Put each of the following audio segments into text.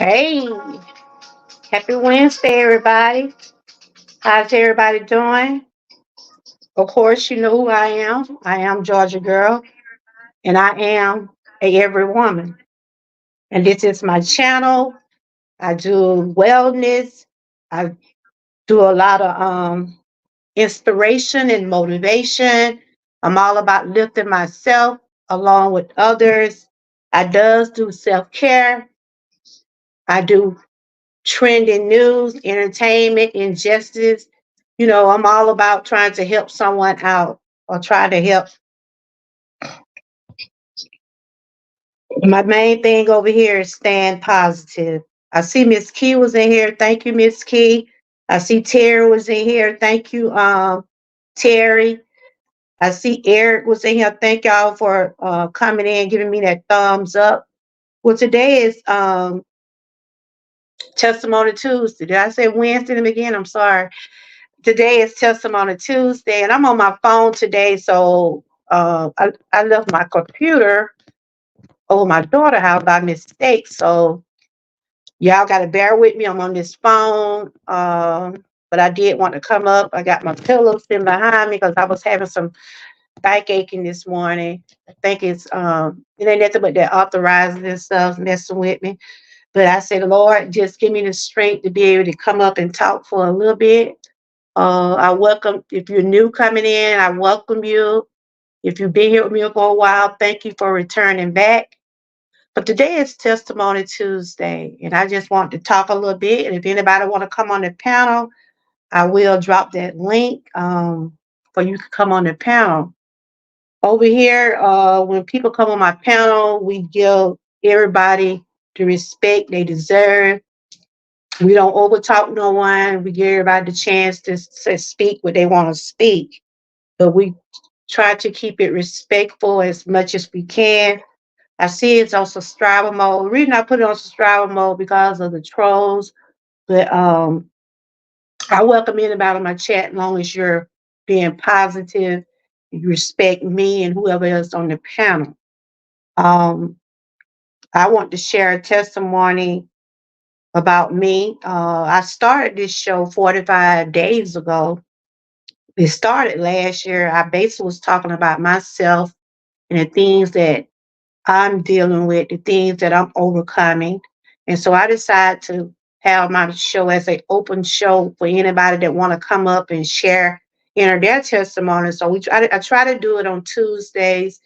Hey, happy Wednesday, everybody. How's everybody doing? Of course, you know who I am. I am Georgia Girl, and I am a every woman. And this is my channel. I do wellness. I do a lot of inspiration and motivation. I'm all about lifting myself along with others. I does do self-care. I do trending news, entertainment, injustice. I'm all about trying to help someone out or try to help. My main thing over here is staying positive. I see Miss Key was in here. Thank you, Miss Key. I see Terry was in here. Thank you, Terry. I see Eric was in here. Thank y'all for coming in, giving me that thumbs up. Well, today is Testimony Tuesday. Did I say Wednesday again? I'm sorry. Today is Testimony Tuesday, and I'm on my phone today. So I left my computer over my daughter's house by mistake. So y'all got to bear with me. I'm on this phone. But I did want to come up. I got my pillows in behind me because I was having some back aching this morning. I think it ain't nothing but that authorizing and stuff messing with me. But I said, Lord, just give me the strength to be able to come up and talk for a little bit. I welcome, if you're new coming in, I welcome you. If you've been here with me for a while, thank you for returning back. But today is Testimony Tuesday, and I just want to talk a little bit. And if anybody want to come on the panel, I will drop that link for you to come on the panel. Over here, when people come on my panel, we give everybody the respect they deserve. We don't overtalk no one. We give everybody the chance to speak what they want to speak. But we try to keep it respectful as much as we can. I see it's on subscriber mode. The reason I put it on subscriber mode because of the trolls. But I welcome anybody on my chat as long as you're being positive, you respect me and whoever else on the panel. Um, I want to share a testimony about me. I started this show 45 days ago. It started last year. I basically was talking about myself and the things that I'm dealing with, the things that I'm overcoming. And so I decided to have my show as an open show for anybody that want to come up and share, their testimony. So I try to do it on Tuesdays,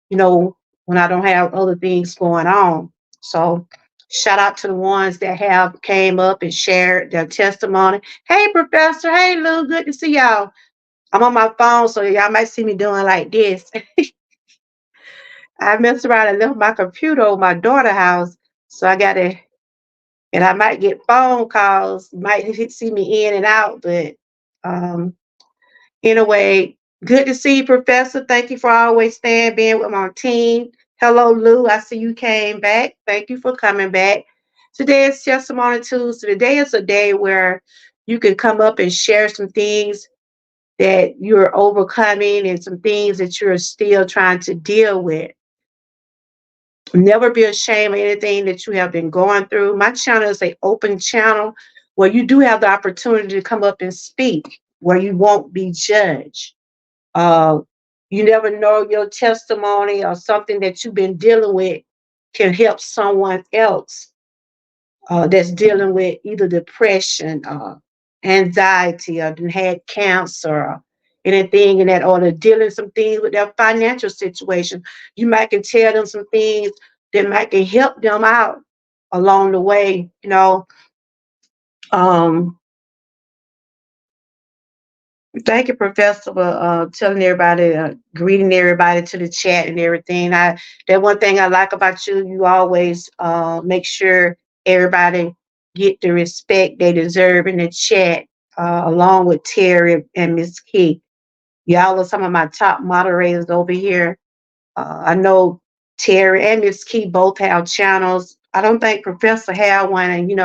you know, when I don't have other things going on. So shout out to the ones that have came up and shared their testimony. Hey, Professor. Hey, Lou. Good to see y'all. I'm on my phone, so y'all might see me doing like this. I messed around and left my computer over my daughter's house, so I got to, and I might get phone calls. You might see me in and out, but um, anyway, good to see you, Professor. Thank you for always being with my team. Hello, Lou. I see you came back. Thank you for coming back. Today is Testimony Tuesday. Today is a day where you can come up and share some things that you're overcoming and some things that you're still trying to deal with. Never be ashamed of anything that you have been going through. My channel is an open channel where you do have the opportunity to come up and speak, where you won't be judged. Uh, you never know, your testimony or something that you've been dealing with can help someone else that's dealing with either depression, anxiety, or had cancer, or anything in that order, dealing some things with their financial situation. You might can tell them some things that might can help them out along the way. Um, Thank you, Professor, for telling everybody, greeting everybody to the chat and everything. That one thing I like about you, you always make sure everybody get the respect they deserve in the chat, along with Terry and Miss Key. Y'all are some of my top moderators over here. I know Terry and Miss Key both have channels. I don't think Professor had one, and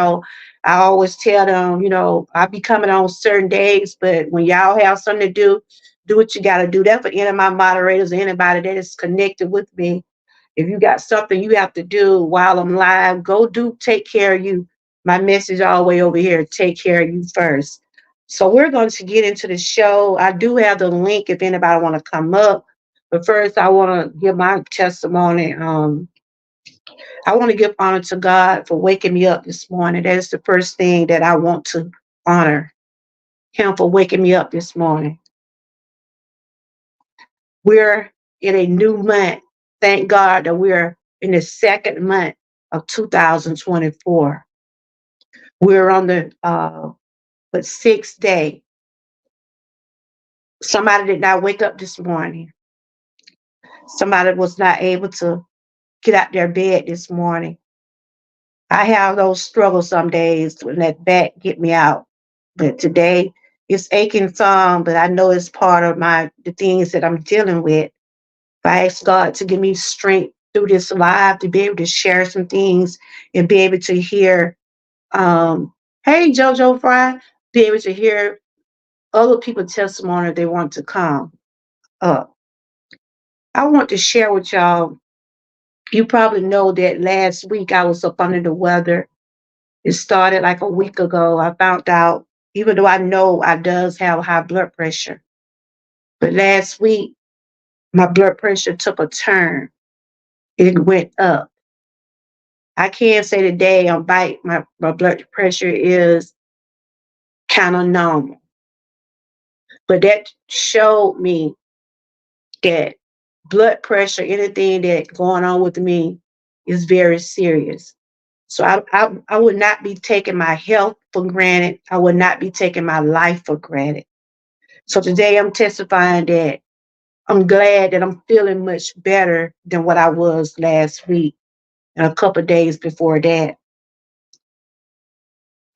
I always tell them, I'll be coming on certain days, but when y'all have something to do what you got to do. That's for any of my moderators or anybody that is connected with me. If you got something you have to do while I'm live, take care of you. My message all the way over here, take care of you first. So we're going to get into the show. I do have the link if anybody want to come up. But first, I want to give my testimony. I want to give honor to God for waking me up this morning. That is the first thing that I want to honor Him for waking me up this morning. We're in a new month. Thank God that we're in the second month of 2024. We're on the sixth day. Somebody did not wake up this morning. Somebody was not able to get out their bed this morning. I have those struggles some days when that back get me out. But today it's aching some, but I know it's part of the things that I'm dealing with. I ask God to give me strength through this live to be able to share some things and be able to hear, hey, JoJo Fry, be able to hear other people's testimony if they want to come up. I want to share with y'all. You probably know that last week I was up under the weather. It started like a week ago. I found out, even though I know I does have high blood pressure, but last week my blood pressure took a turn. It went up. I can't say today my blood pressure is kind of normal, but that showed me that blood pressure, anything that's going on with me, is very serious. So I would not be taking my health for granted. I would not be taking my life for granted. So today I'm testifying that I'm glad that I'm feeling much better than what I was last week and a couple of days before that.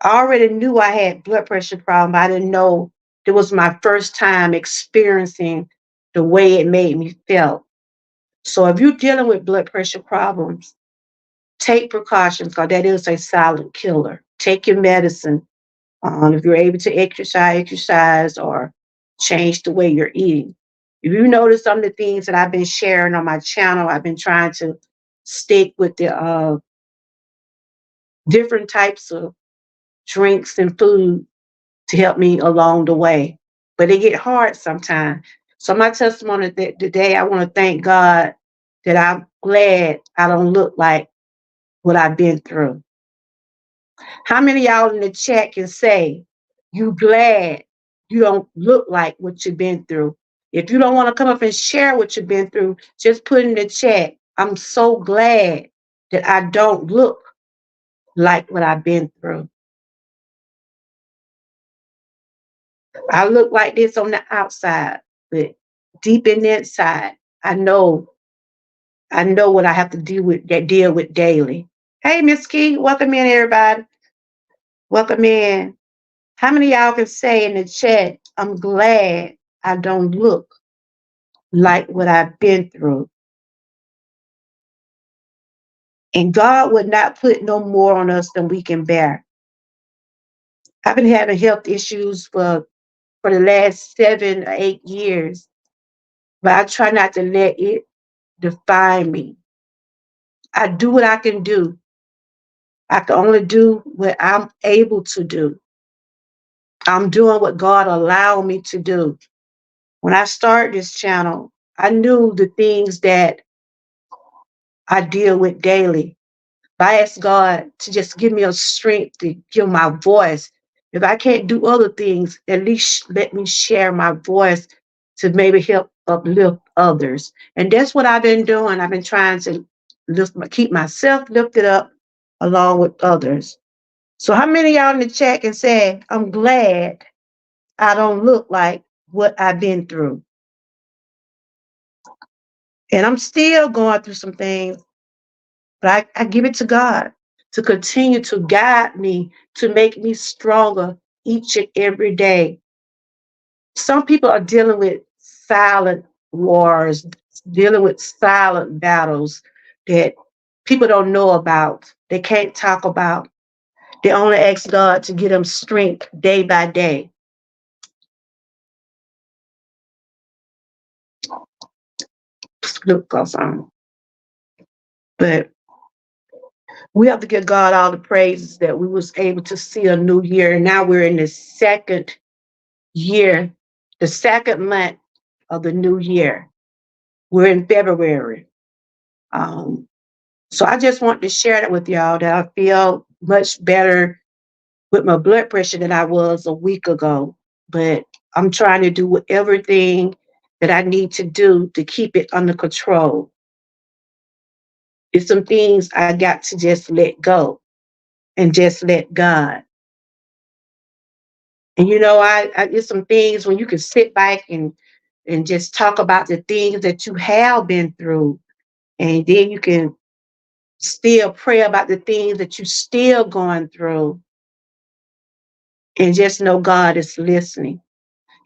I already knew I had blood pressure problem. I didn't know it was my first time experiencing the way it made me feel. So if you're dealing with blood pressure problems, take precautions because that is a silent killer. Take your medicine. If you're able to exercise or change the way you're eating. If you notice some of the things that I've been sharing on my channel, I've been trying to stick with the different types of drinks and food to help me along the way. But it get hard sometimes. So my testimony today, I want to thank God that I'm glad I don't look like what I've been through. How many of y'all in the chat can say you glad you don't look like what you've been through? If you don't want to come up and share what you've been through, just put in the chat, I'm so glad that I don't look like what I've been through. I look like this on the outside, but deep in the inside, I know what I have to deal with daily. Hey, Miss Key, welcome in, everybody. Welcome in. How many of y'all can say in the chat, I'm glad I don't look like what I've been through? And God would not put no more on us than we can bear. I've been having health issues for the last 7 or 8 years, but I try not to let it define me. I do what I can do. I can only do what I'm able to do. I'm doing what God allowed me to do. When I started this channel, I knew the things that I deal with daily. I ask God to just give me a strength to give my voice. If I can't do other things, at least let me share my voice to maybe help uplift others. And that's what I've been doing. I've been trying to keep myself lifted up along with others. So how many of y'all in the chat can say, I'm glad I don't look like what I've been through? And I'm still going through some things, but I give it to God to continue to guide me, to make me stronger each and every day. Some people are dealing with silent wars, dealing with silent battles that people don't know about, they can't talk about. They only ask God to give them strength day by day. Look, But we have to give God all the praises that we was able to see a new year. And now we're in the second year, the second month of the new year. We're in February. Um, so I just want to share that with y'all that I feel much better with my blood pressure than I was a week ago. But I'm trying to do everything that I need to do to keep it under control. It's some things I got to just let go and just let God. And it's some things when you can sit back and just talk about the things that you have been through, and then you can still pray about the things that you're still going through, and just know God is listening.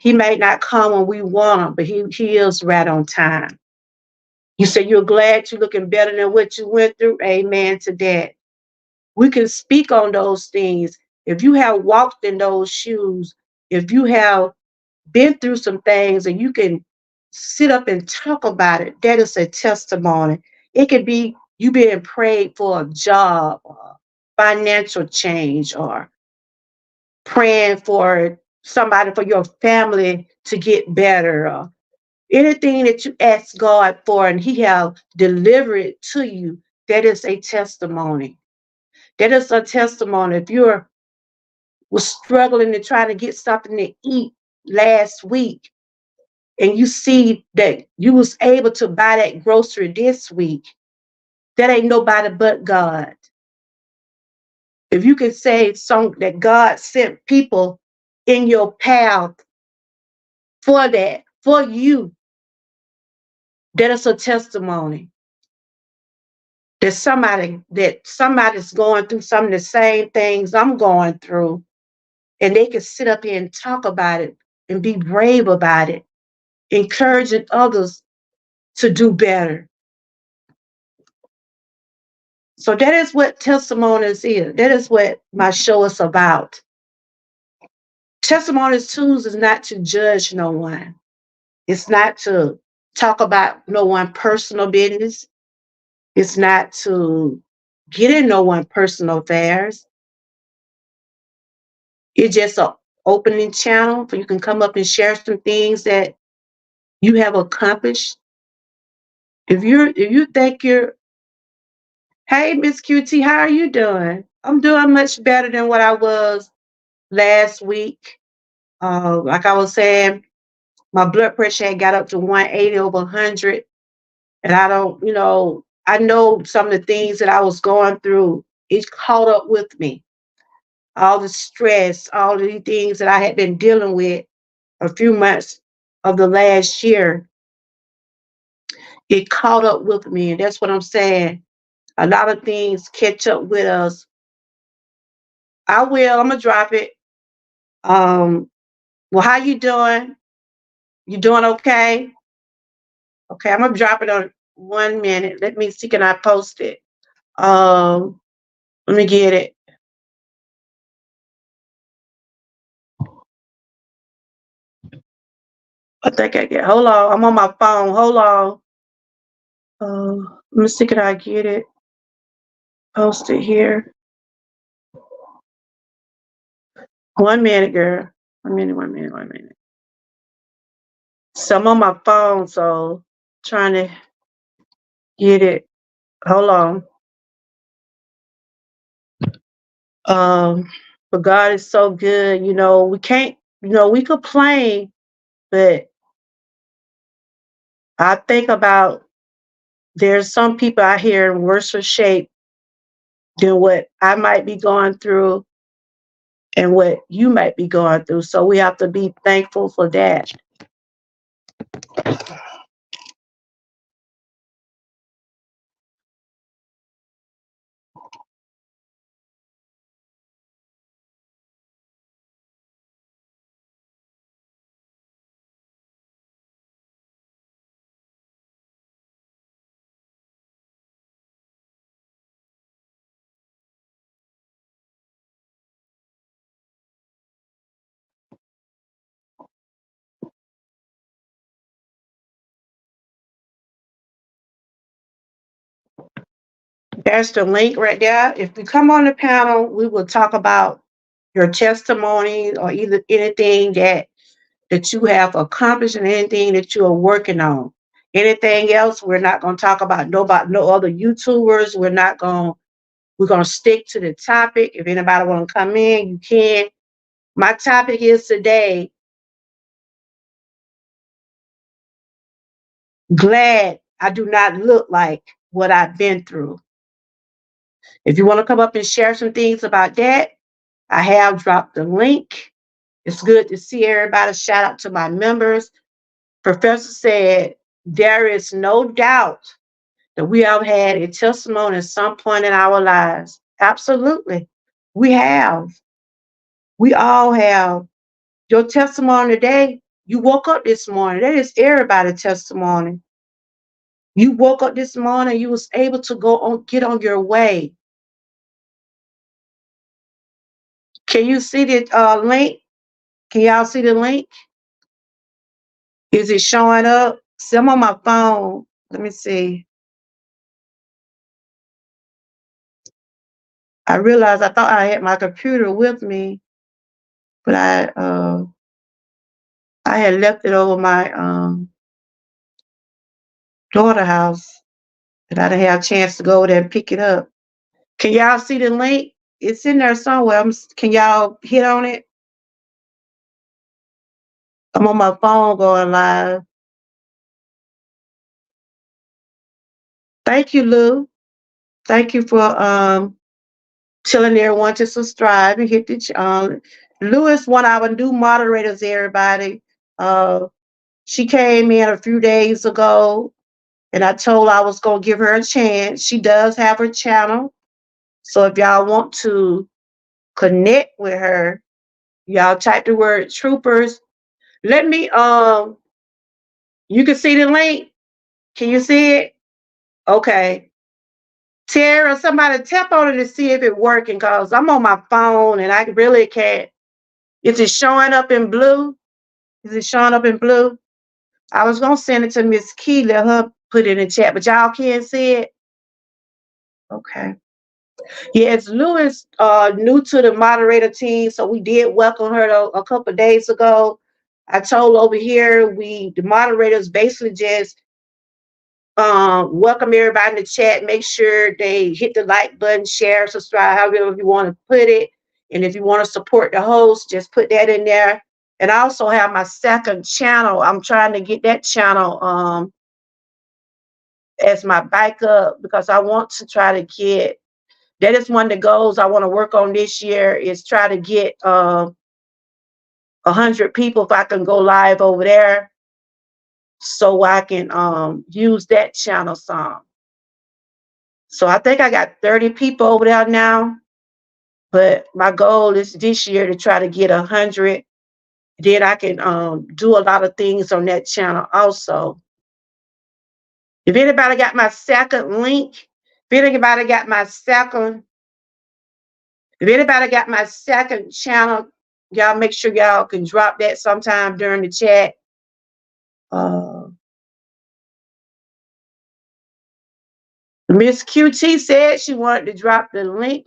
He may not come when we want him, but he is right on time. You say you're glad you're looking better than what you went through. Amen to that. We can speak on those things. If you have walked in those shoes, if you have been through some things and you can sit up and talk about it, that is a testimony. It could be you being prayed for a job or financial change, or praying for somebody, for your family to get better, or anything that you ask God for and he have delivered it to you. That is a testimony. That is a testimony. If you was struggling to try to get something to eat last week, and you see that you was able to buy that grocery this week, that ain't nobody but God. If you can say that God sent people in your path for that, for you, that is a testimony. That somebody's going through some of the same things I'm going through, and they can sit up here and talk about it and be brave about it, encouraging others to do better. So that is what testimonies is. That is what my show is about. Testimonies Tuesday is not to judge no one. It's not to talk about no one personal business. It's not to get in no one personal affairs. It's just an opening channel for you can come up and share some things that you have accomplished. If you think hey Miss QT, how are you doing? I'm doing much better than what I was last week. Like I was saying, my blood pressure had got up to 180 over 100. And I know some of the things that I was going through, it caught up with me. All the stress, all the things that I had been dealing with a few months of the last year, it caught up with me. And that's what I'm saying. A lot of things catch up with us. I'm going to drop it. Um, well, how you doing? You doing okay? Okay, I'm gonna drop it on 1 minute. Let me see, can I post it? Um, Let me get it. I think I get. Hold on, I'm on my phone. Hold on. Let me see, can I get it? Post it here. 1 minute, girl. 1 minute. 1 minute. 1 minute. So I'm on my phone, so trying to get it. Hold on. Um, but God is so good. We can't. We complain, but I think about there's some people out here in worse shape than what I might be going through and what you might be going through. So we have to be thankful for that. There's the link right there. If you come on the panel, we will talk about your testimony or either anything that you have accomplished and anything that you are working on. Anything else, we're not going to talk about no other YouTubers. We're gonna stick to the topic. If anybody want to come in, you can. My topic is today, glad I do not look like what I've been through. If you want to come up and share some things about that, I have dropped the link. It's good to see everybody. Shout out to my members. Professor said, there is no doubt that we have had a testimony at some point in our lives. Absolutely. We have. We all have. Your testimony today, you woke up this morning. That is everybody's testimony. You woke up this morning, you was able to get on your way. Can you see the link? Can y'all see the link? Is it showing up? See, I'm on my phone. Let me see. I realized I thought I had my computer with me, but I had left it over my daughter's house, and I didn't have a chance to go over there and pick it up. Can y'all see the link? It's in there somewhere. Can y'all hit on it? I'm on my phone going live. Thank you, Lou. Thank you for telling everyone to subscribe and hit the Lou is one of our new moderators, everybody. She came in a few days ago and I told her I was gonna give her a chance. She does have her channel. So if y'all want to connect with her, y'all type the word troopers. Let me you can see the link. Can you see it? Okay. Tara, somebody tap on it to see if it's working because I'm on my phone and I really can't. Is it showing up in blue? Is it showing up in blue? I was going to send it to Miss Key, let her put it in the chat, but y'all can't see it? Okay. Yes, Lou is new to the moderator team, so we did welcome her a couple of days ago. I told over here, the moderators basically just welcome everybody in the chat. Make sure they hit the like button, share, subscribe, however you want to put it. And if you want to support the host, just put that in there. And I also have my second channel. I'm trying to get that channel as my backup because I want to try to get, that is one of the goals I want to work on this year is try to get 100 people if I can go live over there so I can use that channel some. So I think I got 30 people over there now, but my goal is this year to try to get 100. Then I can do a lot of things on that channel also. If anybody got my second link, if anybody got my second channel, y'all make sure y'all can drop that sometime during the chat. Miss QT said she wanted me to drop the link.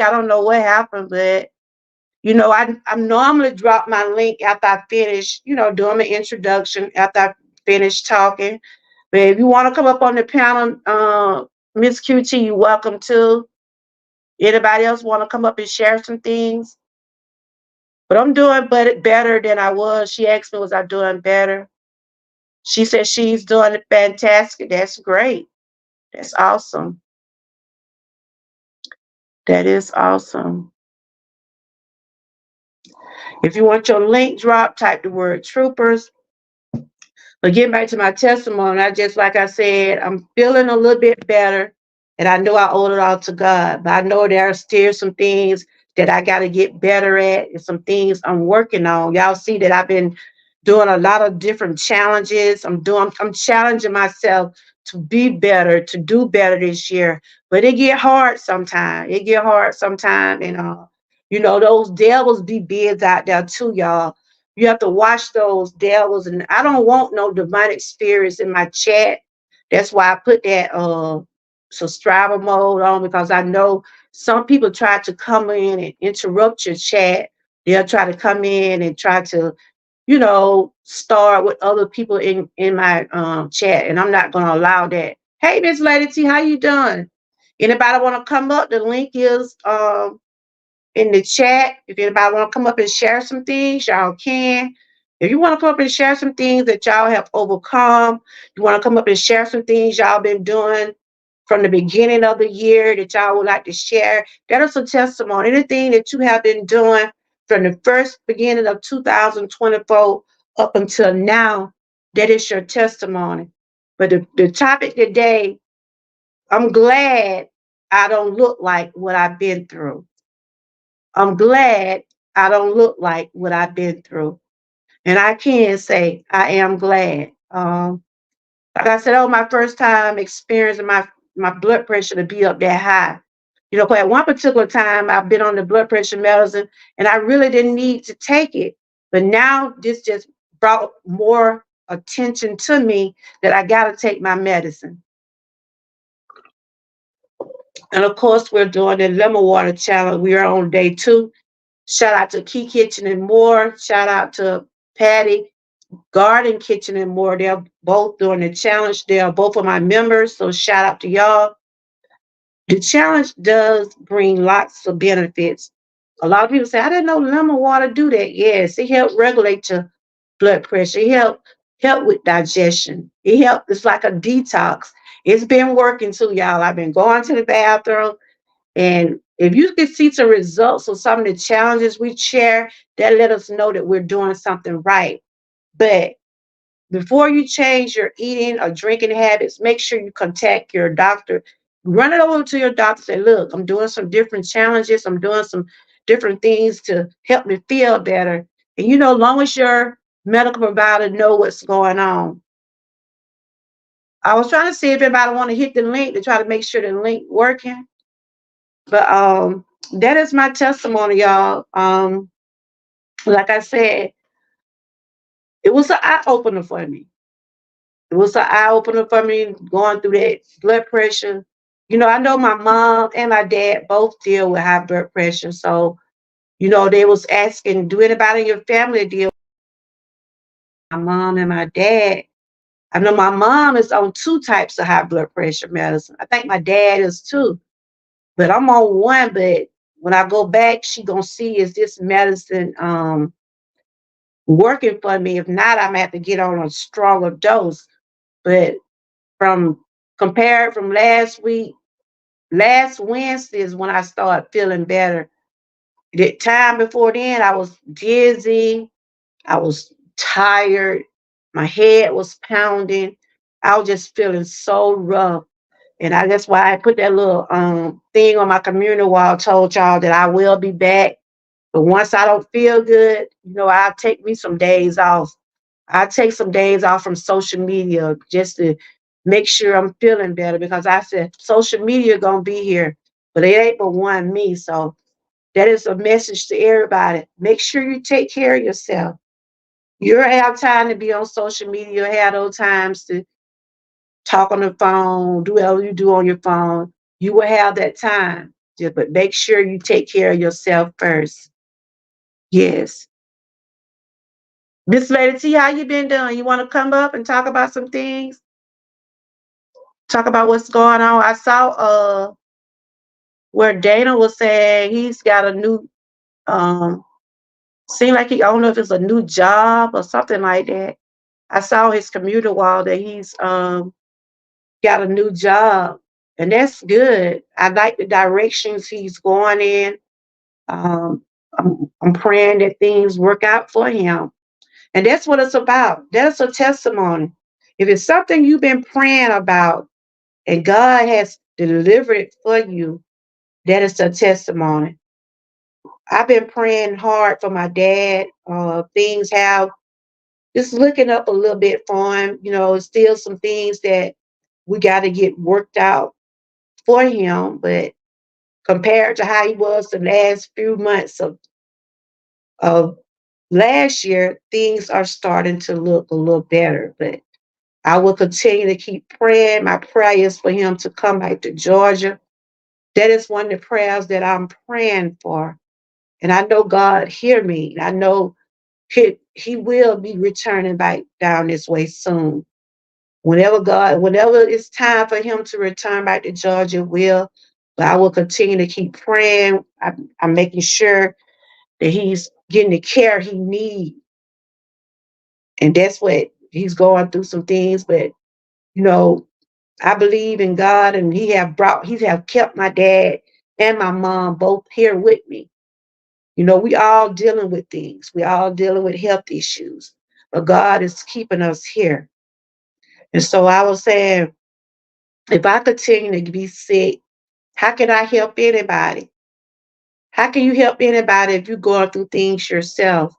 I don't know what happened, but you know, I normally drop my link after I finish, doing my introduction, after I finish talking. But if you want to come up on the panel, Miss QT, you're welcome to. Anybody else want to come up and share some things? But I'm doing better than I was. She asked me, was I doing better? She said she's doing it fantastic. That's great. That's awesome. That is awesome. If you want your link drop, type the word troopers. But getting back to my testimony, like I said, I'm feeling a little bit better. And I know I owe it all to God. But I know there are still some things that I got to get better at and some things I'm working on. Y'all see that I've been doing a lot of different challenges. I'm challenging myself to be better, to do better this year. But it get hard sometimes. And those devils be bids out there too, y'all. You have to watch those devils. And I don't want no demonic spirits in my chat. That's why I put that subscriber mode on because I know some people try to come in and interrupt your chat. They'll try to come in and try to, start with other people in my chat, and I'm not going to allow that. Hey, Miss Lady T, how you doing? Anybody want to come up? The link is in the chat. If anybody want to come up and share some things, y'all can. If you want to come up and share some things that y'all have overcome, you want to come up and share some things y'all been doing from the beginning of the year that y'all would like to share, that is a testimony. Anything that you have been doing from the first beginning of 2024 up until now, that is your testimony. But the topic today, I'm glad I don't look like what I've been through. I'm glad I don't look like what I've been through. And I can say I am glad. Like I said, that was my first time experiencing my blood pressure to be up that high. At one particular time, I've been on the blood pressure medicine and I really didn't need to take it. But now this just brought more attention to me that I got to take my medicine. And of course, we're doing the lemon water challenge. We are on day 2. Shout out to Key Kitchen and More. Shout out to Patty Garden Kitchen and More. They're both doing the challenge. They are both of my members. So shout out to y'all. The challenge does bring lots of benefits. A lot of people say, I didn't know lemon water do that. Yes, it helps regulate your blood pressure. It help with digestion. It's like a detox. It's been working too, y'all. I've been going to the bathroom. And if you can see some results of some of the challenges we share, that let us know that we're doing something right. But before you change your eating or drinking habits, make sure you contact your doctor. Run it over to your doctor. Say, look, I'm doing some different challenges. I'm doing some different things to help me feel better. And as long as your medical provider know what's going on. I was trying to see if anybody want to hit the link to try to make sure the link working. But that is my testimony, y'all. Like I said, it was an eye opener for me. It was an eye opener for me going through that blood pressure. I know my mom and my dad both deal with high blood pressure. So, they was asking, do anybody in your family deal with my mom and my dad? I know my mom is on 2 types of high blood pressure medicine. I think my dad is too. But I'm on one, but when I go back, she gonna see is this medicine working for me. If not, I'm gonna have to get on a stronger dose. But from compared from last week, last Wednesday is when I started feeling better. The time before then, I was dizzy, I was tired, my head was pounding. I was just feeling so rough. And that's why I put that little thing on my community wall, told y'all that I will be back. But once I don't feel good, I'll take me some days off. I take some days off from social media just to make sure I'm feeling better because I said social media gonna be here, but it ain't but one me. So that is a message to everybody. Make sure you take care of yourself. You'll have time to be on social media. You'll have those times to talk on the phone, do whatever you do on your phone. You will have that time. But make sure you take care of yourself first. Yes. Miss Lady T, how you been doing? You want to come up and talk about some things? Talk about what's going on. I saw where Dana was saying he's got a new seem like I don't know if it's a new job or something like that. I saw his commuter wall that he's got a new job, and that's good. I like the directions he's going in. I'm praying that things work out for him, and that's what it's about. That's a testimony. If it's something you've been praying about and God has delivered it for you, that is a testimony. I've been praying hard for my dad. Things have just looking up a little bit for him. Still some things that we got to get worked out for him. But compared to how he was the last few months of last year, things are starting to look a little better. But I will continue to keep praying. My prayer is for him to come back to Georgia. That is one of the prayers that I'm praying for. And I know God hear me. I know he will be returning back down this way soon. Whenever it's time for him to return back to Georgia, will. But I will continue to keep praying. I'm making sure that he's getting the care he needs. And that's what he's going through some things. But, you know, I believe in God, and he have kept my dad and my mom both here with me. You know, we all dealing with things. We all dealing with health issues. But God is keeping us here. And so I was saying, if I continue to be sick, how can I help anybody? How can you help anybody if you're going through things yourself?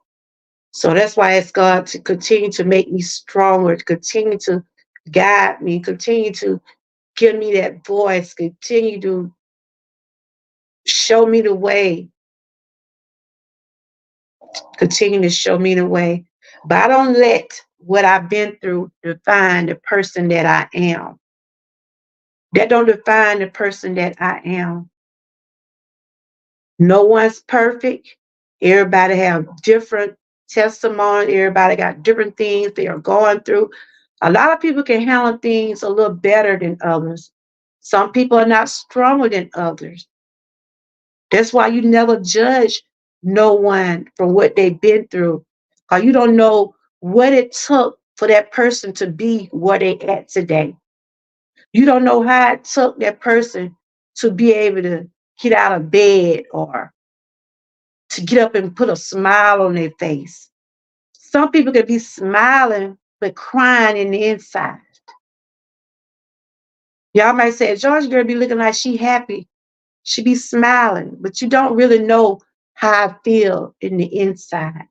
So that's why it's God to continue to make me stronger, to continue to guide me, continue to give me that voice, continue to show me the way, continue to show me the way. But I don't let what I've been through define the person that I am. That don't define the person that I am. No one's perfect. Everybody have different testimony. Everybody got different things they are going through. A lot of people can handle things a little better than others. Some people are not stronger than others. That's why you never judge no one for what they've been through. Because you don't know what it took for that person to be where they at today. You don't know how it took that person to be able to get out of bed or to get up and put a smile on their face. Some people can be smiling but crying in the inside. Y'all might say, George girl be looking like she happy. She be smiling, but you don't really know how I feel in the inside.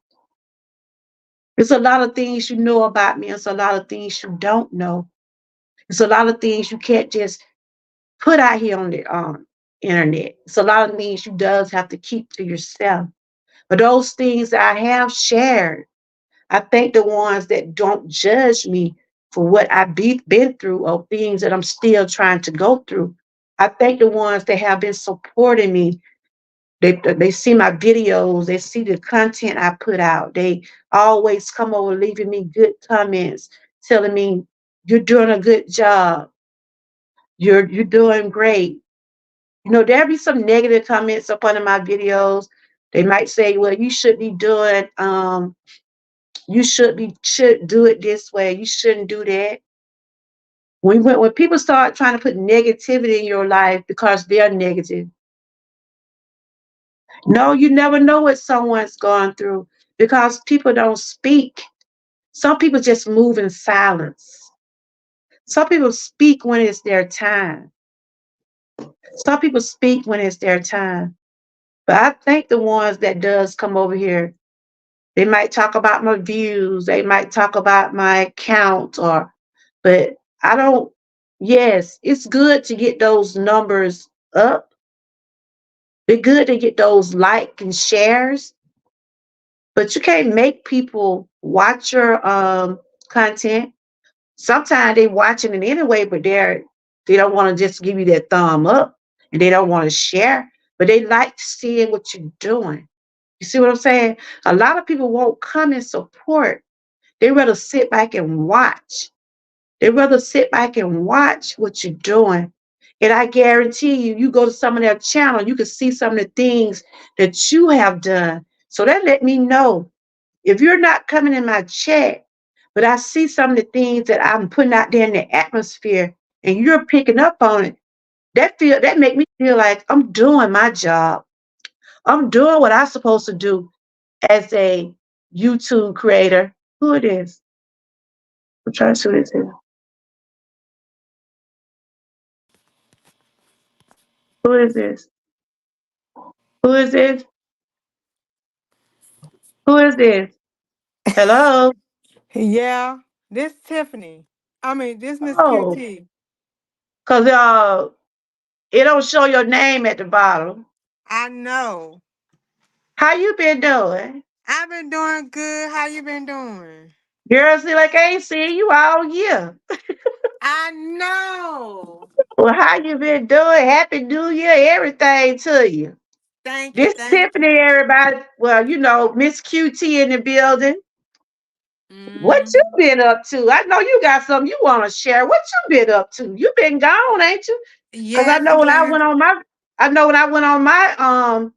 There's a lot of things you know about me. There's a lot of things you don't know. There's a lot of things you can't just put out here on the internet. It's a lot of things you does have to keep to yourself. But those things that I have shared, I thank the ones that don't judge me for what I've been through or things that I'm still trying to go through. I thank the ones that have been supporting me. They see my videos, they see the content I put out. They always come over leaving me good comments, telling me you're doing a good job. You're doing great. You know, there'll be some negative comments up under my videos. They might say, well, you should be doing you should do it this way. You shouldn't do that. When people start trying to put negativity in your life because they're negative, no, you never know what someone's gone through because people don't speak. Some people just move in silence. Some people speak when it's their time. Some people speak when it's their time. But I think the ones that does come over here, they might talk about my views, they might talk about my account but I don't, yes, it's good to get those numbers up. It's good to get those like and shares, but you can't make people watch your content. Sometimes they watching it anyway, but they don't want to just give you that thumb up and they don't want to share, but they like seeing what you're doing. You see what I'm saying? A lot of people won't come and support. They rather sit back and watch. They rather sit back and watch what you're doing. And I guarantee you, you go to some of their channel, you can see some of the things that you have done. So that let me know if you're not coming in my chat, but I see some of the things that I'm putting out there in the atmosphere and you're picking up on it, that make me feel like I'm doing my job. I'm doing what I'm supposed to do as a YouTube creator. Who it is? I'm trying to see what it is. Who is this? Who is this? Who is this? Hello? Yeah, this Tiffany. I mean, this Miss Oh, QT. because it don't show your name at the bottom. I know. How you been doing? I've been doing good. How you been doing? Girl, see, like I ain't seen you all year. I know. Well, how you been doing? Happy New Year, everything to you. Thank you, This thank you. Tiffany, everybody. Well, Miss QT in the building. What you Mm, been up to? I know you got something you want to share. What you been up to? You been gone, ain't you? Because yes, ma'am. I know when I went on my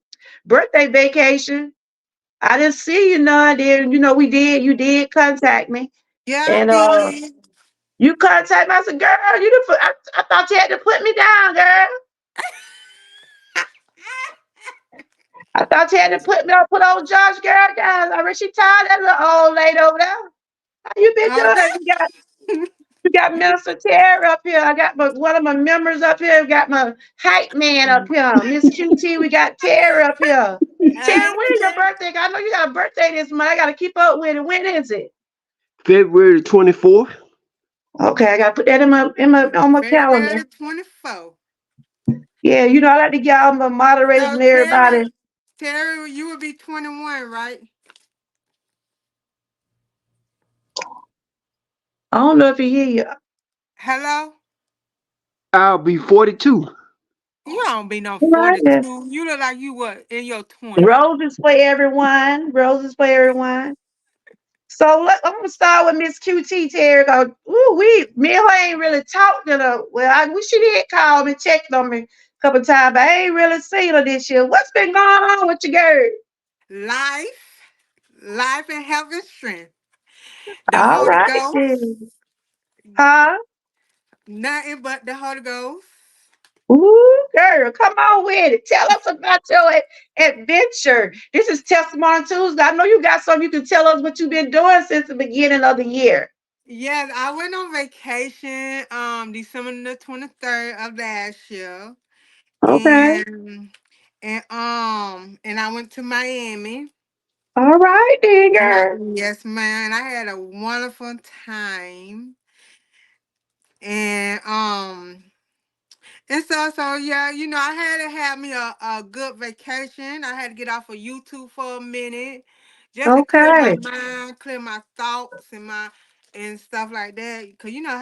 birthday vacation, I didn't see you none. Then you did contact me, Yeah, I and did. you contact me. I said, "Girl, you done I thought you had to put me down, girl. I thought you had to put old Josh girl down. I mean, she tired of that little old lady over there. How you been Oh, doing? We got Minister Terry up here. I got one of my members up here. We got my hype man up here. Miss QT, we got Terry up here. Terry, when is your okay. birthday? I know you got a birthday this month. I gotta keep up with it. When is it? February the 24th. Okay, I gotta put that on my February calendar. the 24th. Yeah, I like to get all my moderators So, and everybody. Terry, you would be 21, right? I don't know if you hear you. Hello? I'll be 42. You don't be no All right then. 42. You look like you what, in your 20s. Roses for everyone. Roses for everyone. So I'm gonna start with Miss QT Terry. Cause me and her ain't really talked to her. Well, I wish she did call me, checked on me a couple times, but I ain't really seen her this year. What's been going on with you, girl? Life, life and health and strength. The All Holy right Ghost, then. Huh? nothing but the Holy Ghost. Ooh, girl, come on with it. Tell us about your adventure. This is Testimony Tuesday. I know you got something you can tell us what you've been doing since the beginning of the year. Yes, I went on vacation December the 23rd of last year. Okay. And and I went to Miami. All right then, girl. Yes, man. I had a wonderful time. And yeah, I had to have me a good vacation. I had to get off of YouTube for a minute just to clear my Okay. mind, clear my thoughts and stuff like that. Cause you know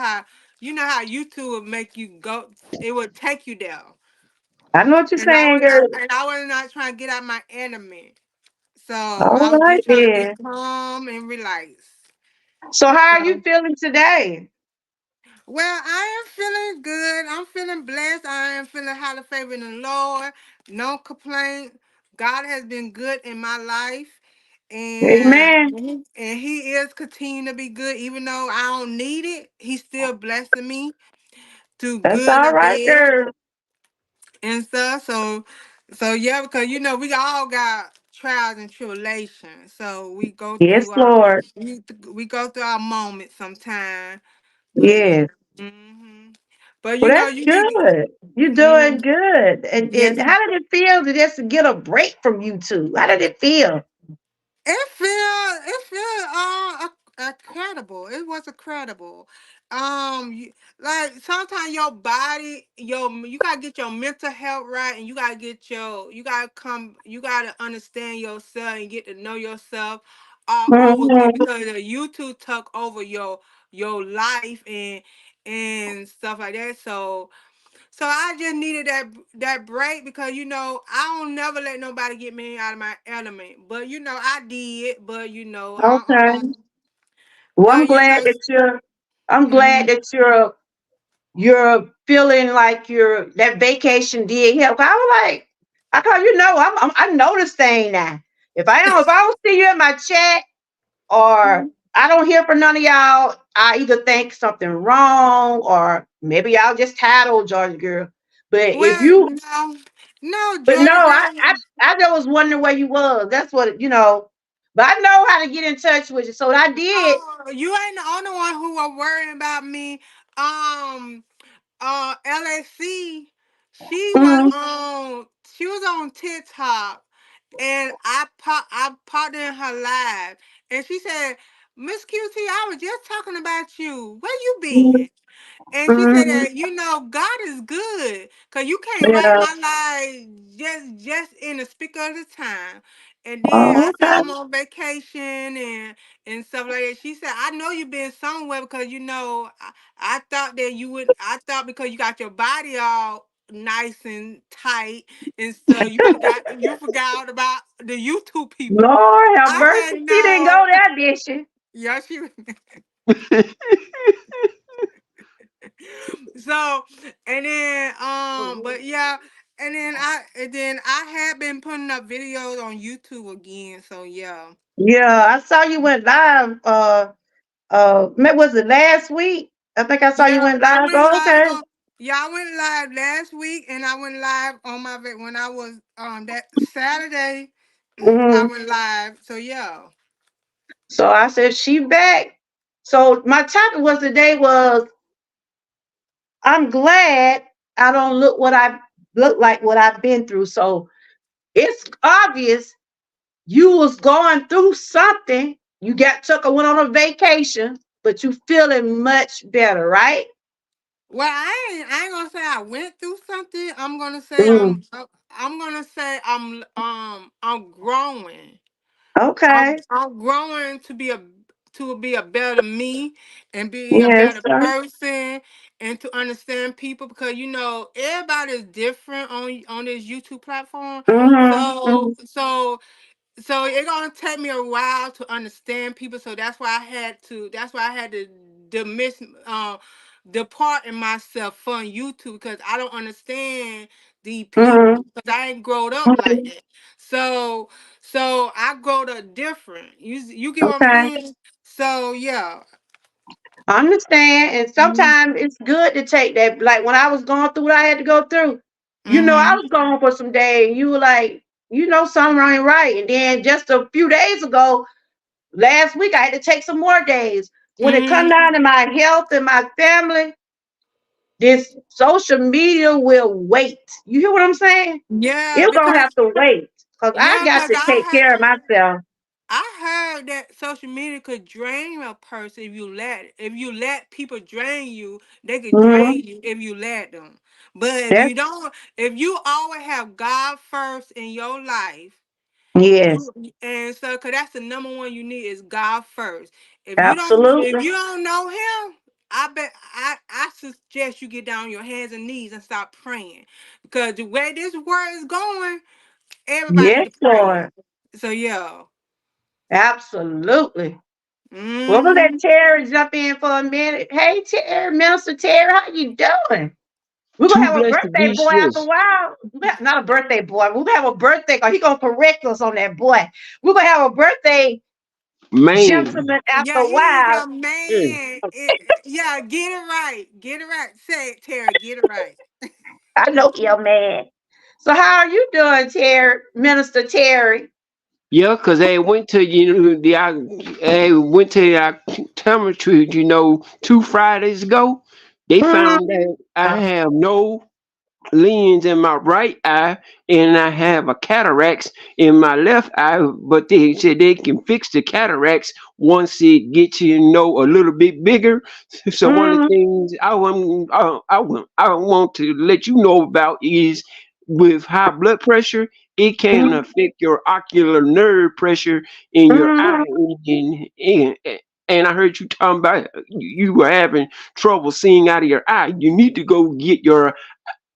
how YouTube would make you go, it would take you there. I know what you're And I saying, was girl. and I was not trying to get out my element. So All I was right just trying to then. get calm and relax. So how are you So feeling today? well, I am feeling good. I'm feeling blessed. I am feeling highly favored in the Lord. No complaint. God has been good in my life. And Amen. and he is continuing to be good. Even though I don't need it, he's still blessing me through That's good all and right, bad girl. and stuff. So yeah, because we all got trials and tribulations. So we go Yes, through Lord. we go through our moments sometimes. But Yes. hmm but Well, that's you need to. good. You're doing Mm, good. And yes, how did it feel to just get a break from you two? How did it feel? it feel incredible. It was incredible. Like sometimes your body, you gotta get your mental health right, and you gotta understand yourself and get to know yourself all over again Hmm. because the YouTube took over your life and stuff like that. So I just needed that break because I don't never let nobody get me out of my element. But I did. But Okay. Well, but I'm glad mhm. that you're feeling like that vacation did help. I was like, I call I notice thing now. If I don't see you in my chat or I don't hear from none of y'all, I either think something wrong or maybe y'all just tired old Georgia girl. But if Well, you no, but no, Georgia girl. I just was wondering where you was. That's what. But I know how to get in touch with you. So I did. No, you ain't the only one who was worrying about me. Um, LAC, she was Mhm. on she was on TikTok, and I popped in her live, and she said, Miss QT, I was just talking about you. Where you been? And she said Mm-hmm. that, God is good. Cause you can't write Yeah. my life just in the speak of the time. And then Oh, I said okay. I'm on vacation and stuff like that. She said, I know you've been somewhere because I thought that you would I thought because you got your body all nice and tight and so you forgot about the YouTube people. Lord have I mercy. said She didn't no. go there, did she? Yeah, she so and then but yeah, and then I had been putting up videos on YouTube again, so yeah. Yeah, I saw you went live. Was it last week? I think I saw you Yeah, went I live. went Oh, live okay. on yeah, I went live last week and I went live on when I was that Saturday I Hmm. went live. So yeah. So I said she back. So my topic was today was I'm glad I don't look like what I've been through. So it's obvious you was going through something. You went on a vacation, but you feeling much better, right? Well, I ain't gonna say I went through something. Mm. I'm gonna say I'm growing. I'm Okay. I'm growing to be a better me and be a Yes, better sir. person and to understand people because everybody's different on this YouTube platform. Mm-hmm. So so so it's gonna take me a while to understand people. So that's why I had to dismiss depart in myself from YouTube because I don't understand the Mm-hmm. people because I ain't growed up like that. So so I growed up different. You get what I'm Okay. saying? So yeah. I understand. And Mhm. sometimes it's good to take that. Like when I was going through what I had to go through, I Mhm. was gone for some days. And you were like, something ain't right. And then just a few days ago, last week, I had to take some more days. When it come Mhm. down to my health and my family, this social media will wait. You hear what I'm saying? Yeah, It's gonna have to wait. Because I yeah, got because to take care of myself. I heard that social media could drain a person if you let people drain you, they could Hmm. drain you if you let them. But if That's you don't, if you always have God first in your life, yes, you and so cause that's the number one you need is God first. If absolutely. you don't know him, I suggest you get down on your hands and knees and start praying. Because the way this world is going, everybody need Yes, to pray. Lord. So yeah. Absolutely. Well, we'll let Hmm. Terry jump in for a minute. Hey, Terry, Minister Terry, how you doing? We're gonna Too have a blessed to birthday be boy after a sis. while. Not a birthday boy. We're gonna have a birthday because he's gonna correct us on that boy. We're gonna have a birthday Man. gentleman after Yeah, a he is while. your Mm. man. Yeah, get it right. Get it right. Say it, Terry. Get it right. I know you're man. So how are you doing, Terry? Minister Terry? Yeah, cause I went to I went to the optometrist, 2 Fridays ago. They Mhm. found that I have no lens in my right eye and I have a cataracts in my left eye, but they said they can fix the cataracts once it gets a little bit bigger. So one of the Mhm. things I want to let you know about is with high blood pressure, it can Mhm. affect your ocular nerve pressure in your eye. Mhm. And I heard you talking about you were having trouble seeing out of your eye. You need to go get your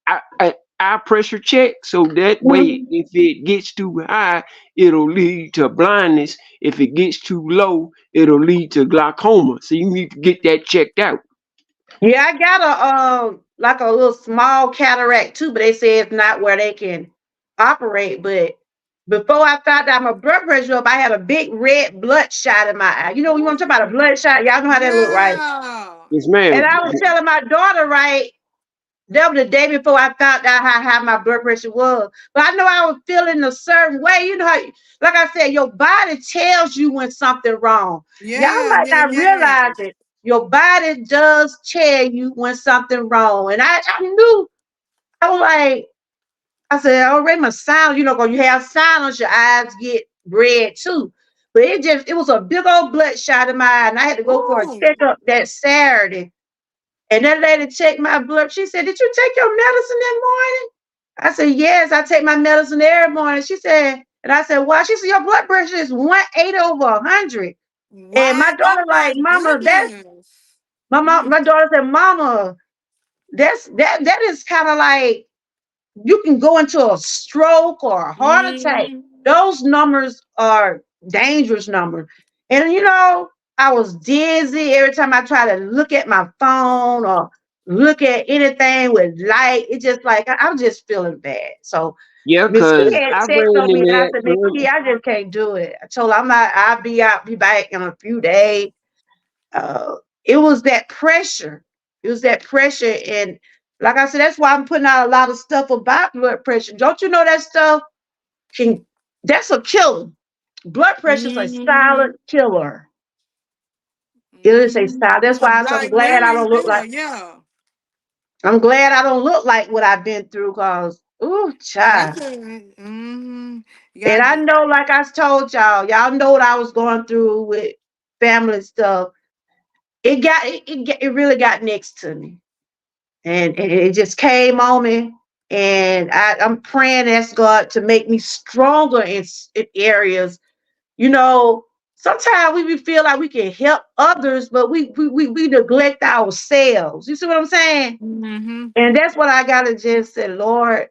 eye pressure check so that way Mhm. if it gets too high it'll lead to blindness. If it gets too low it'll lead to glaucoma, so you need to get that checked out. Yeah, I got like a little small cataract too, but they say it's not where they can operate. But before I found out my blood pressure up, I had a big red blood shot in my eye. You want to talk about a Ooh, blood shot? Y'all know how that look, right? yeah. Yes And ma'am. I was telling my daughter, right, that was the day before I found out how high my blood pressure was. But I know I was feeling a certain way. You know how, like I said, your body tells you when something wrong. Y'all Yeah, might yeah, not yeah. realize it. Your body does tell you when something wrong. And I knew, I was like, I said, already my sound, because you have silence, your eyes get red too. But it was a big old bloodshot in my eye, and I had to go for a Ooh. checkup that Saturday. And that lady checked my blood. She said, "Did you take your medicine that morning?" I said, "Yes, I take my medicine every morning." She said, and I said, "Why?" She said, "Your blood pressure is 180/100." And Wow. my Oh daughter my like, "Mama, that's goodness. my mom." Mm. My daughter said, "Mama, that is kind of like you can go into a stroke or a heart attack. Mm. Those numbers are dangerous numbers." And I was dizzy every time I try to look at my phone or look at anything with light. It's just like I'm just feeling bad. So Yeah, Miss Key cause had I checked ran on me, in and I that. said, "Miss Key, I just can't do it." I told her I'm not. I'll be out, be back in a few days. Uh, it was that pressure. It was that pressure, and like I said, that's why I'm putting out a lot of stuff about blood pressure. Don't you know that stuff can? That's a killer. Blood pressure is a Mm. silent killer. It is a Mm. silent. That's A why I'm black glad I really, don't look like. yeah. I'm glad I don't look like what I've been through. Cause, ooh, child. That's a You And got I know, like I told y'all know what I was going through with family stuff. It really got next to me, and it just came on me. And I'm praying, ask God to make me stronger in areas. You know, sometimes we feel like we can help others, but we neglect ourselves. You see what I'm saying? mm-hmm. And that's what I gotta just say, Lord.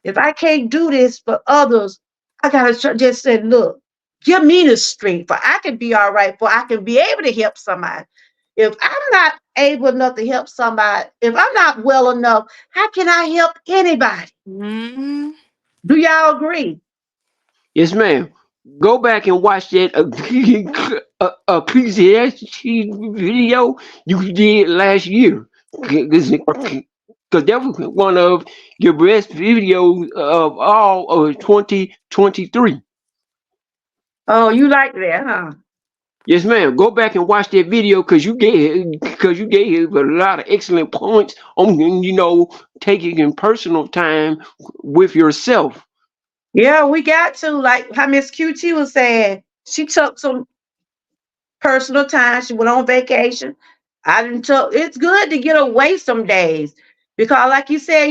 If I can't do this for others, I gotta just say, look, give me the strength, for I can be all right, for I can be able to help somebody. If I'm not able enough to help somebody, if I'm not well enough, how can I help anybody? Mm-hmm. Do y'all agree? Yes, ma'am. Go back and watch that Ecclesiastes video you did last year. Because that was one of your best videos of all of 2023. Oh, you like that, huh? Yes, ma'am. Go back and watch that video because you gave a lot of excellent points on taking in personal time with yourself. Yeah, we got to, like how Miss QT was saying, she took some personal time. She went on vacation. I didn't took it's good to get away some days because like you said,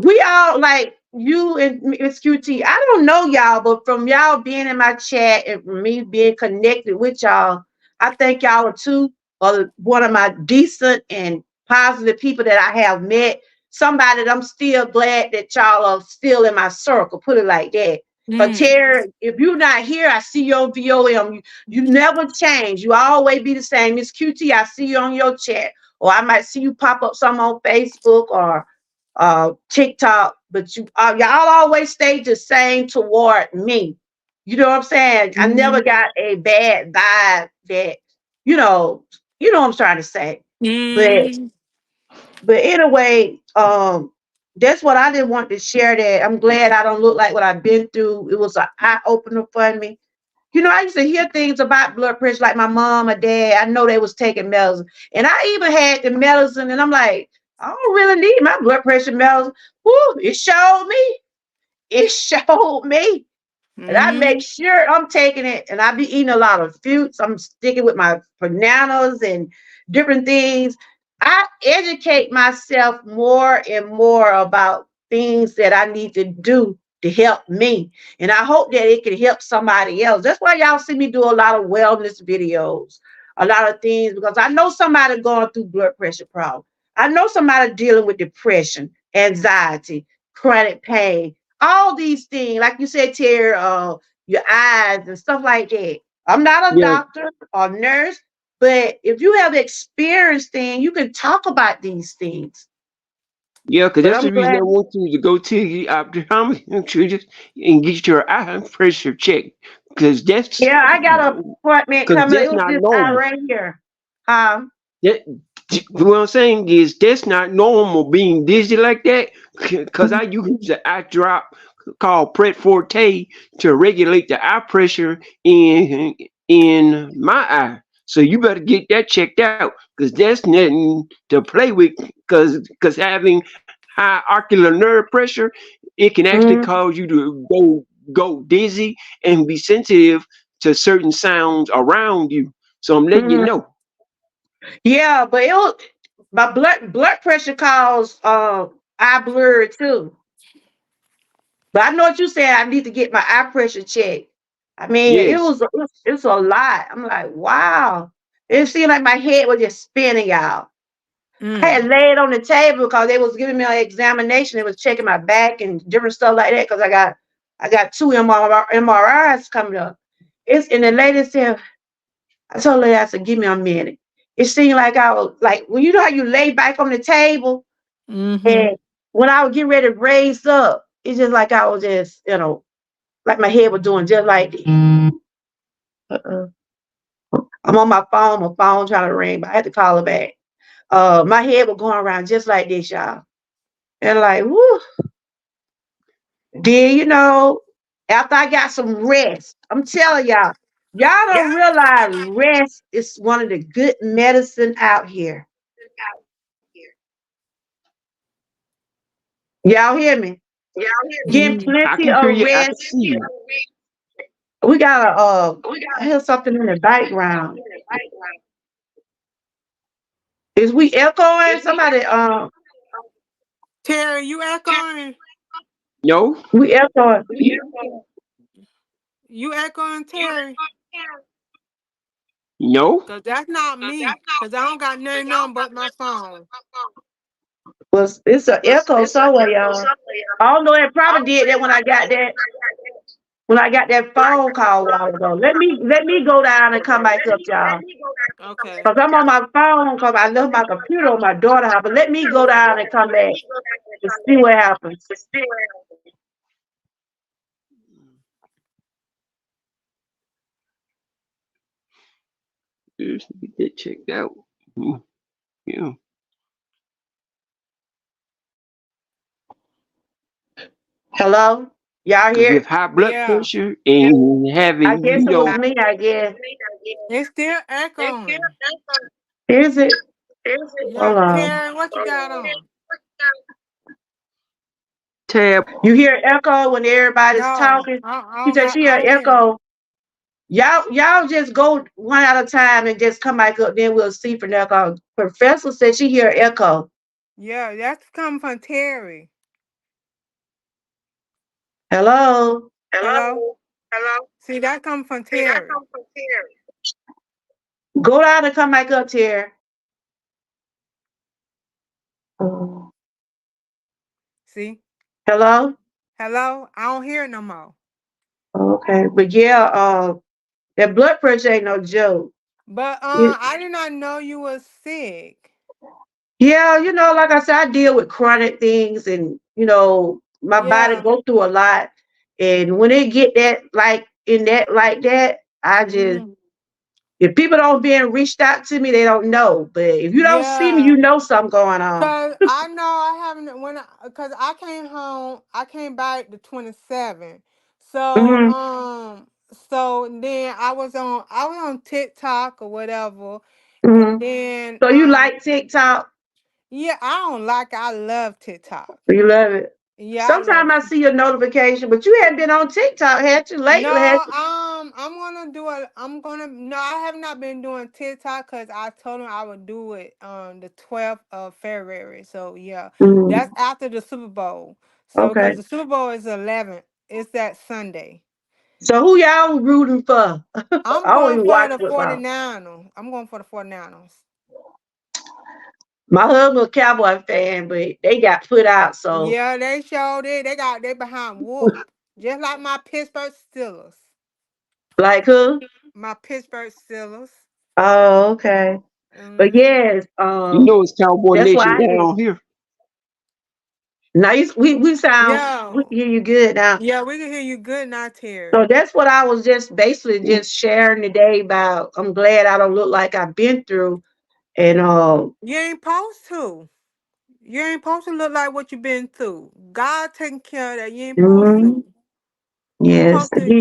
we all like you and Miss QT. I don't know y'all, but from y'all being in my chat and from me being connected with y'all, I think y'all are two or one of my decent and positive people that I have met. Somebody that I'm still glad that y'all are still in my circle. Put it like that. But Mm. Terry, if you're not here, I see you on VOM. You never change. You always be the same. Miss QT, I see you on your chat, or I might see you pop up some on Facebook or TikTok, but y'all always stay the same toward me. You know what I'm saying? I never Mm-hmm. got a bad vibe that, you know, you know what I'm trying to say. But Mm-hmm. anyway, that's what I didn't want to share. That I'm glad I don't look like what I've been through. It was an eye opener for me. I used to hear things about blood pressure, like my mom or dad. I know they was taking medicine, and I even had the medicine, and I'm like, I don't really need my blood pressure medicine. Woo, it showed me. It showed me. And I make Mm-hmm. sure I'm taking it, and I be eating a lot of fruits. I'm sticking with my bananas and different things. I educate myself more and more about things that I need to do to help me. And I hope that it can help somebody else. That's why y'all see me do a lot of wellness videos, a lot of things, because I know somebody going through blood pressure problems. I know somebody dealing with depression, anxiety, chronic pain, all these things, like you said, Terry, your eyes and stuff like that. I'm not a Yeah, doctor or nurse, but if you have experienced things, you can talk about these things. yeah, because But that's I'm the reason I glad. want you to go to the optometrist and get your eye pressure checked. Because that's Yeah, I got an appointment because coming. It that's was not this eye normal. right here. Um, That, what I'm saying is that's not normal being dizzy like that. Because I use an eye drop called Pret Forte to regulate the eye pressure in my eye. So you better get that checked out because that's nothing to play with. Because having high ocular nerve pressure, it can actually mm, cause you to go go dizzy and be sensitive to certain sounds around you. So I'm letting you Mhm. know. Yeah, but it was my blood pressure caused eye blur too. But I know what you said. I need to get my eye pressure checked. I mean, Yes. it's a lot. I'm like, wow. It seemed like my head was just spinning, y'all. I had Mm. laid on the table because they was giving me an examination. They was checking my back and different stuff like that because I got two MRIs coming up. It's and the lady said, I told her I said, give me a minute. It seemed like I was like, well, you know how you lay back on the table Mm-hmm. and when I was getting ready to raise up, it's just like I was just, like my head was doing just like this. Uh-uh. I'm on my phone trying to ring, but I had to call her back. My head was going around just like this, y'all. And like, whoo. Then, after I got some rest, I'm telling y'all don't realize rest is one of the good medicine out here. Y'all hear me? Getting Mm. I plenty can hear of you. I can rest. see you. We got I hear something in the background. Is we echoing? Somebody Terry, you echoing? No, we echoing. You echoing, Terry? no. Cause that's not me. Cause I don't got nothing on but my phone. Was it's an echo somewhere, y'all. I don't know, it probably did that when I got that phone call a while ago. Let me go down and come back up, y'all. Okay. Because I'm on my phone because I left my computer on my daughter's house. But let me go down and come back and see what happens. Just get that checked out. Mm, yeah. Hello? Y'all Cause with here? high blood Yeah. pressure and I having, guess it was me, I guess. It's still echoing. Is it? Yeah. Hold on. Terry, what you got on? tab. You hear echo when everybody's No, talking? I She don't said got. she hear I don't hear. echo. Y'all just go one at a time and just come back up. Then we'll see from there. 'Cause Professor said she hear echo. Yeah, that's coming from Terry. Hello? Hello. See, that coming from Terry. Go down and come back up here. See. Hello? Hello. I don't hear it no more. Okay. But yeah, that blood pressure ain't no joke. But It- I did not know you was sick. yeah, like I said, I deal with chronic things and my body Yeah. go through a lot. And when they get that like that, I just Hmm. if people don't being reached out to me, they don't know. But if you don't see me, Yeah. you know something going on. Cause I know I haven't cause I came home. I came back the 27th. So Hmm. so then I was on TikTok or whatever, Hmm. and then So you like TikTok? yeah, I love TikTok. You love it. Yeah, I love Sometimes I see your notification, but you hadn't been on TikTok, had you lately? Had No, you? I'm gonna do it. No, I have not been doing TikTok because I told him I would do it on the 12th of February. So yeah, Mm, that's after the Super Bowl. So okay. because the Super Bowl is 11th, it's that Sunday. So who y'all rooting for? I I'm don't going even for watch the football. 49ers. I'm going for the 49ers. My husband's a Cowboy fan, but they got put out. So Yeah, they showed it. They behind whoop. Just like my Pittsburgh Steelers. like who? My Pittsburgh Steelers. Oh, okay. But Mm-hmm. yes, You know it's Cowboy that's Nation why I hear. down here. Now we Yeah. hear you good now. Yeah, we can hear you good now, So Terry. that's what I was just basically just sharing today about. I'm glad I don't look like I've been through, and You ain't supposed to. You ain't supposed to look like what you been through. God taking care of that. You ain't supposed mhm, to. You yes, supposed to.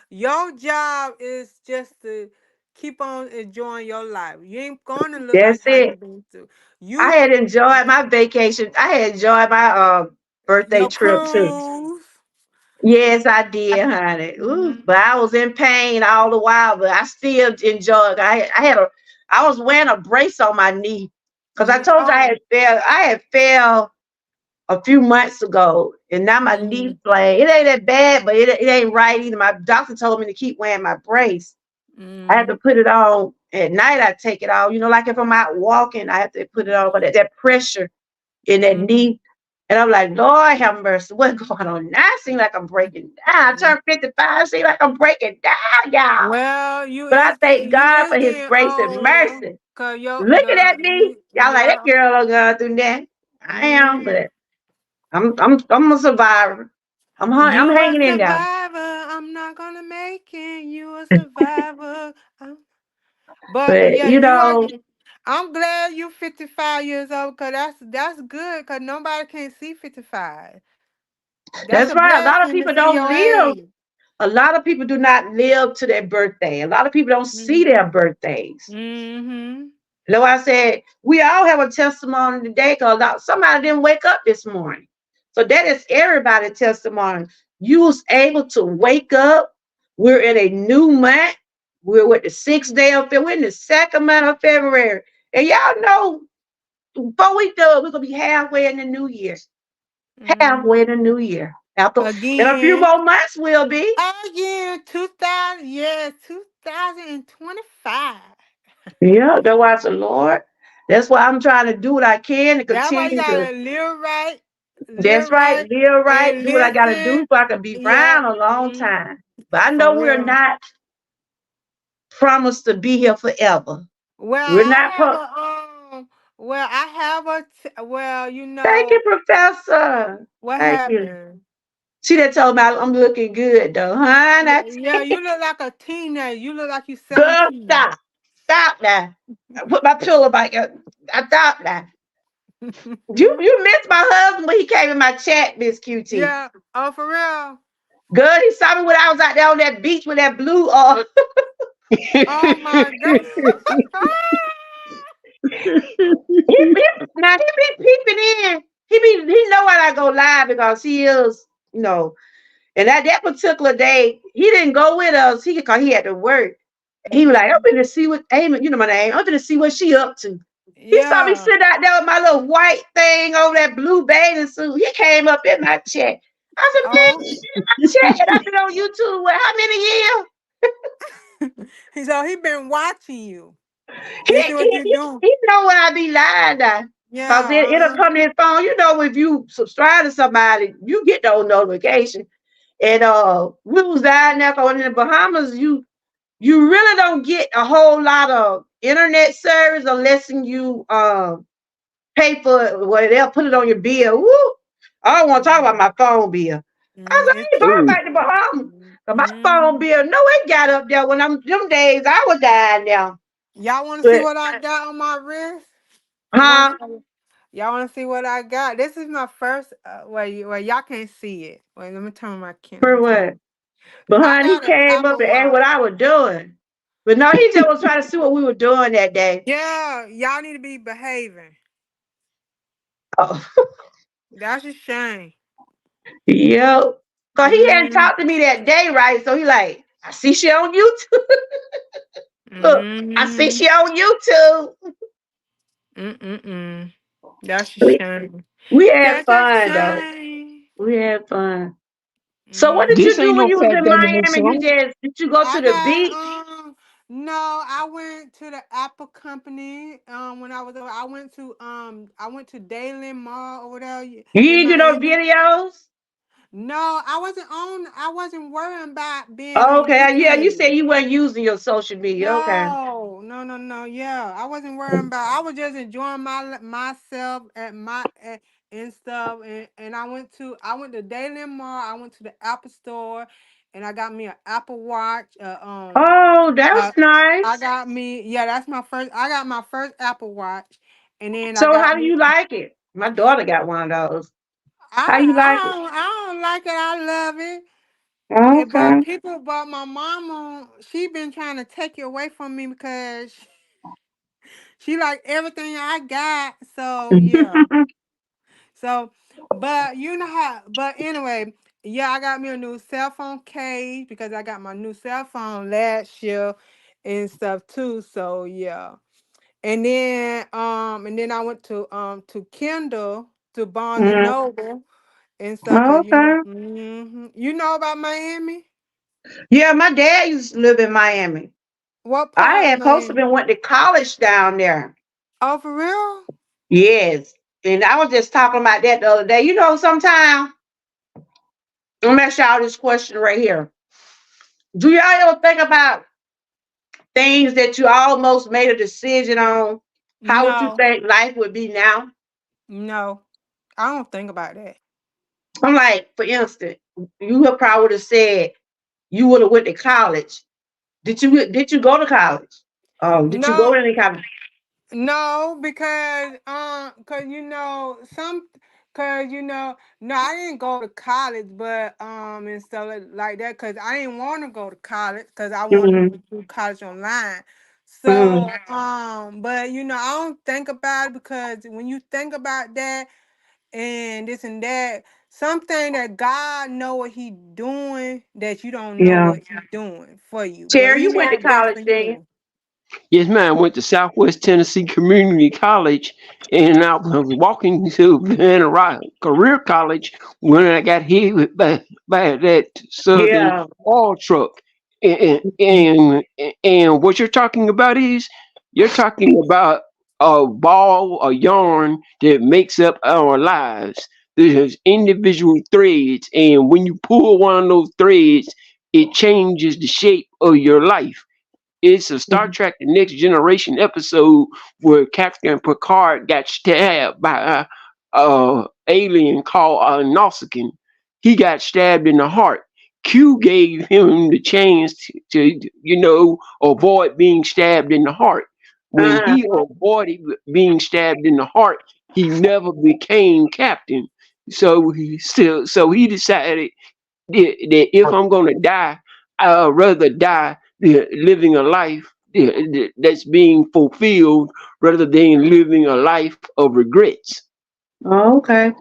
Your job is just to keep on enjoying your life. You ain't going to look like that's how you it. been through. I You had enjoyed my vacation. I had enjoyed my birthday your trip too. cruise. Yes, I did, honey. Ooh, Mhm. but I was in pain all the while, but I still enjoyed. I was wearing a brace on my knee because I Yeah. told you Oh. I had fell a few months ago, and now my knee Mhm. flag. It ain't that bad, but it ain't right either. My doctor told me to keep wearing my brace. I have to Mhm. put it on at night. I take it off. Like if I'm out walking, I have to put it on. But that pressure in that Mhm. knee. And I'm like, Lord have mercy, what's going on now? I seem like I'm breaking down. I turned 55, I seem like I'm breaking down, y'all. Well, But I thank you God is for his getting grace and old. mercy. Cause Looking at me, y'all like that yeah. girl done gone through that. I am, Mhm. but I'm a survivor. I'm You a hanging in there. survivor. I'm not gonna make it. You a survivor. But But yeah, you are. I'm glad you 55 years old. Cause that's good. Cause nobody can see 55. That's that's a right. A lot of blessing to people see don't your live. age. A lot of people do not live to their birthday. A lot of people don't see Mhm. their birthdays. Mhm. I said, we all have a testimony today because somebody didn't wake up this morning. So that is everybody's testimony. You was able to wake up. We're in a new month. We're with the 6th day of February. We're in the second month of February. And y'all know, before we do it, we're going to be halfway in the new year. Halfway in Mhm. the new year. After in a few Again. more months, we'll be. Again. 2000. Yeah. 2025. Yeah, that's why I said, Lord. That's why I'm trying to do what I can to That's why you continue to. gotta live right, That's right. Live right. and Do what I got to listen. do so I can be Yeah, around a long time. But I for know we're real. not promised to be here forever. Well, We're not. I have a Well, I have well, Thank you, Professor. what Thank you. happened? She done told me I'm looking good, though, huh? Yeah, That's yeah, you look like a teenager. You look like you girl. 17. Stop. Stop now. I put my pillow back up. I stop now. You missed my husband when he came in my chat, Miss QT. Yeah. Oh, for real. Good. He saw me when I was out there on that beach with that blue. Oh my god. Now he be peeping in. He know when I go live because he is, and that particular day, he didn't go with us. Cause he had to work. He was like, I'm Mhm. gonna see what Amy, my name. I'm gonna see what she up to. He saw me Yeah. sit out there with my little white thing over that blue bathing suit. He came up in my chat. I said, man, Oh. in my chat. And I've been on YouTube what how many years? So he been watching you. He He see what he, you he, doing. he know when I be lying now. Cause it'll Yeah. come to his phone. If you subscribe to somebody, you get those notifications. And we was down there going in the Bahamas. You really don't get a whole lot of internet service unless you pay for it. Well, they'll put it on your bill. Woo! I don't want to talk about my phone bill. I was like, I It's ain't talking Ooh. about the Bahamas. 'Cause my phone mm. bill, no, it got up there when them days I was down there. Y'all want to see But what I got on my wrist? You want huh? to? Y'all want to see what I got? This is my first. Well, y'all can't see it. Wait, let me turn my camera. Let For me turn. what? But I honey, he got an came up Apple and asked Watch. what I was doing. But no, he just was trying to see what we were doing that day. Yeah, y'all need to be behaving. Oh, That's a shame. yep. Cause he hadn't Mm, talked to me that day, right? So he like, I see she on YouTube. Look, I see mm, she on YouTube. mm. That's a We, shame. we had That's a fun though. shame. We had fun. So what did you This Mm. do ain't when no you was fat in government Miami? song. Did you go to I the got beach? no, I went to the Apple company when I was over. I went to Daylin Mall over there You in didn't do no Miami. videos? No, I wasn't worrying about being Oh, on okay, yeah, you said YouTube. you weren't using your social media. Okay. No. Yeah, I wasn't worrying about. I was just enjoying myself and stuff. And I went to Daylin Mall. I went to the Apple store, and I got me an Apple Watch. Oh, that's Uh, I nice. got me. Yeah, that's my first. I got my first Apple Watch, and then I So got how do me. you like it? My daughter got one of those. How you like it? I don't like it. I love it. But Okay. my mama, she been trying to take it away from me because she like everything I got. So yeah. So, but you know how. But anyway, Yeah, I got me a new cell phone case because I got my new cell phone last year and stuff too. So yeah. And then I went to Kindle to Barnes and Mm, Noble and stuff because okay. you know about Miami. Yeah, my dad used to live in Miami. What I part of had supposed to Miami? been went to college down there. Oh, for real? Yes. And I was just talking about that the other day. You know, sometimes I'm gonna ask y'all this question right here. Do y'all ever think about things that you almost made a decision on? How would you No, think life would be now? no, I don't think about that. I'm like, for instance, you would probably would have said you would have went to college. Did you go to college? Did you go to No, any college? no, cause no, I didn't go to college, but and stuff like that, cause I didn't want to go to college, cause I wanted Mm-hmm. to do college online. Mm-hmm. So, but I don't think about it because when you think about that and this and that, something that God know what He doing that you don't know Yeah. what He doing for you, but Terry, He you know went to what's best college, for didn't you? you. Yes, ma'am. Went to Southwest Tennessee Community College, and I was walking to Van Rock Career College when I got hit by that Southern Yeah. oil truck. And what you're talking about is you're talking about a ball, a yarn that makes up our lives. There's individual threads, and when you pull one of those threads, it changes the shape of your life. It's a Star Mhm. Trek: The Next Generation episode where Captain Picard got stabbed by a alien called Nausicaan. He got stabbed in the heart. Q gave him the chance to avoid being stabbed in the heart. When Uh, he avoided being stabbed in the heart, he never became captain. So he decided that if I'm gonna die, I'd rather die living a life that's being fulfilled rather than living a life of regrets. okay.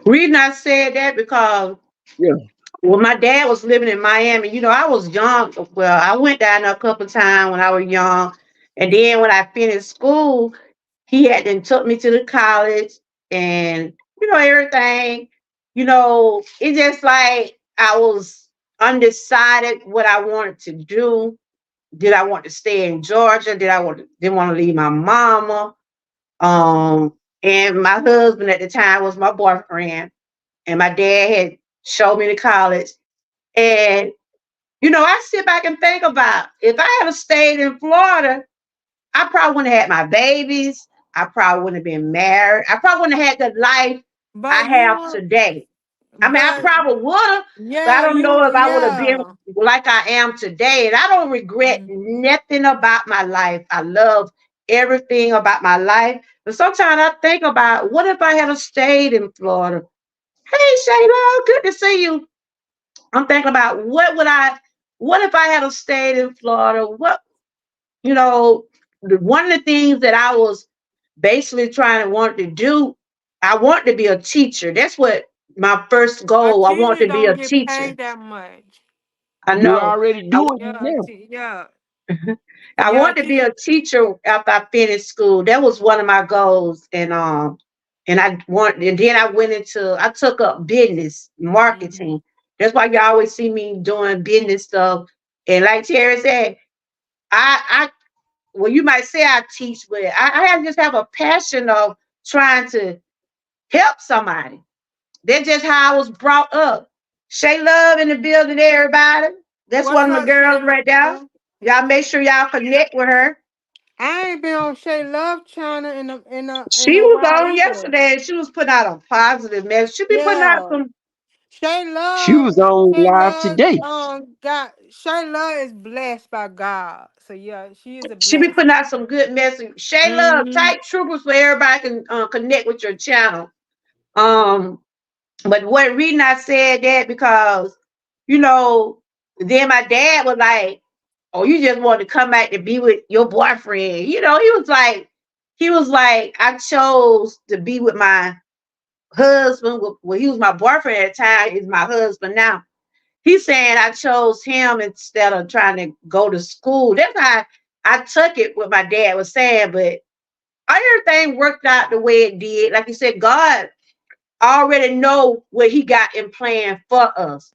Reason I said that because Yeah. when my dad was living in Miami, I was young. Well, I went down there a couple of times when I was young. And then when I finished school, he had then took me to the college and everything. It's just like I was undecided what I wanted to do. Did I want to stay in Georgia? Didn't want to leave my mama? And my husband at the time was my boyfriend, and my dad had showed me to college. And I sit back and think about if I had stayed in Florida, I probably wouldn't have had my babies. I probably wouldn't have been married. I probably wouldn't have had the life I But have you, today. I mean, I but probably would have, but I yeah, don't know if I would have been yeah. like I am today. And I don't regret Mhm. nothing about my life. I love everything about my life. But sometimes I think about what if I had stayed in Florida? Hey, Shayla, good to see you. I'm thinking about what if I had stayed in Florida? You know, one of the things that I was basically trying to want to do, I want to be a teacher. That's what my first A goal. I want teacher to be don't a get teacher. paid that much. I You're know. already I, doing it Yeah, now. yeah, I yeah. want to be Teacher. a teacher after I finished school. That was one of my goals. And then I took up business Mhm. marketing. That's why you always see me doing business stuff. And like Terry said, I well, you might say I teach, but I just have a passion of trying to help somebody. That's just how I was brought up. Shay Love in the building, everybody. That's What's one of my up, girls Shayla? right there. Y'all make sure y'all connect with her. I ain't been on Shay Love channel in She a was while on either. yesterday and she was putting out a positive message. She be putting out Yeah. some. Shay She Love, was on Shay live Love, today. got Shay Love is blessed by God. So yeah, she is a She be putting blessing. out some good message. Shay Love, Mm-hmm. type troopers so everybody can connect with your channel. Um, but what reason I said that because you know, then my dad was like, "Oh, you just want to come back to be with your boyfriend." He was like, I chose to be with my husband, well, he was my boyfriend at the time, he's my husband now. He's saying I chose him instead of trying to go to school. That's how I took it, what my dad was saying, but everything worked out the way it did. Like you said, God already know what he got in plan for us.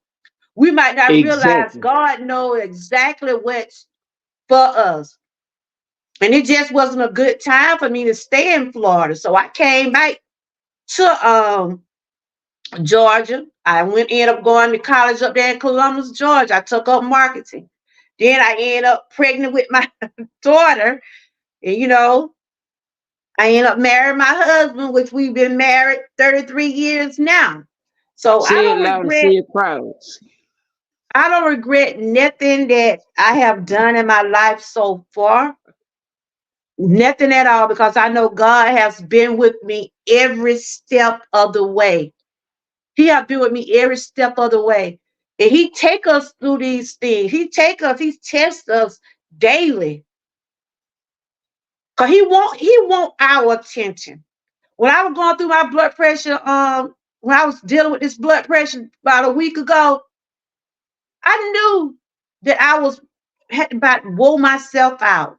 We might not realize Exactly. God knows exactly what's for us. And it just wasn't a good time for me to stay in Florida. So I came back to Georgia. I ended up going to college up there in Columbus, Georgia. I took up marketing. Then I ended up pregnant with my daughter. And I ended up marrying my husband, which we've been married 33 years now. So Say it loud and say it proud. I don't regret nothing that I have done in my life so far. Nothing at all, because I know God has been with me every step of the way. He has been with me every step of the way. And he take us through these things. He tests us daily. Because he want our attention. When I was going through my blood pressure, when I was dealing with this blood pressure about a week ago, I knew that I was had about wore myself out.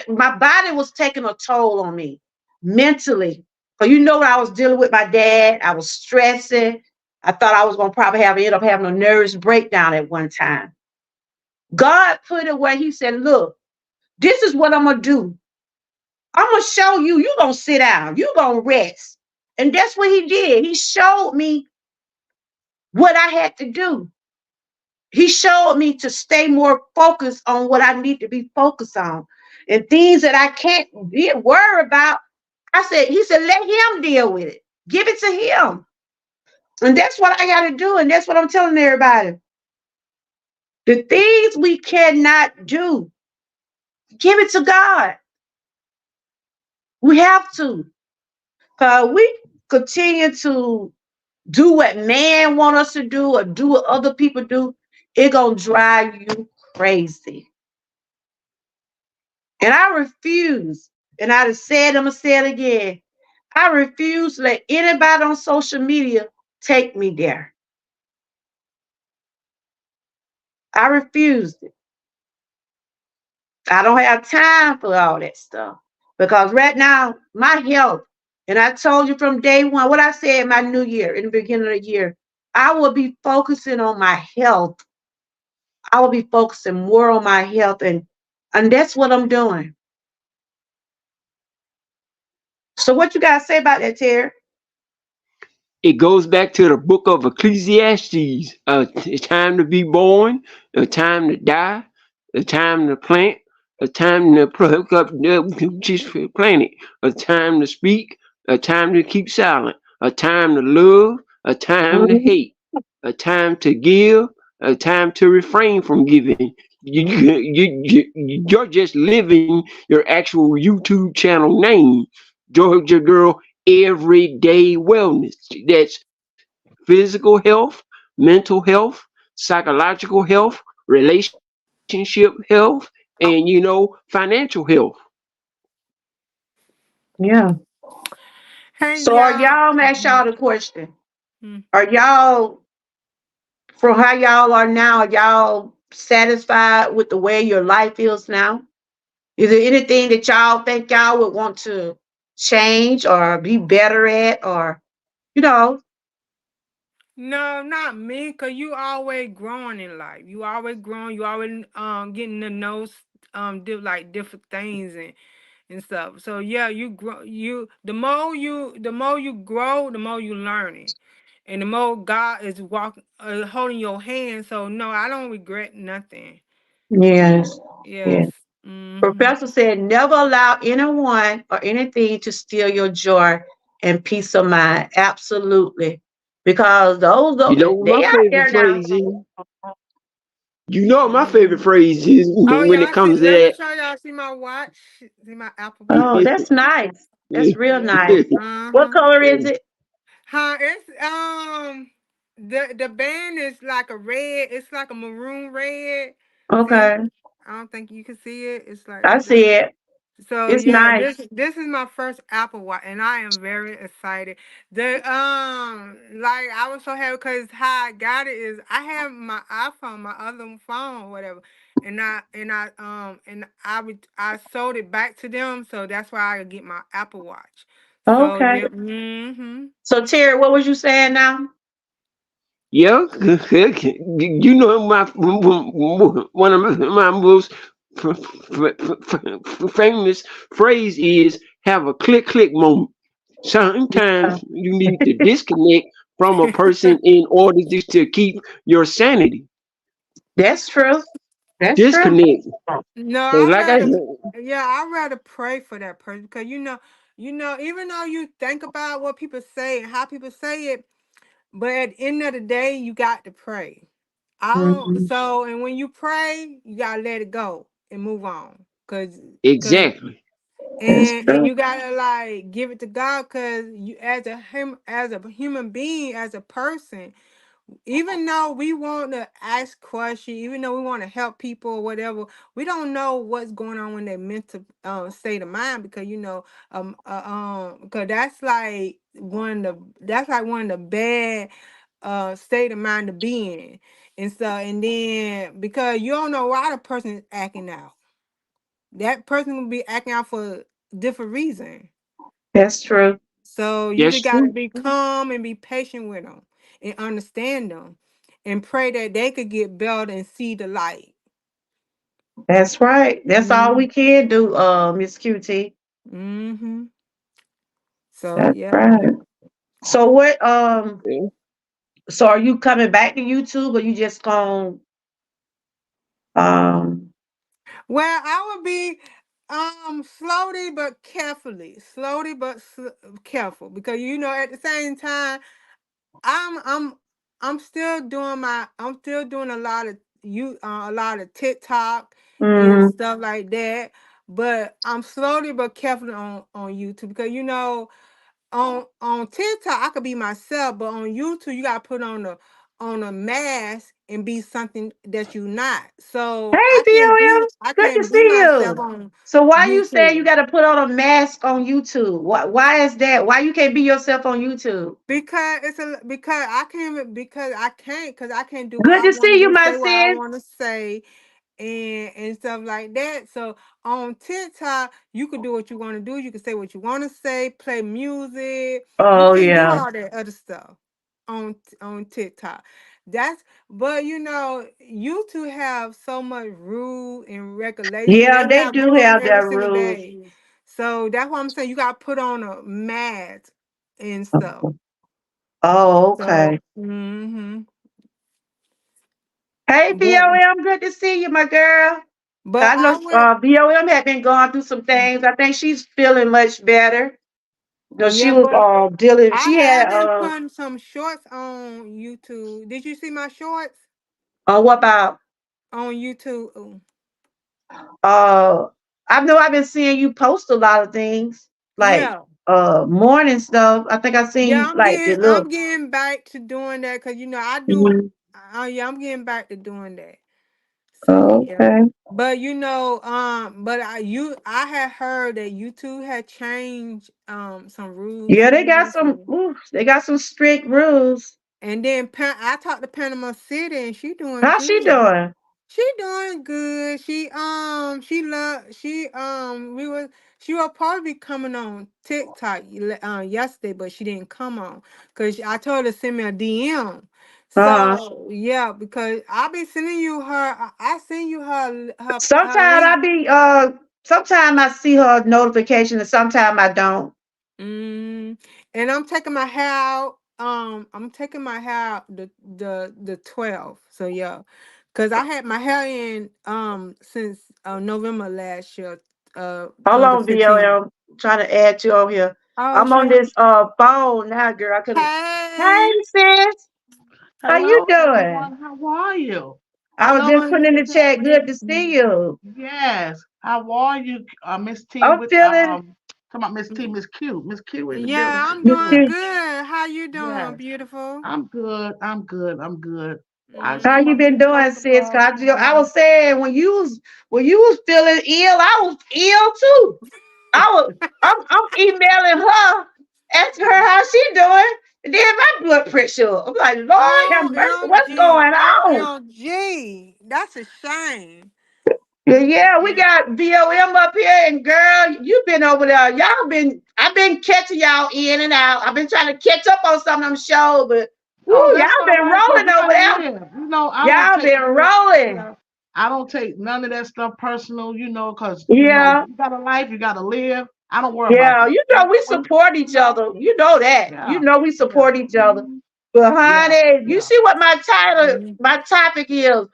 My body was taking a toll on me mentally. Because what I was dealing with my dad, I was stressing. I thought I was gonna probably end up having a nervous breakdown at one time. God put it where he said, look, this is what I'm gonna do. I'm gonna show you, you're gonna sit down, you're gonna rest. And that's what he did. He showed me what I had to do. He showed me to stay more focused on what I need to be focused on. And things that I can't be worried about, he said, let him deal with it. Give it to him. And that's what I got to do. And that's what I'm telling everybody. The things we cannot do, give it to God. We have to. Because we continue to do what man want us to do or do what other people do, it going to drive you crazy. And I refuse, and I just said, I'm going to say it again. I refuse to let anybody on social media take me there. I refused it. I don't have time for all that stuff. Because right now, my health, and I told you from day one, what I said in my new year, in the beginning of the year, I will be focusing on my health. I will be focusing more on my health, and that's what I'm doing. So what you got to say about that, Terry? It goes back to the book of Ecclesiastes. A time to be born, a time to die, a time to plant, a time to pluck up, just plant it, a time to speak, a time to keep silent, a time to love, a time to Mhm. hate, a time to give, a time to refrain from giving. You're just living your actual YouTube channel name, Georgia Girl Everyday Wellness. That's physical health, mental health, psychological health, relationship health, and financial health. Mm. Yeah. Hey So are y'all. y'all, I'm gonna ask y'all the question. Mm. Are y'all, from how y'all are now, are y'all satisfied with the way your life is now? Is there anything that y'all think y'all would want to change or be better at, or, you know? No, not me, cause you always growing in life. You always growing. You always getting to know like different things and stuff. So yeah, you grow. The more you grow, the more you learning, and the more God is walking, holding your hand. So no, I don't regret nothing. Yes. Yes. Yes. Mm-hmm. Professor said, never allow anyone or anything to steal your joy and peace of mind. Absolutely. Because You know what they my out favorite there now. phrase is? You know what my favorite Mm-hmm. phrase is Oh when yeah, it I see. comes Let me to show y'all. See my watch. See my Apple Oh, Watch. that's nice. That's real Yeah. nice. What Uh-huh. color is it? Huh? It's the band is like a red. It's like a maroon red. See? Okay. I don't think you can see it. It's like I it's like see it. So It's yeah, nice. this is my first Apple Watch, and I am very excited. The like I was so happy because how I got it is I have my iPhone, my other phone, or whatever, and I sold it back to them, so that's why I could get my Apple Watch. So Okay. yeah, mm-hmm. So Terry, what was you saying now? Yeah, you know my one of my most famous phrase is have a click moment. Yeah, Sometimes you need to disconnect from a person in order just to keep your sanity. that's true. That's true. Disconnect. No, 'Cause I like I rather, said, yeah, I rather pray for that person because even though you think about what people say and how people say it, but at the end of the day, you got to pray. I don't. Mhm. So, and when you pray, you gotta let it go and move on, cause, exactly. That's and true. you gotta like give it to God, cause you as a human being, as a person, even though we want to ask questions, even though we want to help people or whatever, we don't know what's going on in their mental state of mind because because that's like one of the bad state of mind to be in. And so and then because you don't know why the person is acting out. That person will be acting out for different reason. That's true. So you That's just gotta true. be calm and be patient with them and understand them and pray that they could get better and see the light. That's right. That's all we Mm-hmm. can do, Miss QT. Mm-hmm. So That's yeah. right. So what Yeah. so are you coming back to YouTube or you just going um Well, I would be slowly but carefully, careful because at the same time I'm I'm I'm still doing a lot of a lot of TikTok and mhm. stuff like that. But I'm slowly but carefully on YouTube because on TikTok I could be myself, but on YouTube you gotta put on a mask and be something that you're not. So Hey BOM, I good to can't be see myself you. on So why you say you YouTube. gotta put on a mask on YouTube? Why is that? Why you can't be yourself on YouTube? Because I can't do what Good I to want see to you, do, my say what I sis. want to say, and stuff like that. So on TikTok, you could do what you want to do. You can say what you want to say, play music. You Oh can't do yeah. all that other stuff on TikTok. That's but YouTube have so much rule and regulation. Yeah, They they have do rules have every their single rules. day. So that's why I'm saying you got to put on a mask and stuff. Oh, So, okay. mm-hmm. Hey But BOM, good to see you, my girl. but I know I would, BOM had been going through some things. I think she's feeling much better. You know, she yeah, was but dealing. I She had have been putting some shorts on YouTube. Did you see my shorts what about on YouTube? Ooh. uh I know I've been seeing you post a lot of things like Yeah, morning stuff. I think I seen yeah, you like the look. I'm getting back to doing that because I do. Mhm. Yeah, I'm getting back to doing that. So Oh, yeah, okay. but but I had heard that YouTube had changed some rules Yeah, and they got some regulations. they got some strict rules. And then I talked to Panama City, and she doing How's she good. doing? She doing good. She will probably be coming on TikTok yesterday, but she didn't come on because I told her to send me a DM. Uh So yeah, because I'll be sending you I send you her sometimes I link. be sometimes I see her notification and sometimes I don't. Mm, and I'm taking my hair out. I'm taking my hair out the 12th. So yeah, cause I had my hair in since November last year, Hold the on, 15th. BOM. Trying to add you on here. Oh, I'm on sure. this phone now, girl. I couldn't. Hey, Hey, sis, how you Hello, doing? everyone. How are you? I was just hello. putting in the chat. Good to Mm, see you. yes. How are you, Miss T? I'm With feeling talking about Miss T, Miss Q. Miss Q in the building. Yeah, How I'm you Miss doing doing? Q. good. How you doing, Yes, beautiful? I'm good. I'm good. I'm good. I Mhm. How see my you been big doing, sister, sis? 'Cause I um, was saying when you was feeling ill, I was ill too. I'm emailing her, asking her how she doing, and then my blood pressure. I'm like, Lord have mercy, what's OMG. going on? OMG. That's a shame. Yeah, we Yeah. got BOM up here, and girl, you been over there. I've been catching y'all in and out. I've been trying to catch up on some of them shows, but woo, oh, y'all that's all been right, cause rolling you over gotta there. live. You know, I don't Y'all take been none of that. rolling. Yeah, I don't take none of that stuff personal. You know, cause Yeah, you got a life, you gotta live. I don't worry about yeah. that. You You know know, we support each other. You know that. You yeah, know we yeah, support each other. mhm, But yeah, honey, you yeah. see what Mhm. my topic is?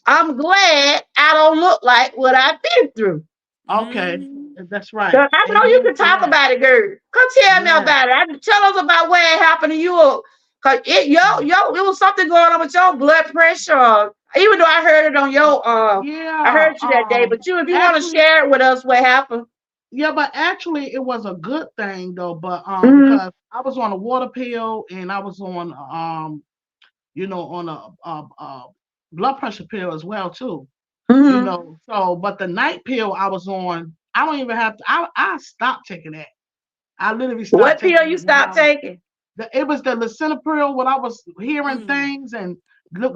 I'm glad I don't look like what I've been through. Okay, Mhm. that's right. 'Cause I know you Amen can to talk that. about it, girl. Come tell me Yeah, about it. Tell us about what happened to you. Cause it was something going on with your blood pressure. Even though I heard it on your I yeah. heard you that day. But if you want to Actually, share it with us what happened. yeah, but actually, it was a good thing though. But Mm-hmm. because I was on a water pill and I was on on a blood pressure pill as well too. Mm-hmm. So but the night pill I was on, I don't even have to. I stopped taking that. I literally stopped What pill taking you it when stopped taking? it was the lisinopril when I was hearing Mm. things and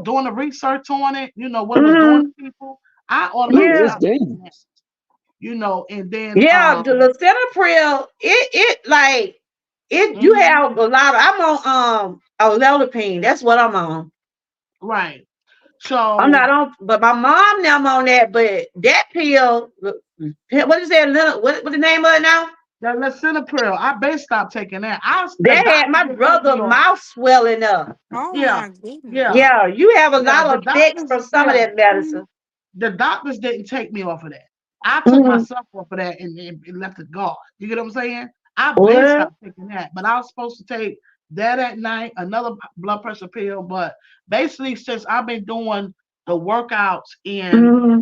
doing the research on it. What it was doing Mm-hmm. to people. I Ooh, automatically Yeah. it's stopped taking that. dangerous. And then Yeah, the lisinopril, it you mhm, have a lot of I'm on olanzapine. That's what I'm on. right. I'm So not on, but my mom now I'm on that. But that pill, what is that? What the name of it now? the lisinopril, I basically stopped taking that. The That had doctor my didn't take brother me off. mouth swelling up. Oh Yeah, my goodness. yeah, Yeah, you have a yeah. lot The of effects doctors, from some of yeah. that medicine. The doctors didn't take me off of that. I took Mm-hmm. myself off of that and left it God. You get what I'm saying? I've been What? stopped taking that, but I was supposed to take that at night, another blood pressure pill. But basically, since I've been doing the workouts and Mm-hmm.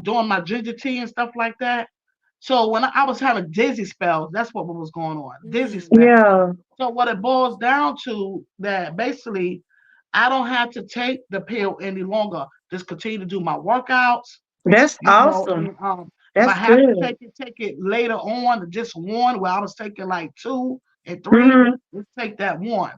doing my ginger tea and stuff like that. So when I was having dizzy spells, that's what was going on, dizzy Mm. spells. Yeah, So what it boils down to that basically I don't have to take the pill any longer. Just continue to do my workouts, that's awesome. and if I That's have to good. take it later on, just one where I was taking like 2 and 3, Mm-hmm. let's take that one.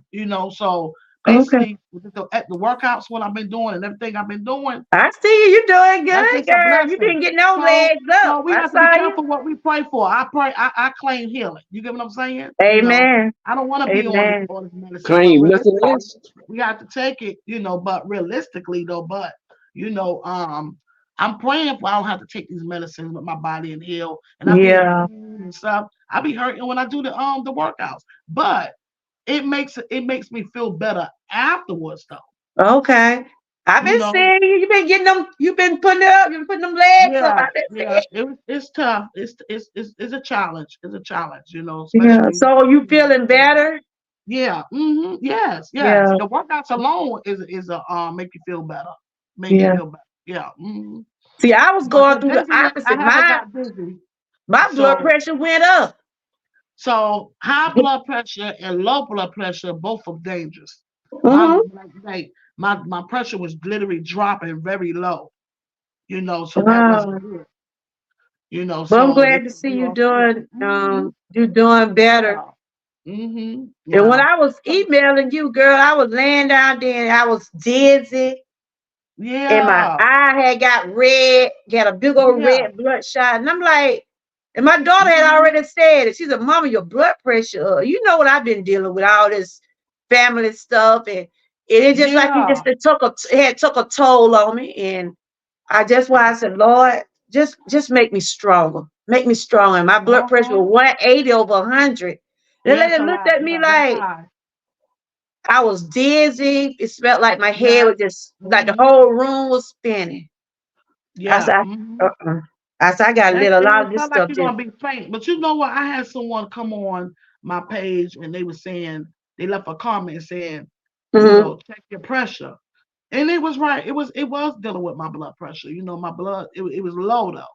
So Okay. basically with at the workouts what I've been doing and everything I've been doing, I see you. You doing that's good, just a girl. You blessing. been getting those So legs up. we I have to be saw you. careful what we pray for. I pray I claim healing. You get what I'm saying? Amen. I don't want to be on Amen. this medicine, but Claim nothing realistically, less. we have to take it, but realistically though, you know, um, I'm praying for I don't have to take these medicines with my body and heal and I be in Yeah, pain and stuff. I be hurting when I do the workouts. But it makes me feel better afterwards though. okay. I've You been know, seeing you. You've been getting them. You've been putting them legs up. yeah, I've been yeah. seeing. It's tough. It's a challenge. It's a challenge, Yeah. especially So you feeling better? yeah. Yes, yes. Yeah. The workouts alone is a make you feel better. Make you Yeah. feel better. Yeah. See, I was But the going through the dizziness, I opposite. haven't got dizzy. My blood So pressure went up. high blood pressure and low blood pressure both are dangerous. My Mm-hmm. my pressure was literally dropping very low. So that wasn't Wow. good. But I'm So they glad to took see me you off. Yeah. doing you doing better. Yeah. And when Yeah. I was So, emailing you, girl, I was laying down there and I was dizzy. And my yeah. eye had got red, got a big old Yeah. red bloodshot. And I'm like, and my daughter had Mhm. already said it. She said, Mama, your blood pressure. You know what I've been dealing with, all this family stuff. And it just like Yeah. it had took a toll on me. And I just why I said, Lord, just make me stronger. Make me stronger. My blood pressure Uh-huh. was 180 over 100. The Yeah, it's lady a looked lot. at me Yeah, that's like high. I was dizzy. It felt like my head Yeah. was just like the Mhm. whole room was spinning. I Yeah. said, Mhm. I got to let a lot It of this felt like stuff you're just. gonna be faint. But you know what? I had someone come on my page and they were saying they left a comment saying, Hmm. check your pressure. And it was right. It was dealing with my blood pressure. My blood it was low though.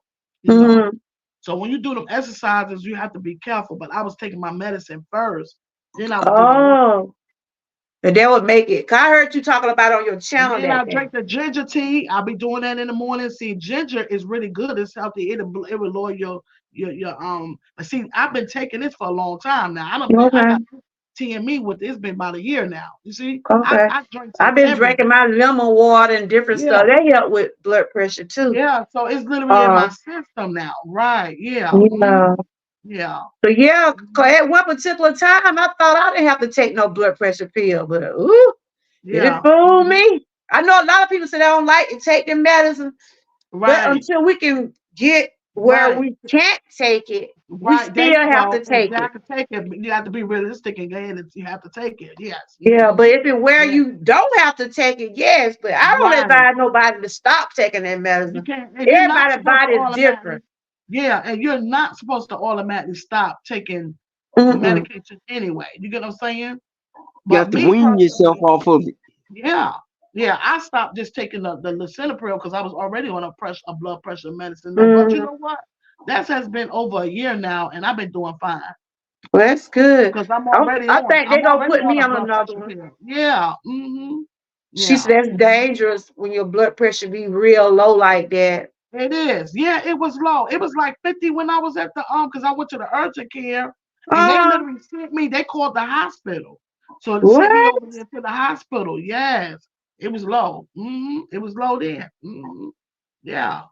You know. Hmm. So when you do them exercises, you have to be careful. But I was taking my medicine first, then I was doing the work. Oh, And that would make it. 'Cause I heard you talking about on your And channel then I that day. drink the ginger tea. I'll be doing that in the morning. See, ginger is really good. It's healthy. It will lower your. But see, I've been taking this for a long time now. I Okay. got tea in me with it's been about a year now. You see, Okay. I drink I've this been every drinking day. my lemon water and different Yeah, stuff. They help with blood pressure too. yeah. So it's literally in Uh, my system now. Right. Yeah. yeah. Yeah. So yeah, 'cause Mhm. at one particular time I thought I didn't have to take no blood pressure pill, but ooh, it Yeah. fooled me. I know a lot of people say they don't like to take the medicine, but Right. until we can get where Right. we can't take it, we Right. There still you have to go. take it. Exactly. Take it. But you have to be realistic and go ahead and you have to take it. Yes. Yeah, but if it where Yeah. you don't have to take it, yes, but I don't Right. advise nobody to stop taking that You medicine. can't, and you're not Everybody's supposed to body is automatically, different. yeah, and you're not supposed to automatically stop taking the Mm-mm. medication anyway. You get what I'm saying? You But have to me wean yourself personally, off of it. yeah, yeah, I stopped just taking the lisinopril because I was already on a blood pressure medicine. But you Mm. know what? That has been over a year now, and I've been doing fine Well, that's good. because I think they're I'm gonna already put on me a on blood another pressure one. pill. Yeah, She yeah. said that's dangerous when your blood pressure be real low like that. It is. Yeah, it was low. It was like 50 when I was at the because I went to the urgent care and they Uh, literally sent me, they called the hospital. So they sent me what? over there to the hospital. Yes. It was low. It was low then. Yeah.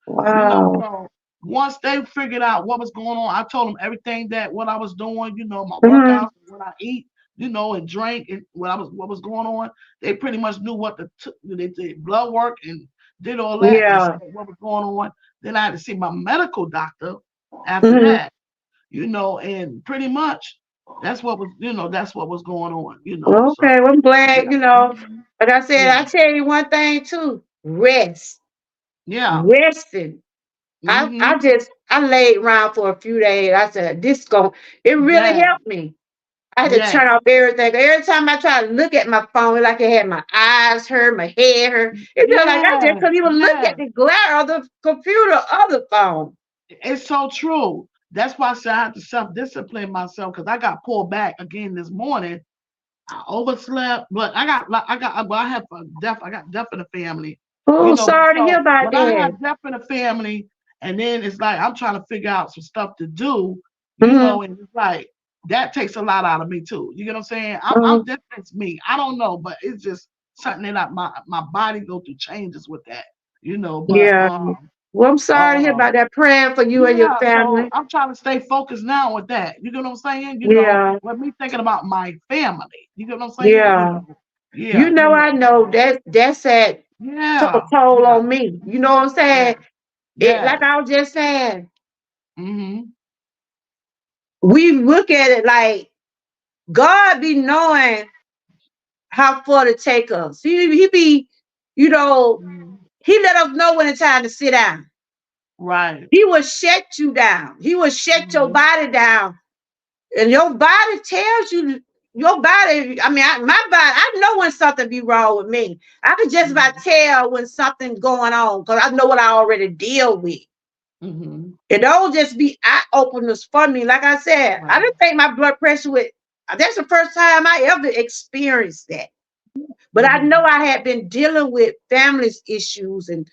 Wow. So once they figured out what was going on, I told them everything that what I was doing, my Hmm. workouts, what I eat, and drink, and what was going on. They pretty much knew what they did blood work and did all that and Yeah. said what was going on. Then I had to see my medical doctor after Hmm. that, and pretty much that's what was going on, So Okay. Well, I'm glad, yeah, like I said, yeah, I tell you one thing too. Rest. yeah, Resting. hmm I laid around for a few days. I said, it really yeah, helped me. I had to yeah, turn off everything. Every time I try to look at my phone, it's like it had my eyes hurt, my head hurt. It felt like I just yeah, couldn't even look yeah. at the glare of the computer or the phone. It's so true. That's why I said I have to self-discipline myself because I got pulled back again this morning. I overslept, but I got death in the family, Oh, But sorry to hear so about when I that. have death in the family, and then it's like I'm trying to figure out some stuff to do, Hmm. and it's like that takes a lot out of me too. You get what I'm saying? Hmm. That's me. I don't know, but it's just something that my body go through changes with that, But Yeah. Well, I'm sorry to hear um about that. Praying for you and your yeah, so family. I'm trying to stay focused now with that. You get what I'm saying? Yeah. With me thinking about my family. You get what I'm saying? Yeah. Yeah, I know so that's that took a yeah, toll yeah, on me. You know what I'm saying? yeah, It like yes. I was just saying, Mm-hmm. we look at it like God be knowing how far to take us. He be, you know, Mm-hmm. he let us know when it's time to sit down. Right. He will shut you down. He will shut your Mm-hmm. body down. And your body tells you, your body, my body, I know when something be wrong with me. I can just about tell when something's going on because I know what I already deal with. Mm-hmm. It don't just be eye openers for me. Like I said, I Right. didn't think my blood pressure would, that's the first time I ever experienced that. But I know Mm-hmm. I had been dealing with family issues and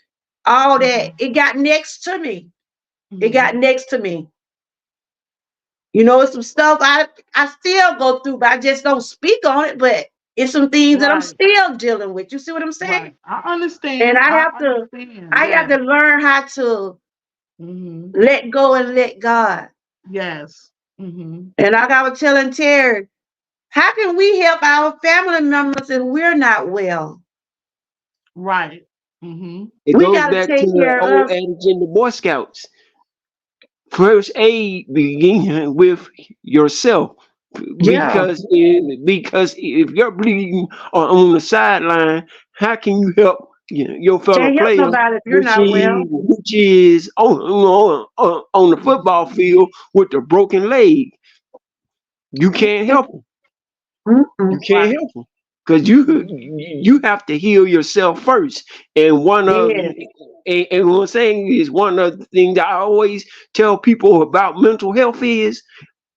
all that. Mm-hmm. It got next to me. It got Mm-hmm. next to me. It's some stuff I still go through, but I just don't speak on it. But it's some things that I'm Right. still dealing with. You see what I'm saying? Right. I And understand. I understand. I have Yes. to learn how to Mm-hmm. let go and let God. Yes. Mm-hmm. And like I was telling Terry, how can we help our family members if we're not well? Right. Mm-hmm. It We goes got to back to take the care old of us. adage in the Boy Scouts. First aid begins with yourself. Yeah. Because if you're bleeding on the sideline, how can you help your fellow Can't help player, nobody if you're not well. which is on the football field with the broken leg? You can't help them. You Mm-mm. can't Right. help them because you have to heal yourself first. And Yes. what I'm saying is one of the things I always tell people about mental health is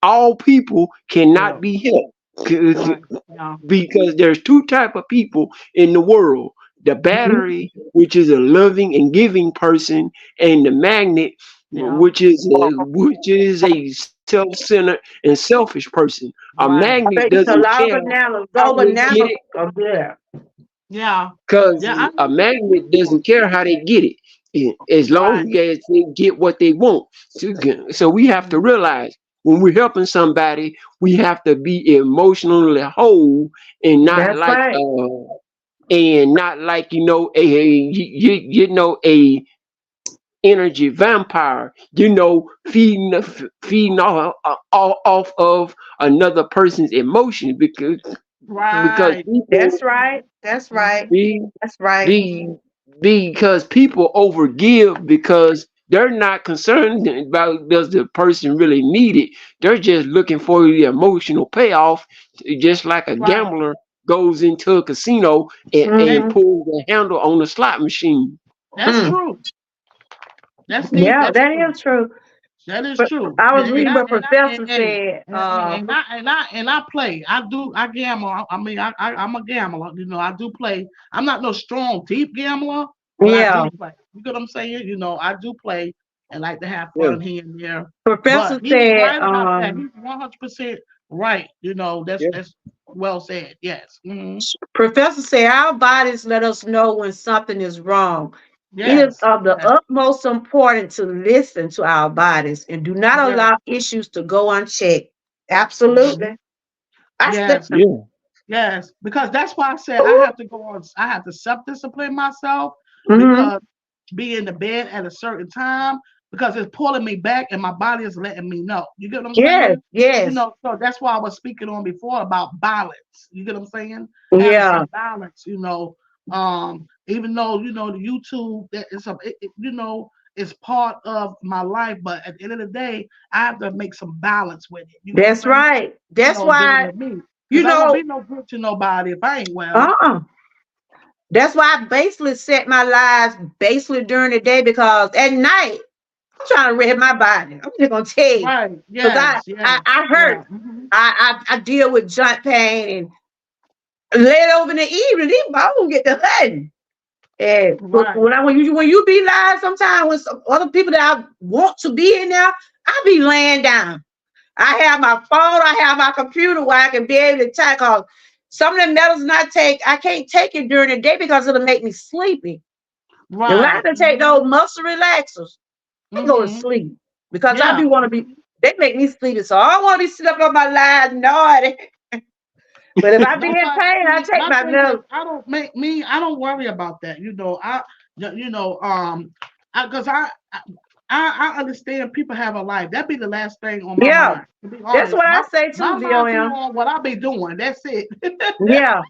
all people Yeah. cannot be helped. Right. Yeah. because there's two type of people in the world: the Mhm. battery, which is a loving and giving person, and the magnet, Yeah. which is a self-centered and selfish person. A Right. magnet I bet it's a doesn't lot of care bananas. how Go they get bananas it, are good. Yeah. because Yeah. I a know what you're magnet saying for. doesn't care how they get it, as long Right. as they get what they want. So we have to Mhm. realize when we're helping somebody, we have to be emotionally whole and not That's like right. a energy vampire, feeding off of another person's emotion, because Right. That's people right. That's right. Mhm. be That's right. be because people overgive because they're not concerned about does the person really need it. They're just looking for the emotional payoff, just like a Right. gambler goes into a casino and That Hmm. pulls the handle on the slot machine. that's Mm. true. That's neat. Yeah, That's that true. is true. That is But true. I was And reading I what and I and, Professor hey, said. and I play. I gamble. I'm a gambler. I do play. I'm not no strong deep gambler, but I Yeah, do play. You get what I'm saying? I do play and like to have Yeah, fun here and there. But Professor he's said. right about that. He's 100% right. That's yeah, well said. Yes. Professor said our bodies let us know when something is wrong. It is Yes. of the Yes. utmost importance to listen to our bodies and do not Yes. allow issues to go unchecked. Mhm. Absolutely. I said, Yes. yeah, Yes, because that's why I said I have to go on. I have to self-discipline myself hmm, because be in the bed at a certain time because it's pulling me back and my body is letting me know. You get what I'm yes, saying? yes, So that's why I was speaking on before about balance. You get what I'm saying? Having yeah, some balance. Even though the YouTube that is is part of my life, but at the end of the day, I have to make some balance with it. You get what I'm that's saying? right. That's Dealing why, with me you because I won't know, be no good to nobody if I ain't well. uh-uh. That's why I basically set my lives basically during the day because at night, I'm trying to read my body. I'm just gonna tell you. Right. Because Yes. Yes. I hurt. Yeah. I deal with joint pain and late over in the evening, these bones get to hurting. And Right. when you be live, sometimes with some other people that I want to be in there, I be laying down. I have my phone, I have my computer where I can be able to type. Cause some of the medicines I can't take it during the day because it'll make me sleepy. And when I have Right. to take those muscle relaxers, I go to Mm-hmm. sleep because I be Yeah. want to be. They make me sleepy, so I don't want to be sitting up on my live naughty. But if I be That's in why. pain, I See, take my my thing is, medicine. I don't make me. I don't worry about that. Because I understand people have a life. That be the last thing on my Yeah, mind. To be that's honest, what I my say my too, mind be VOM. on what I be doing. That's it. Yeah.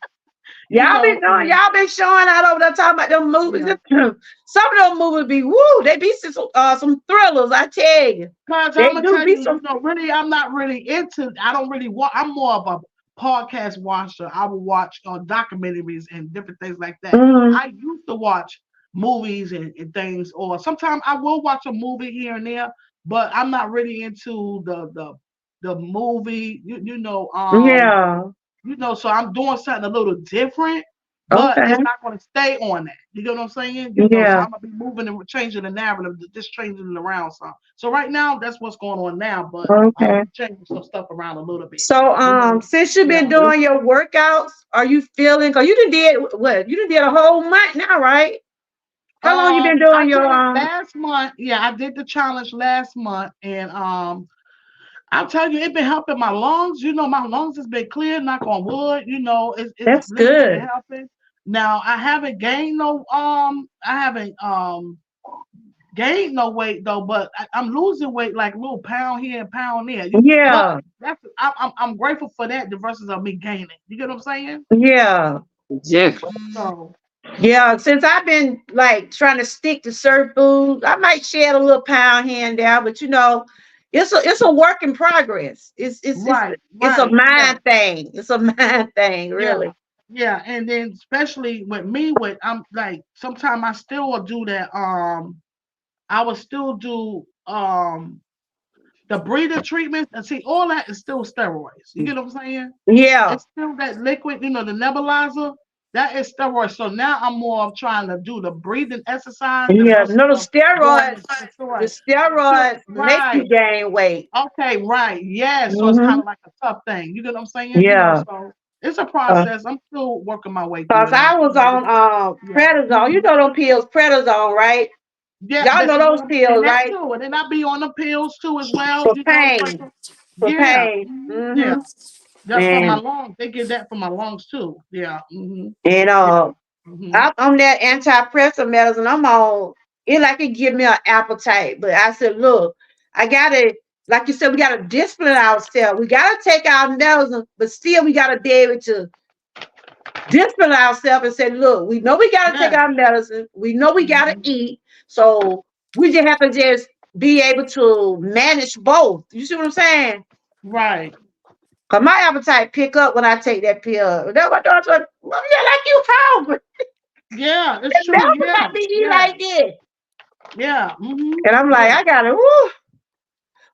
And Y'all been showing out over there talking about them movies. yeah. Some of them movies be woo, they be some thrillers, I tell you. Cause I'm They gonna do tell be you, some really, I'm not really into. I don't really watch. I'm more of a podcast watcher. I will watch documentaries and different things like that. mhm. I used to watch movies and things, or sometimes I will watch a movie here and there, but I'm not really into the movie. Yeah. So I'm doing something a little different, but Okay. it's not going to stay on that. You get what I'm saying? So Yeah. I'm gonna be moving and changing the narrative, just changing it around some. So right now, that's what's going on now, but I'm gonna Okay. be changing some stuff around a little bit. So since you've been Yeah. doing your workouts, are you feeling cause you done did what? You done did a whole month now, right? How long you been I doing your did it last month. Yeah, I did the challenge last month, and I'll tell you, it been helping my lungs. My lungs has been clear, knock on wood. It's that's really been good. helping. Now I haven't gained no weight though, but I'm losing weight like a little pound here and pound there. But Yeah. I'm grateful for that versus of me gaining. You get what I'm saying? Yeah. exactly. So Yeah, since I've been like trying to stick to certain foods, I might shed a little pound here and there, but it's a work in progress. right, It's a right, yeah, mind thing. It's a mind thing, yeah, really. yeah. And then especially with me, with I'm like sometimes I still will do that. I will still do the breathing treatments, and see, all that is still steroids. You get what I'm saying? Yeah. It's still that liquid, the nebulizer. That is steroids. So now I'm more of trying to do the breathing exercise. Yeah. No, the Going steroids, into the steroids. steroids make you Right. gain weight. Okay, right. Yeah. So it's kind Mm-hmm. of like a tough thing. You get what I'm saying? Yeah. So it's a Uh, process. I'm still working my way through Cause it. I was on Yeah. prednisone. You know those pills, prednisone, right? Yeah, Y'all know those and pills, that right? too. And then I be on the pills too as well. For pain. For Yeah. pain. Yeah. Mm-hmm. Just for my And lungs. They give that for my lungs too. Yeah. and Yeah. I'm on that antidepressant medicine. I'm on it like it give me an appetite. But I said, look, I gotta, like you said, we gotta discipline ourselves. We gotta take our medicine, but still we gotta be able to discipline ourselves and say, look, we know we gotta take Yeah. our medicine. We know we gotta Mhm. eat. So we just have to just be able to manage both. You see what I'm saying? Right. Cause my appetite pick up when I take that pill. That's my daughter said, Mom, yeah, like you hungry. Yeah, it's It true. never Yeah. got me eat Yeah. like this. Yeah. And I'm like, Yeah. I gotta, woo.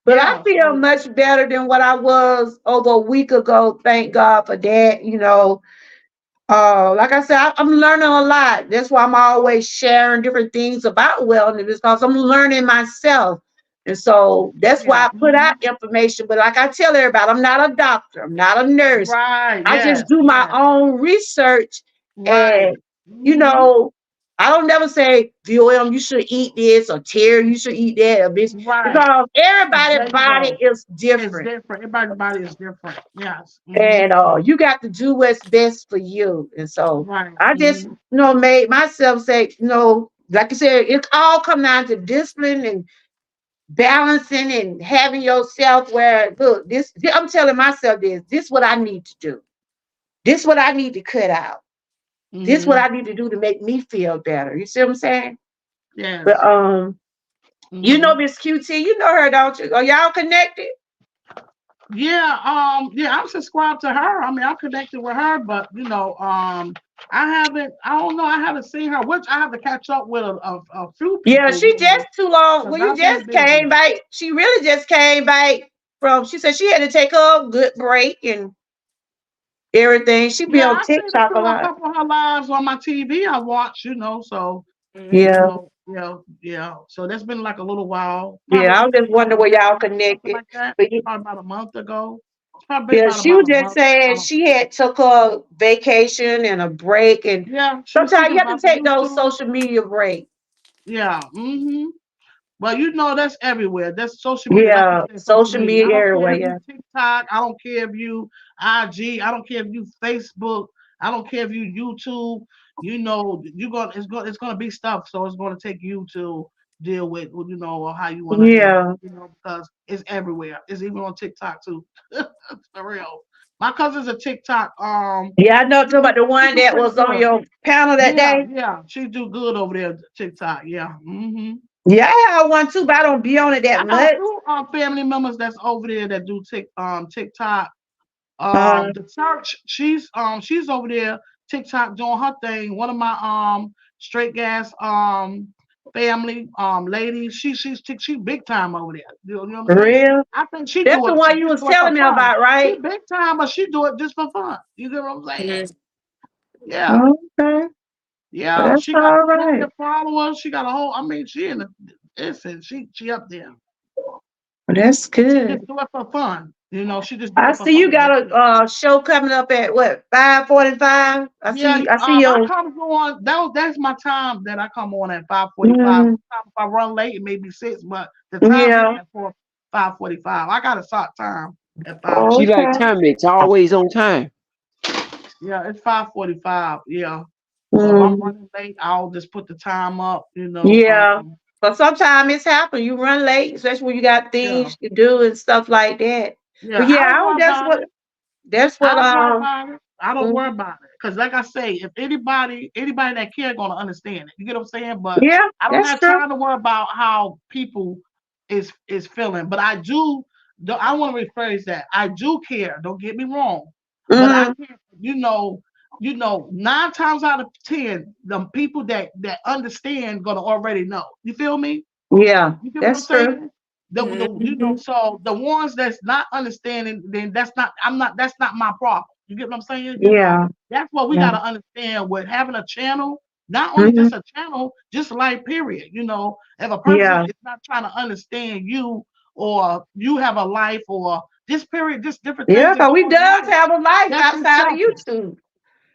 But I Yeah. feel So much better than what I was over a week ago. Thank God for that. Like I said, I'm learning a lot. That's why I'm always sharing different things about wellness because I'm learning myself. And so that's why yeah. I put out information. But like I tell everybody, I'm not a doctor, I'm not a nurse. Right. I just Yes. do my Yes. own research. Right. And, you know, I don't never say, VOM, you should eat this, or Terry, you should eat that, or this, Right. because There everybody's you body go. is It's different. different. Everybody's body is different. Yes. And you got to do what's best for you. And so Right. I just, made myself say, like I said, it all come down to discipline and balancing and having yourself where, look, I'm telling myself this what I need to do. This what I need to cut out. This what I need to do to make me feel better. You see what I'm saying? But Yes. Miss QT, you know her, don't you? Are y'all connected? Yeah, I'm subscribed to her. I mean, I'm connected with her, but I don't know, I haven't seen her, which I have to catch up with a few Yeah, people, she just too long. because Well, you I've been just came busy. back. She really just came back she said she had to take a good break and everything. She be Yeah, on I seen a TikTok a lot. couple of her lives on my TV. I watch, so Yeah, yeah. So that's been like a little while, yeah. I was just about wondering a where y'all month, something connected. like that. But Probably about a month ago. It's probably been yeah, she was about a just month. saying she had took a vacation and a break, and Yeah, she was sometimes thinking you have to about the take those YouTube. social media breaks. Yeah. Well, that's everywhere. That's social media. Like you Yeah, said, social social media. I media don't care everywhere. if you Yeah, TikTok. I don't care if you IG. I don't care if you Facebook. I don't care if you YouTube. It's gonna be stuff. So it's gonna take you to deal with, or how you want to handle yeah, it, because it's everywhere. It's even on TikTok too. For real. My cousin's a TikTok. yeah. I know She talking about do, the she one do that pretty was on good. your panel that Yeah, day. yeah. She do good over there. TikTok. Yeah. Yeah, I have one too, but I don't be on it that I got a much. few family members that's over there that do TikTok. Uh, The church, she's over there TikTok doing her thing. One of my straight gas family ladies, she big time over there. You know what I'm saying? real. I think she That's do the it. She one you just was do it for telling me fun. about, She right? big time, but she do it just for fun. You get what I'm saying? Yeah, Okay, well, yeah. that's She got all plenty right. of followers. She got a whole. I mean, she in the. Listen, she up there. Well, that's She good. just do it for fun. She just do I it for see you fun. That's got it. a show coming up at what 5:45. I Yeah, see. I see I your. come on. That's my time that I come on at 5:45. Mm, If I run late, it may be 6, but the time is yeah. at 5:45. I got a start time at She like 5:45. Okay. Timex, always on time. Yeah, it's 5:45. Yeah. So if I'm Mm, running late, I'll just put the time up. yeah. But sometimes it's happened. You run late, especially when you got Yeah, things to do and stuff like that. yeah. But I yeah, don't I worry don't. That's about what. it. That's I what. don't worry about it. I don't Mm, worry about it. Because like I say, if anybody that care gonna understand it. You get what I'm saying? But yeah, I don't that's have true. time to worry about how people is feeling. But I do. I want to rephrase that. I do care. Don't get me wrong. But I Mm, care. 9 times out of 10, the people that understand gonna already know. You feel me? yeah, You get what I'm that's true. saying? You know, so the ones that's not understanding, then that's not my problem. You get what I'm saying? You know, Yeah. that's what we Yeah. gotta understand with having a channel, not only Mhm. just a channel, just life period. You know, if a person Yeah. is not trying to understand you, or you have a life, or this period, just different Yeah, things that because go we on in does life, have a life that's you outside of selfish. YouTube.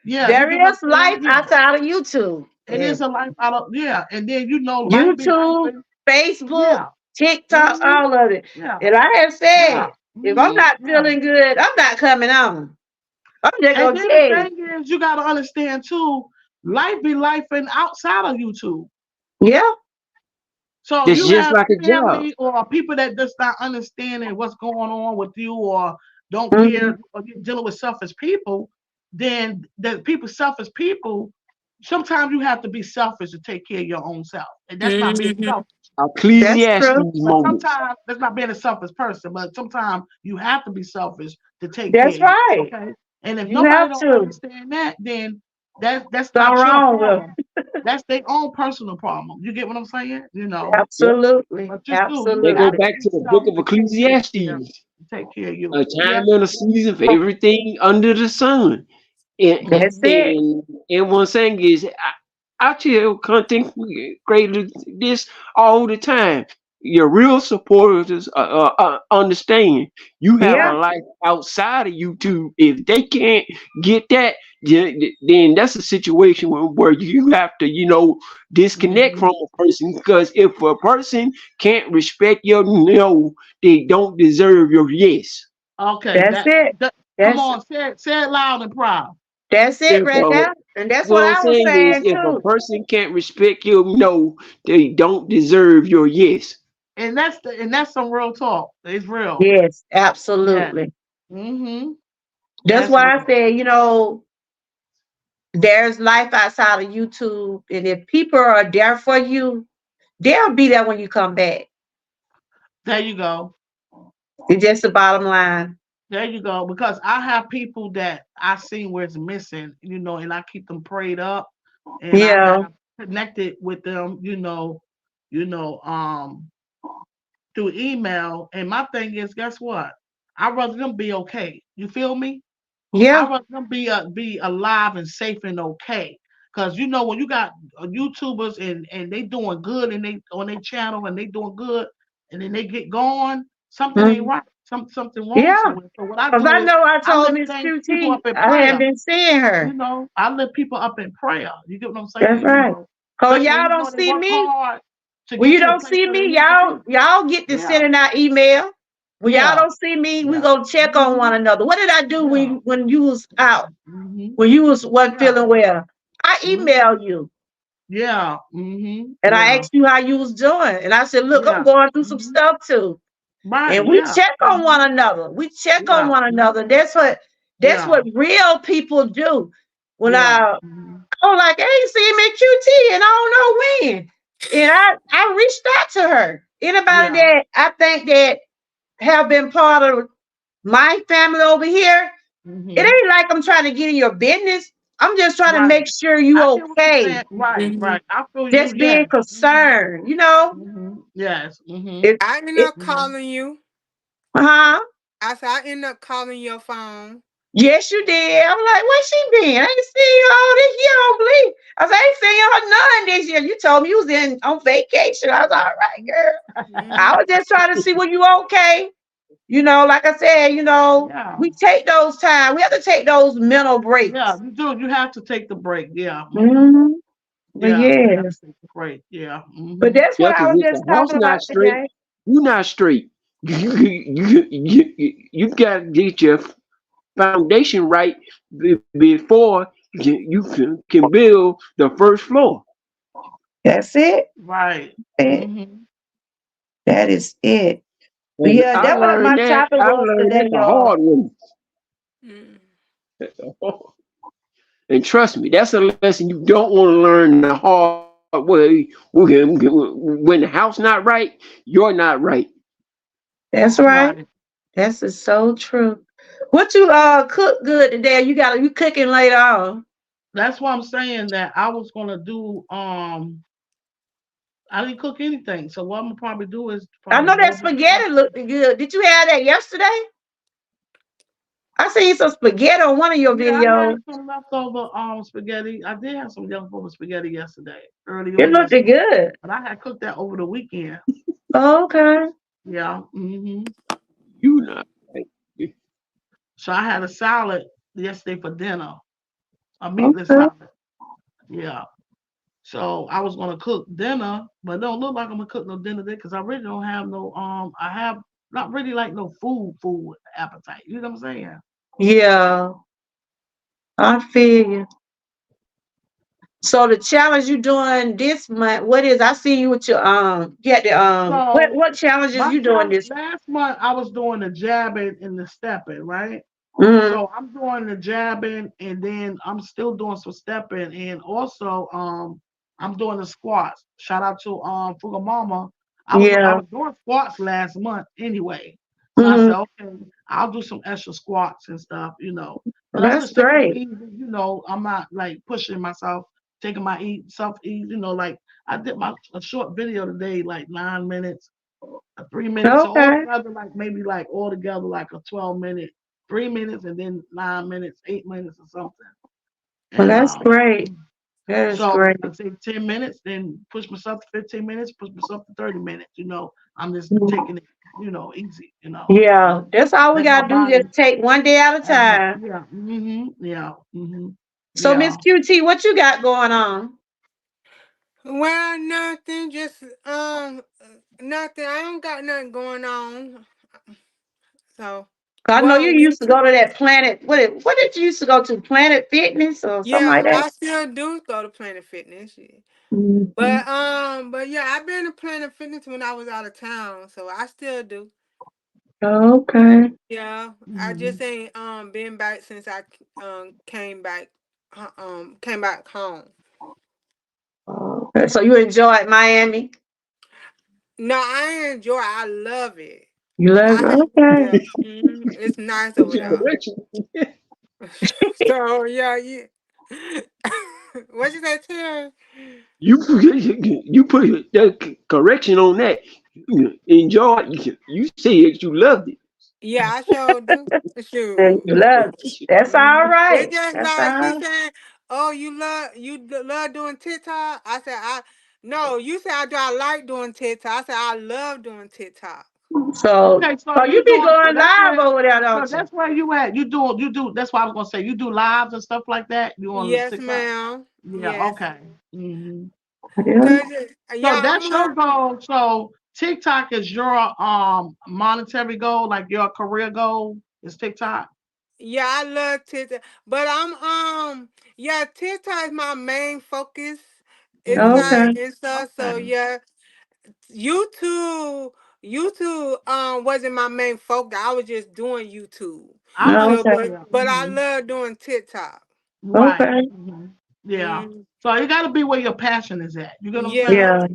Yeah, you There get what is I'm saying? life Yeah. outside of YouTube. It is a life out of, yeah, and then you know, life be life, YouTube, and Facebook, yeah, TikTok, hmm all of it. yeah, And I have yeah, said, if I'm not yeah. feeling good, I'm not coming on. I'm just And gonna then the tell you. thing is, you got to understand too, life be life and outside of YouTube. Yeah, So It's you just have like a job. family or people that just not understanding what's going on with you, or don't hmm care, or you're dealing with selfish people. Then the people, selfish people, sometimes you have to be selfish to take care of your own self, and that's not being selfish. that's Ecclesiastes true. But moments. sometimes that's not being a selfish person, but sometimes you have to be selfish to take care That's of you. right. Okay. And if You nobody have don't to. understand that, then that's Something not your wrong with problem. That's their own personal problem. You get what I'm saying? You know. Yep. absolutely. But you They go gotta Absolutely. back be to the book self of to Ecclesiastes, take care of you. a Yeah. time and a season for everything under the sun. And, That's it. and one thing is, I tell content creators this all the time. Your real supporters understand you have a Yeah. life outside of YouTube. If they can't get that, then that's a situation where you have to, disconnect Mhm. from a person. Because if a person can't respect your no, they don't deserve your yes. Okay. That's it. Come That's on, say it loud and proud. that's it If right there. And that's what What I'm I was saying is, saying if a too. person can't respect your no, they don't deserve your yes. And that's some real talk. It's real. Yes, Yeah. absolutely. Mm-hmm. That's That's why I real. said, there's life outside of YouTube. And if people are there for you, they'll be there when you come back. There you go. It's just the bottom line. There you go. Because I have people that I seen where it's missing, and I keep them prayed up, and I Yeah. have connected with them, you know, through email. And my thing is, guess what? I'd rather them be okay. You feel me? Yeah. I'd rather them be alive and safe and okay. Cause when you got YouTubers and they doing good and they on their channel and they doing good, and then they get gone, something ain't Mhm. right. Something wrong Yeah. somewhere. So what I Because do I is know I I told lift Miss things people QT up in I hadn't prayer. been seeing her. I lift people up in prayer. You get what I'm That's saying? right. Cause Especially y'all when don't they see work me. hard to When get you to the don't place see where they me, need to be. y'all get to Yeah, sending out email. When y'all yeah, don't see me, we yeah. gonna check on hmm one another. What did I do Yeah. when you was out? hmm When you wasn't Yeah. feeling well? I hmm emailed you Yeah. and I Yeah. asked you how you was doing. And I said, look, I'm Yeah. going through some hmm stuff too. Right. And we Yeah. check on one hmm another. We check on Yeah. one another. hmm That's Yeah. what real people do. When Yeah. I'm like, I ain't seen me QT and I don't know when. And I reached out to her. Anybody Yeah. that I think that have been part of my family over here, it hmm ain't like I'm trying to get in your business. I'm just trying to Right. make sure you I get what you're okay. saying. Right. Right. I feel you. Just Yes. being concerned, Yes. It I end it up calling you. huh? I said I end up calling your phone. Yes, you did. I'm like, where she been? I ain't seen her all this year. I don't believe. I said, I ain't seen her none this year. You told me you was on vacation. I was all right, girl. I Mhm. was just trying to see were you okay. Like I said, Yeah. we take those time. We have to take those mental Yeah. breaks. You do. You have to take the break. Yeah. hmm But Yeah. You yeah, have to take the break. Yeah. but that's Yeah, what because I was if just the house talking not about straight, today. you not straight. You got to get your foundation right before you can build the first floor. That's it. Right. it. hmm That is it. But And yeah, I that's what learned my that. topic I was learned today, that the y'all. hard way. Mm. And trust me, that's a lesson you don't want to learn the hard way. When the house not right, you're not right. That's right. Right. That's is so true. What you cook good today? You cooking later on. That's why I'm saying that I was gonna do I didn't cook anything. So what I'm gonna probably do is I probably know that warm up spaghetti something. looked good. Did you have that yesterday? I seen some spaghetti on one of your Yeah, I had videos. some leftover spaghetti. I did have some leftover spaghetti yesterday, early It on looked yesterday. good. But I had cooked that over the weekend. Okay. Yeah. You not right. So I had a salad yesterday for dinner, a meatless Okay. salad. Yeah. So I was gonna cook dinner, but it don't look like I'm gonna cook no dinner today because I really don't have no I have not really like no food appetite. You know what I'm saying? Yeah, I feel you. So the challenge you doing this month, what is? I see you with your get the So what challenges my you doing challenge this? last month I was doing the jabbing and the stepping, right? Mm-hmm. So I'm doing the jabbing and then I'm still doing some stepping and also I'm doing the squats. Shout out to Fuga Mama. I Yeah. was doing squats last month anyway. So I Mm-hmm. said, okay, I'll do some extra squats and stuff, But I'm That's just taking it great. easy, I'm not like pushing myself, taking my self easy, like I did a short video today, like 9 minutes, 3 minutes, so all Okay. together, like maybe like all together, like a 12 minute, 3 minutes, and then 9 minutes, 8 minutes, or something. Well, And that's great. That is so great. I take 10 minutes, then push myself to 15 minutes, push myself to 30 minutes. I'm just Mhm. taking it, easy. Yeah, that's all we Let my gotta do. body, Just take one day at a as my time. yeah, So, Miss yeah. QT, what you got going on? Well, nothing. Just nothing. I don't got nothing going on. So, 'Cause I know you well, used to go to that Planet. What did you used to go to? Planet Fitness or something like yeah, that? I still do go to Planet Fitness. Yeah. Mhm. But yeah, I've been to Planet Fitness when I was out of town, so I still do. Okay. Yeah, I Mhm. just ain't been back since I came back home. Okay. So you enjoyed Miami? No, I enjoy. I love it. You love it? Okay. Yeah, it's nice over there. Correction. So yeah, yeah. What you say, Terry? You put that correction on that. You enjoy. You said you loved it. Yeah, I sure do. And you Sure. love it. That's all It's right. just That's like she all. said, "Oh, you love doing TikTok." I said, "I no." You said, "I like doing TikTok." I said, "I love doing TikTok." So, Okay, so so you you be doing so going that's live where over there, so don't you? that's where you at. You do. That's what I was gonna say. You do lives and stuff like that. You on the Yes, TikTok? ma'am. Yeah. Yes. Okay. hmm Yeah. Cause So yeah, that's your goal. So TikTok is your monetary goal, like your career goal is TikTok. yeah, I love TikTok, but yeah, TikTok is my main focus. It's hmm like Okay. and stuff. So Okay. yeah, YouTube, YouTube wasn't my main focus. I was just doing YouTube. I So, Okay. but understand. but I love doing TikTok. Right. Okay. Yeah. Mm, So you got to be where your passion is at. You get what I'm yeah. saying? Yeah.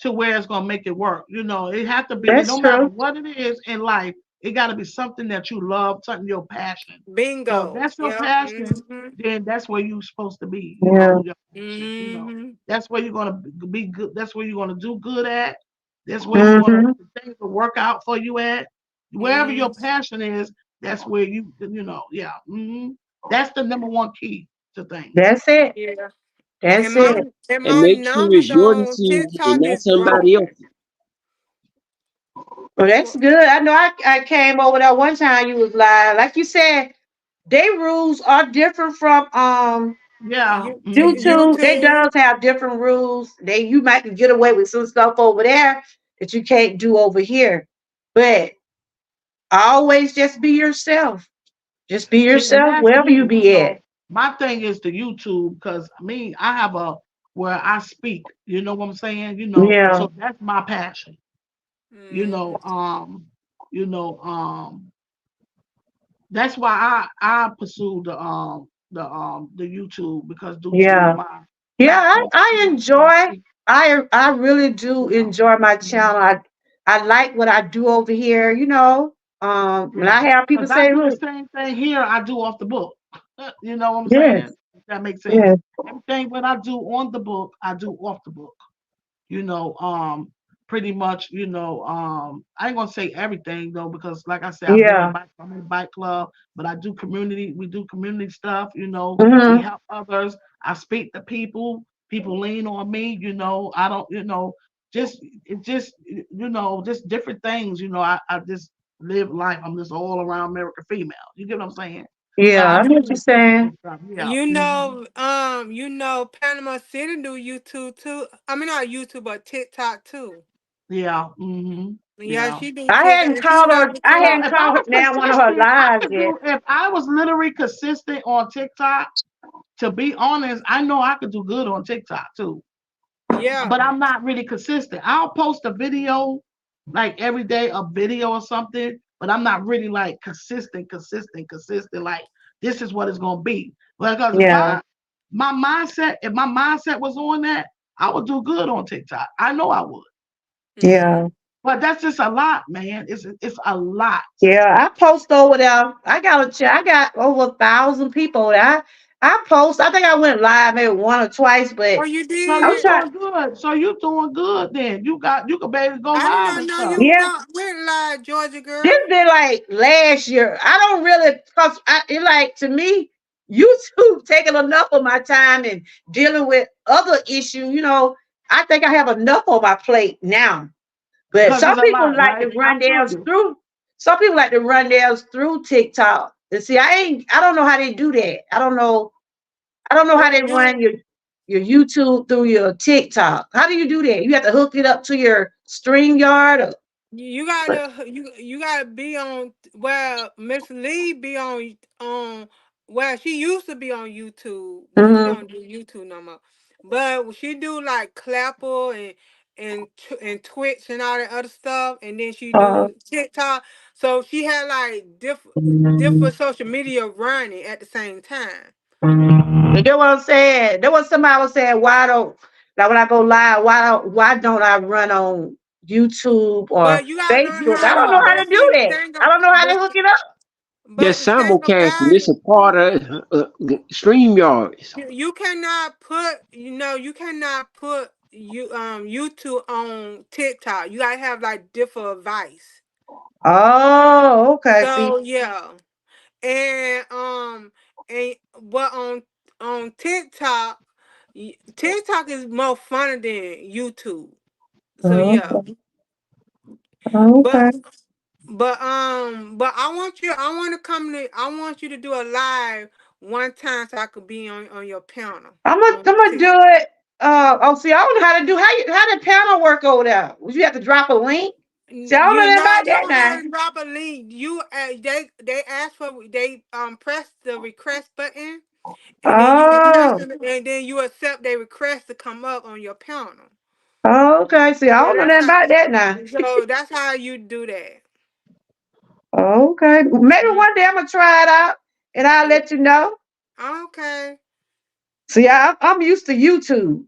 To where it's gonna make it work. It have to be. That's No matter true. what it is in life, it got to be something that you love, something your passion. So if Bingo. that's your Yep. passion, Mm-hmm. then that's where you're supposed to be. Yeah. Your passion. Mm-hmm. That's where you're gonna be good. That's where you're gonna do good at. That's where you're gonna Mm-hmm. things will work out for you at. Wherever Mm-hmm. your passion is, that's where yeah. That's the number one key to things. That's it. Yeah. That's And my it. and And my make sure numbers it's your on decision and TikTok not is somebody growing. else. Well, that's Well, good. I know I came over there one time you was live. Like you said, they rules are different from Yeah. YouTube. They YouTube. does have different rules. You might get away with some stuff over there that you can't do over here. But always just be yourself. Just be Yeah, and yourself that's wherever you me. be at. My thing is the YouTube because I have a where I speak. You know what I'm saying? Yeah. So that's my passion. You Mm, know, you know, that's why I pursue the YouTube because due to Yeah. my Yeah, platform, I I enjoy. speak. I really do You know, enjoy my channel. Mhm. I like what I do over here. When Yeah, I have people because I say, do the "Look, same thing here. I do off the book. You know what I'm saying? yes, If that makes sense. yes, Everything what I do on the book, I do off the book. pretty much, I ain't gonna say everything though, because like I said, Yeah. I'm in a bike club, but we do community stuff, we Mm-hmm. help others. I speak to people lean on me, I don't, just it just just different things, I just live life. I'm just all around America female. You get what I'm saying? So Yeah, I I know do what you're saying. stuff. Yeah. You know, Panama City do YouTube too. I mean, not YouTube, but TikTok too. Yeah. Yeah, Yeah. she do I TikTok. hadn't And she called love her. it I So too. hadn't if I called her was now one of her consistent, I lives could yet. do. If I was literally consistent on TikTok, to be honest, I know I could do good on TikTok too. Yeah. But I'm not really consistent. I'll post a video like every day, a video or something, but I'm not really like consistent. Like this is what it's gonna be. Because Yeah, if my mindset was on that, I would do good on TikTok. I know I would. yeah, Mm-hmm. But that's just a lot, man. It's a lot. yeah. I post over there. I got I got over 1,000 people. I post. I think I went live maybe one or twice, Oh, but you So I'm you did? trying. doing good. So you doing good then. You could be able to go I did live not and know stuff. you Yeah, went live, Georgia this girl. been like last year. I don't really cause it like to me, YouTube taking enough of my time and dealing with other issues. I think I have enough on my plate now. But Because some it's a people lot, like to right? I run feel theirs you. through. Some people like to run theirs through TikTok. And see, I don't know how they do that. I don't know. I don't know how Yeah, they run you your YouTube through your TikTok. How do you do that? You have to hook it up to your StreamYard or you what? you gotta be on. Well, Miss Lee be on. Well, she used to be on YouTube, but she Mm-hmm. don't do YouTube no more. But she do like Clapper and Twitch and all that other stuff, and then she Uh, do TikTok. So she had like different mm, social media running at the same time. you know what I'm saying? There was somebody was saying, why don't like when I go live, why don't I run on YouTube or But you gotta learn Facebook? I how. don't know Yeah. how to But do see, the that. thing, I don't know how to but hook it up. That's the thing simulcasting. about It's it. a part of StreamYard. You cannot put, you cannot put YouTube on TikTok. You gotta have like different advice. Oh, okay. See. So yeah, and but on TikTok, TikTok is more funny than YouTube. So yeah, Okay. Okay. but but I want you to do a live one time so I could be on your panel I'm gonna on I'm gonna do TikTok. it. See, I don't know how to do how did panel work over there? Would you have to drop a link? See, I don't know You nothing know, about you that don't now. have to drop a link. They ask for press the request button, and then you request Oh, them, and then you accept their request to come up on your panel. okay. See, I Yeah, don't know nothing about that now. so that's how you do that. Okay, maybe Mm, one day I'm gonna try it out, and I'll yeah. let you know. Okay. See, I'm used to YouTube.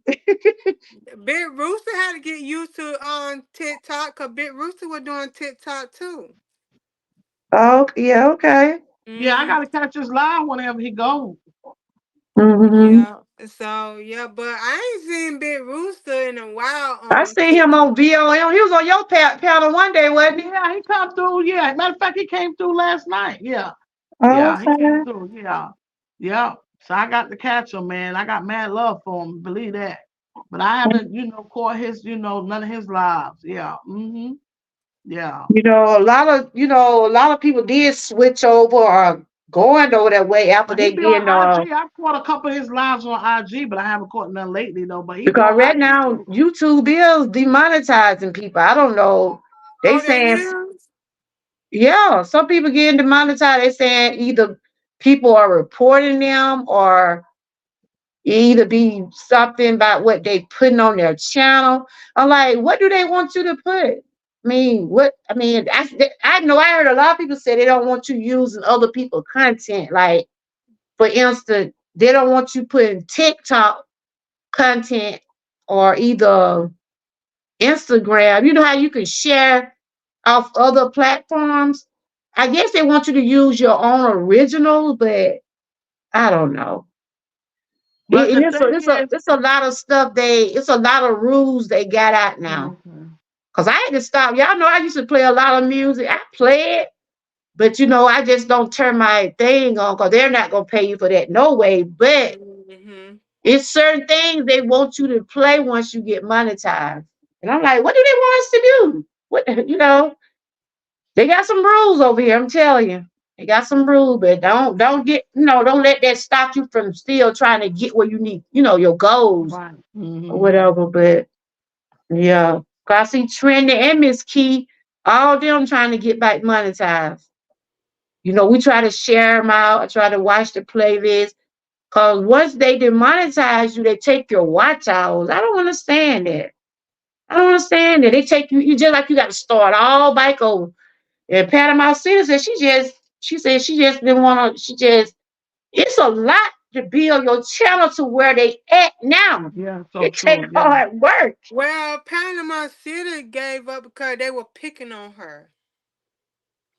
Big Rooster had to get used to on TikTok because Big Rooster was doing TikTok too. Oh, yeah, okay. Yeah, I Mm, gotta catch this live whenever he goes. Hmm. yeah. So yeah, but I ain't seen Big Rooster in a while I on seen him TikTok. on VOM. He was on your panel one day, wasn't he? Yeah, he come through. Yeah, matter of fact, he came through last night. Yeah, yeah, he came Okay. through. Yeah, yeah. So I got to catch him, man. I got mad love for him. Believe that. But I haven't, caught his, none of his lives. Yeah. Yeah. A lot of people did switch over or going over that way after But he they be on getting IG. I've caught a couple of his lives on IG, but I haven't caught none lately though. But he be because on right IG now too. YouTube is demonetizing people. I don't know. They Oh, they saying is? yeah, some people getting demonetized. They saying either people are reporting them or it either be something about what they putting on their channel. I'm like, what do they want you to put? I know I heard a lot of people say they don't want you using other people's content. Like, for instance, they don't want you putting TikTok content or either Instagram. You know how you can share off other platforms? I guess they want you to use your own original, but I don't know. But the thing is, It's a lot of stuff it's a lot of rules they got out now. okay. Cause I had to stop. Y'all know I used to play a lot of music. I play it, but I just don't turn my thing on because they're not gonna pay you for that no way. But Mm-hmm. it's certain things they want you to play once you get monetized. And I'm like, what do they want us to do? What they got some rules over here, I'm telling you. They got some rules, but don't get, don't let that stop you from still trying to get where you need, your goals Right. or whatever. But yeah. 'Cause I see Trendy and Miss Key, all them trying to get back monetized. We try to share them out. I try to watch the playlist. Cause once they demonetize you, they take your watch hours. I don't understand that. I don't understand that. They take you just like you got to start all back over. And Panama City said she just didn't want to, it's a lot to build your channel to where they at now. Yeah, so It true. take Yeah. hard work. Well, Panama City gave up because they were picking on her.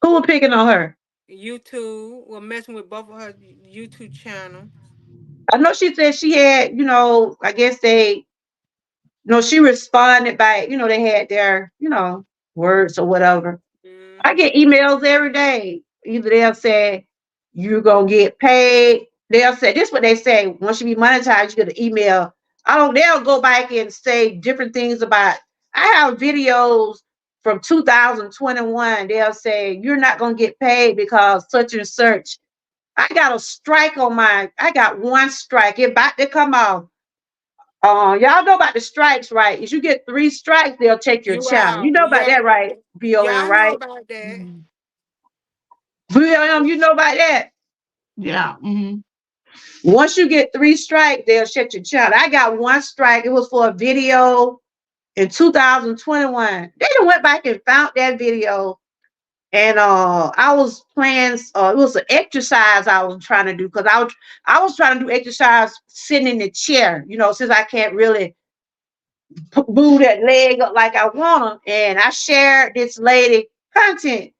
Who was picking on her? YouTube were messing with both of her YouTube channel. I know she said she had, I guess she responded by, they had their, words or whatever. I Mm-hmm. get emails every day. Either they'll say you're gonna get paid. They'll say this is what they say. Once you be monetized, you get an email. They'll go back and say different things about. I have videos from 2021. They'll say you're not gonna get paid because such and such. I got a strike on I got one strike. It about to come off. Y'all know about the strikes, right? If you get 3 strikes, they'll take your You channel. You out. know about Yeah. that, right? Yeah, BLM, I know right? about that. Mhm. BLM, you know about that? Yeah. Mm-hmm. Once you get 3 strikes, they'll shut your channel. I got 1 strike. It was for a video in 2021. They done went back and found that video. And I was playing, it was an exercise I was trying to do because I was trying to do exercise sitting in the chair, since I can't really move that leg up like I want to. And I shared this lady content.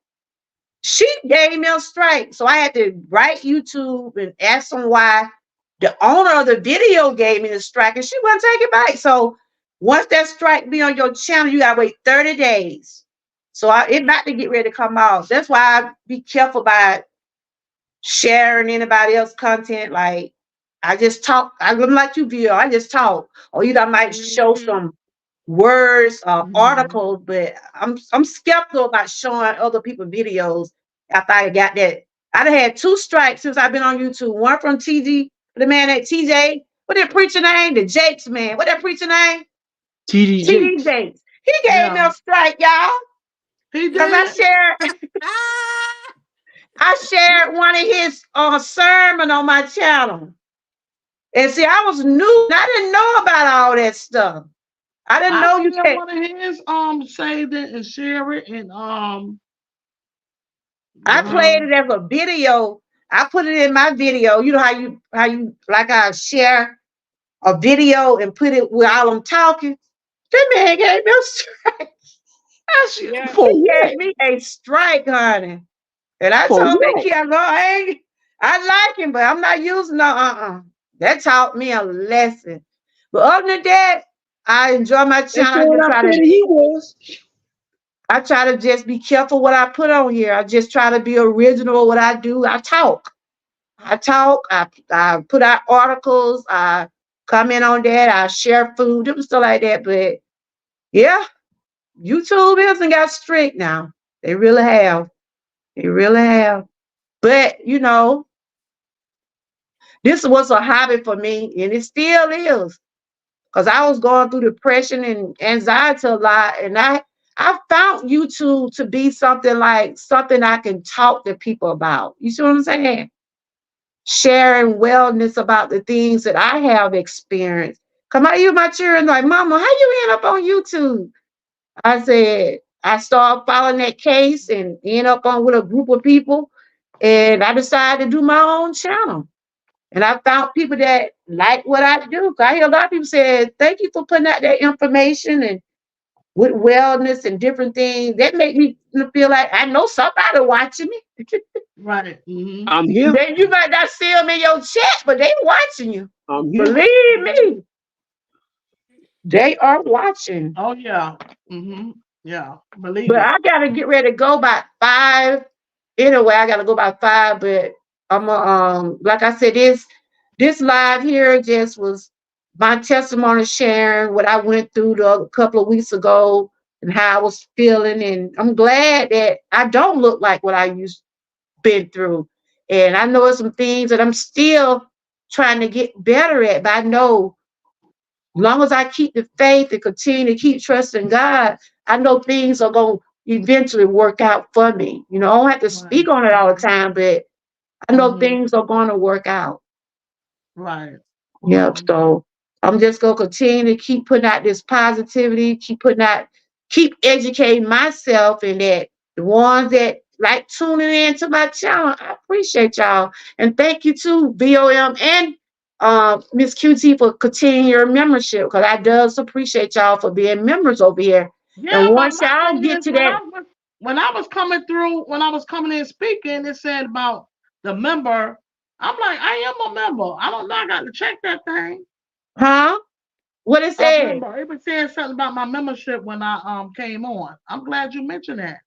She gave me a strike. So I had to write YouTube and ask them why the owner of the video gave me the strike and she wouldn't take it back. So once that strike be on your channel, you gotta wait 30 days. So it about to get ready to come off. That's why I be careful about sharing anybody else's content. Like I just talk. I'm like you, Bill. I just talk. Or either I might show Mm-hmm. some words or Mhm. articles, but I'm skeptical about showing other people's videos after I got that. I've had 2 strikes since I've been on YouTube. One from TD, the man at TJ. What that preacher name? The Jakes man. What that preacher name? TD TD Jakes. Jakes. He gave me Yeah. a strike, y'all. He Because did. Ah! I shared one of his sermon on my channel. And see, I was new. I didn't know about all that stuff. I didn't I know you seen can't. one of his saved it and share it and I played um it as a video. I put it in my video. You know how you like I share a video and put it while I'm talking. That man gave me a strike. Yeah. For He what? gave me a strike, honey. And I For told what? Mickey, I like him, but I'm not using no. That taught me a lesson. But other than that, I enjoy my That's channel. what I said he was. I try to just be careful what I put on here. I just try to be original. What I do, I talk. I put out articles. I comment on that. I share food and stuff like that. But yeah, YouTube hasn't got strict now. They really have. They really have. But this was a hobby for me, and it still is. Because I was going through depression and anxiety a lot, and I found YouTube to be something I can talk to people about. You see what I'm saying? Sharing wellness about the things that I have experienced. Come on, my children like, Mama, how you end up on YouTube? I said, I started following that case and end up on with a group of people, and I decided to do my own channel. And I found people that like what I do. I hear a lot of people say, thank you for putting out that information and with wellness and different things. That make me feel like I know somebody watching me. right. Mm-hmm. I'm here. Then you might not see them in your chat, but they watching you. I'm here. Believe me, they are watching. Oh yeah. Yeah. Believe But it. I gotta get ready to go by 5. Anyway, I gotta go by 5. But I'm like I said, this live here just was my testimony sharing what I went through a couple of weeks ago and how I was feeling. And I'm glad that I don't look like what I used been through. And I know there's some things that I'm still trying to get better at, but I know as long as I keep the faith and continue to keep trusting God, I know things are going to eventually work out for me. You know, I don't have to Right. speak on it all the time, but I know Mm-hmm. things are going to work out. Right. Yep. Mm-hmm. So I'm just gonna continue to keep putting out this positivity, keep educating myself, and that the ones that like tuning in to my channel, I appreciate y'all. And thank you to BOM and Miss QT for continuing your membership, because I does appreciate y'all for being members over here. And Yeah, but once my y'all thing get is to that, when I was coming through, when I was coming in speaking, it said about the member. I'm like, I am a member. I don't know. I got to check that thing. huh? What it I said? remember it was saying something about my membership when I came on. I'm glad you mentioned that.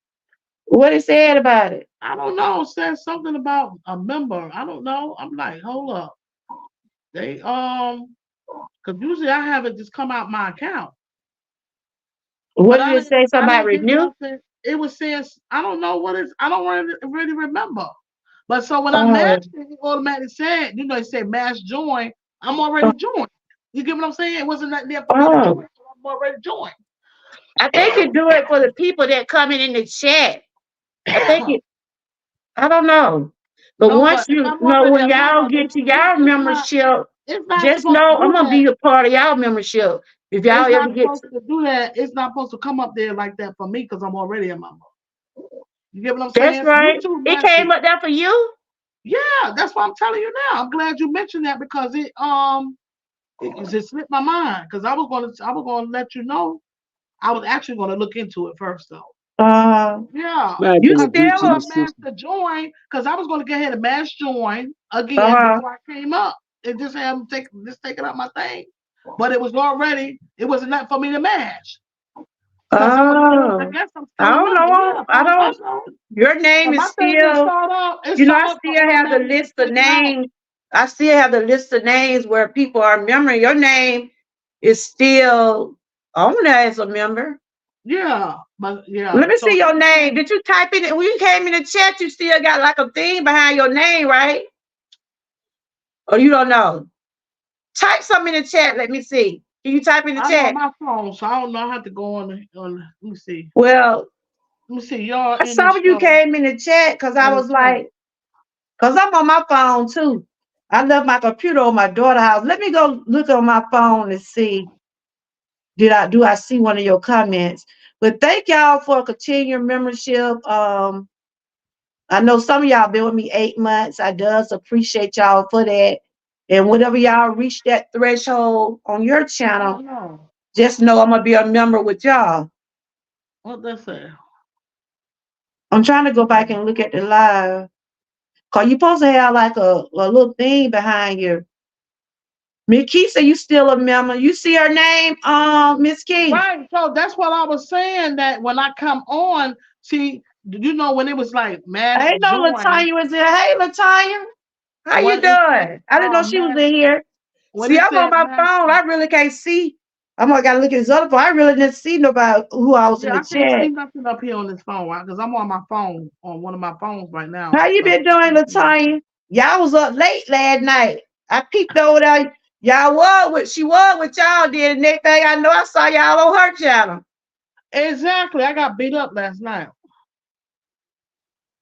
What it said about it? I don't know. It says something about a member. I don't know. I'm like, hold up. They because usually I have it just come out my account, What but did it say? I Somebody didn't get renew? nothing. It was saying I don't know what it's. I don't really remember. But so when I Oh, matched it, it automatically said, it said mass join. I'm already joined. You get what I'm saying? It wasn't that there for me to oh. join. So I'm already joined. I think you do it for the people that coming in the chat. I think it, I don't know. But No, once but if you I'm know, already when a y'all member, get to y'all membership, it's not just supposed to know I'm do gonna that. be a part of y'all membership. If It's y'all ever not get supposed to do that. It's not supposed to come up there like that for me because I'm already a member. You get what I'm that's saying? right. YouTube It came message. up there for you. Yeah, that's what I'm telling you now. I'm glad you mentioned that because it just slipped my mind because I was gonna let you know. I was actually gonna look into it first though. Uh Yeah, My you bad, because big still before I a sis. massed the join, because I was gonna go ahead and mass join again uh before I came up. It just had taking up my thing, but it was already. It wasn't that for me to mash because I was still. I uh guess I'm I still a don't member. know. Yeah, as I far as I don't know. your name And is my thing is still, it I start up to still have the automatically list of take it out. names. I still have the list of names where people are remembering your name is still on there as a member. Yeah, but yeah. Let me So see your name. everything. Did you type in it when you came in the chat? You still got like a thing behind your name, right? Or you don't know? Type something in the chat. Let me see. Can you type in the I'm on chat? my phone, so I don't know. I have to go on. Let me see. Well, Let me see. Y'all I in the saw you show came in the chat because I in the was chat. like, because I'm on my phone too. I left my computer on my daughter's house. Let me go look on my phone and see. Do I see one of your comments? But thank y'all for continuing membership. I know some of y'all been with me 8 months. I does appreciate y'all for that. And whenever y'all reach that threshold on your I channel, don't know just know I'm gonna be a member with y'all. what they say. I'm trying to go back and look at the live. Cause you supposed to have like a little thing behind you. Miss Key said you still a member. You see her name, Miss Key. Right. So that's what I was saying. That when I come on, see, when it was like I mass didn't know join, Latanya was in. Hey Latanya, how you when it said doing? I didn't know she was mass, in here. when See, it I'm on said my mass, phone. I really can't see. I'm gonna gotta look at this other phone. I really didn't see nobody who I was in yeah, the I can't see chat. nothing up here on this phone, right? Because I'm on my phone on one of my phones right now. How you So been I doing, can't see nothing. Latanya? Y'all was up late last night. I peeked over there. Y'all was with she was with y'all. Did the next thing I know, I saw y'all on her channel. Exactly. I got beat up last night.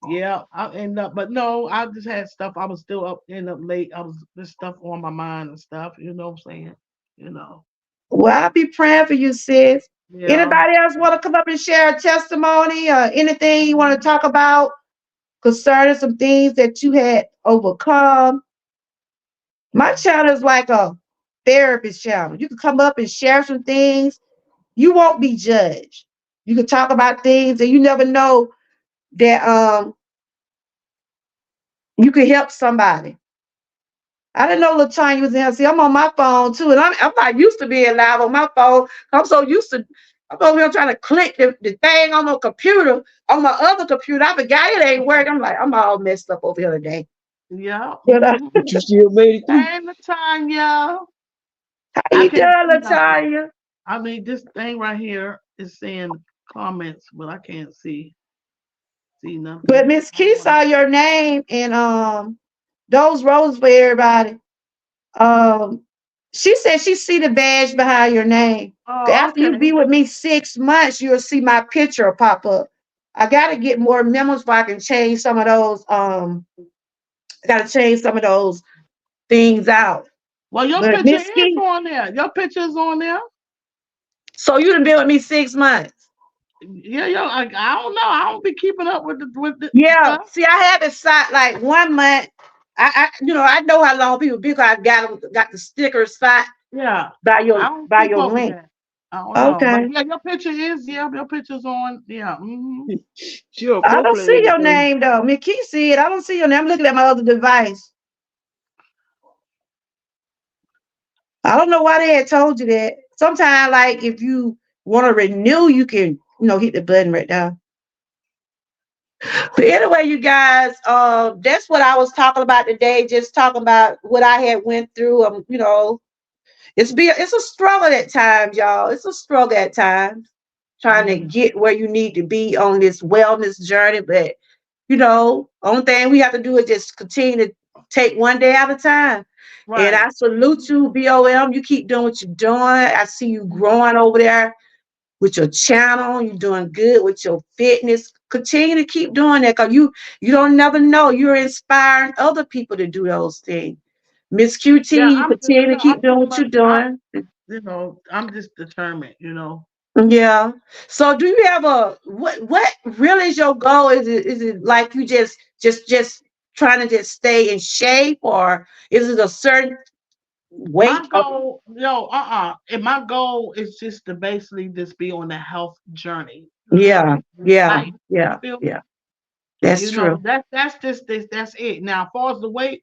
Yeah, I end up, but no, I just had stuff. I was still end up late. I was this stuff on my mind and stuff. You know what I'm saying? You know. Well, I'll be praying for you, sis. Yeah. Anybody else want to come up and share a testimony or anything you want to Mhm. talk about concerning some things that you had overcome? My channel is like a therapist channel. You can come up and share some things. You won't be judged. You can talk about things and you never know that you can help somebody. I didn't know LaTanya was in here. See, I'm on my phone too, and I'm not used to being live on my phone. I'm so used to. I'm over here trying to click the thing on the computer, on my other computer. I forgot it ain't working. I'm like, I'm all messed up over here today. Yeah. You know? But you still made it through. Hey, Latanya. How I you can't doing, see nothing. LaTanya? I mean, this thing right here is saying comments, but I can't see nothing. But Miss Key saw your name in those roses for everybody. Um, she said she see the badge behind your name. Oh, After you okay. be with me 6 months, you'll see my picture pop up. I gotta get more memos so I can change some of those. I gotta change some of those things out. Well, your But picture Miss is Key, on there. Your picture is on there. so you done been with me 6 months. Yeah, I don't know. I don't be keeping up with the Yeah. stuff. See, I have it signed like 1 month. I know how long people be because I got the sticker signed Yeah. by I your don't by keep your up with link. that. I don't know. But Okay. yeah, your picture's on. Yeah. She a I pro don't player see and your everything. name though. Miss Key see it. I don't see your name. I'm looking at my other device. I don't know why they had told you that. Sometimes, like if you want to renew, you can, hit the button right now. But anyway, you guys, that's what I was talking about today. Just talking about what I had went through. It's a struggle at times, y'all. It's a struggle at times trying to get where you need to be on this wellness journey. But only thing we have to do is just continue to take one day at a time. And Right. I salute you, BOM. You keep doing what you're doing. I see you growing over there with your channel. You're doing good with your fitness. Continue to keep doing that because you don't never know. You're inspiring other people to do those things. Miss Yeah, QT, you continue to keep doing what you're doing. I'm just determined. Yeah. So do you have what really is your goal? Is it like you just trying to just stay in shape, or is it a certain My weight of goal, and my goal is just to basically just be on the health journey. You feel yeah, me? yeah, Life. You yeah, feel me? yeah. That's true. That's just this. That's it. Now, as far as the way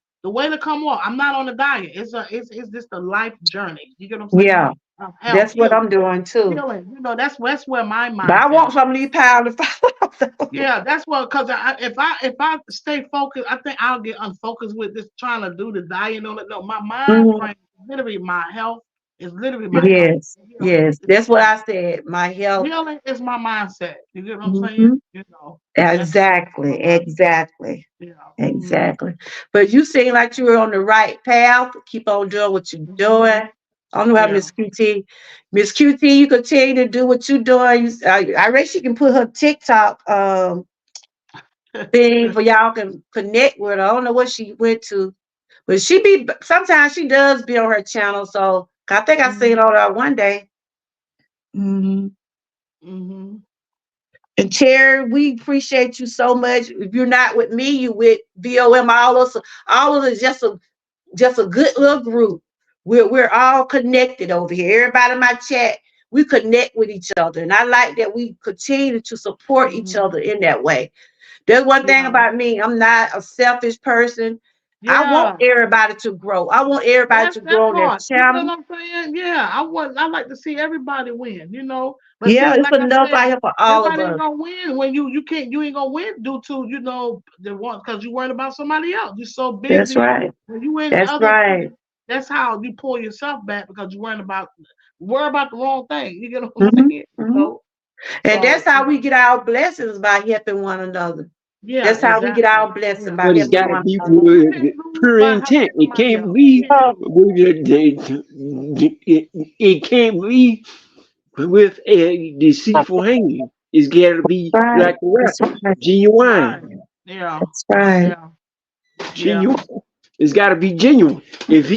to come off, I'm not on a diet. It's just a life journey. You get what I'm saying? Yeah. Of health, That's what healing, I'm doing too. healing. That's where my But I mindset want is. some of these pounds to fall off. Yeah, that's what. Because if I stay focused, I think I'll get unfocused with this trying to do the diet and all that. No, my mind Mhm. frame is literally my health. Is literally my health. Yes, Healing yes. is That's what my I said. My health. healing is my mindset. You get what I'm saying? Mhm. That's my Exactly, mindset. exactly. Yeah. Exactly. But you seem like you were on the right path. Keep on doing what you're doing. I don't know how Yeah. Miss QT. Miss QT, you continue to do what you're doing. I reckon she can put her TikTok thing for y'all can connect with her. I don't know what she went to. But sometimes she does be on her channel. So I think I seen on her one day. Mhm. Mm-hmm. And Terry, we appreciate you so much. If you're not with me, you with VOM. All of us just a good little group. We're all connected over here. Everybody in my chat, we connect with each other. And I like that we continue to support each other in that way. There's one thing Yeah. about me. I'm not a selfish person. I want Yeah. everybody to grow. I want everybody That's to that grow on their part. You know channel. what I'm saying? Yeah. I like to see everybody win. But Yeah, see, it's like I enough out said, here for all of everybody ain't us. gonna win when you ain't gonna win due to, the one because you worried about somebody else. You're so That's busy right. when you in That's other right. things, that's how you pull yourself back because you're worry about the wrong thing. You get what I'm hmm saying? hmm And that's So, how we get our blessings by helping one another. yeah, That's how we get exactly. our blessing Yeah. by But it helping gotta one be another. You with can't lose pure by helping intent. It somebody can't else. You be can't Oh, lose. with it can't be with a deceitful hand. It's gotta be right. like the rap, That's right. genuine, Right. Yeah. That's right. Yeah. Yeah. genuine. It's gotta be genuine. If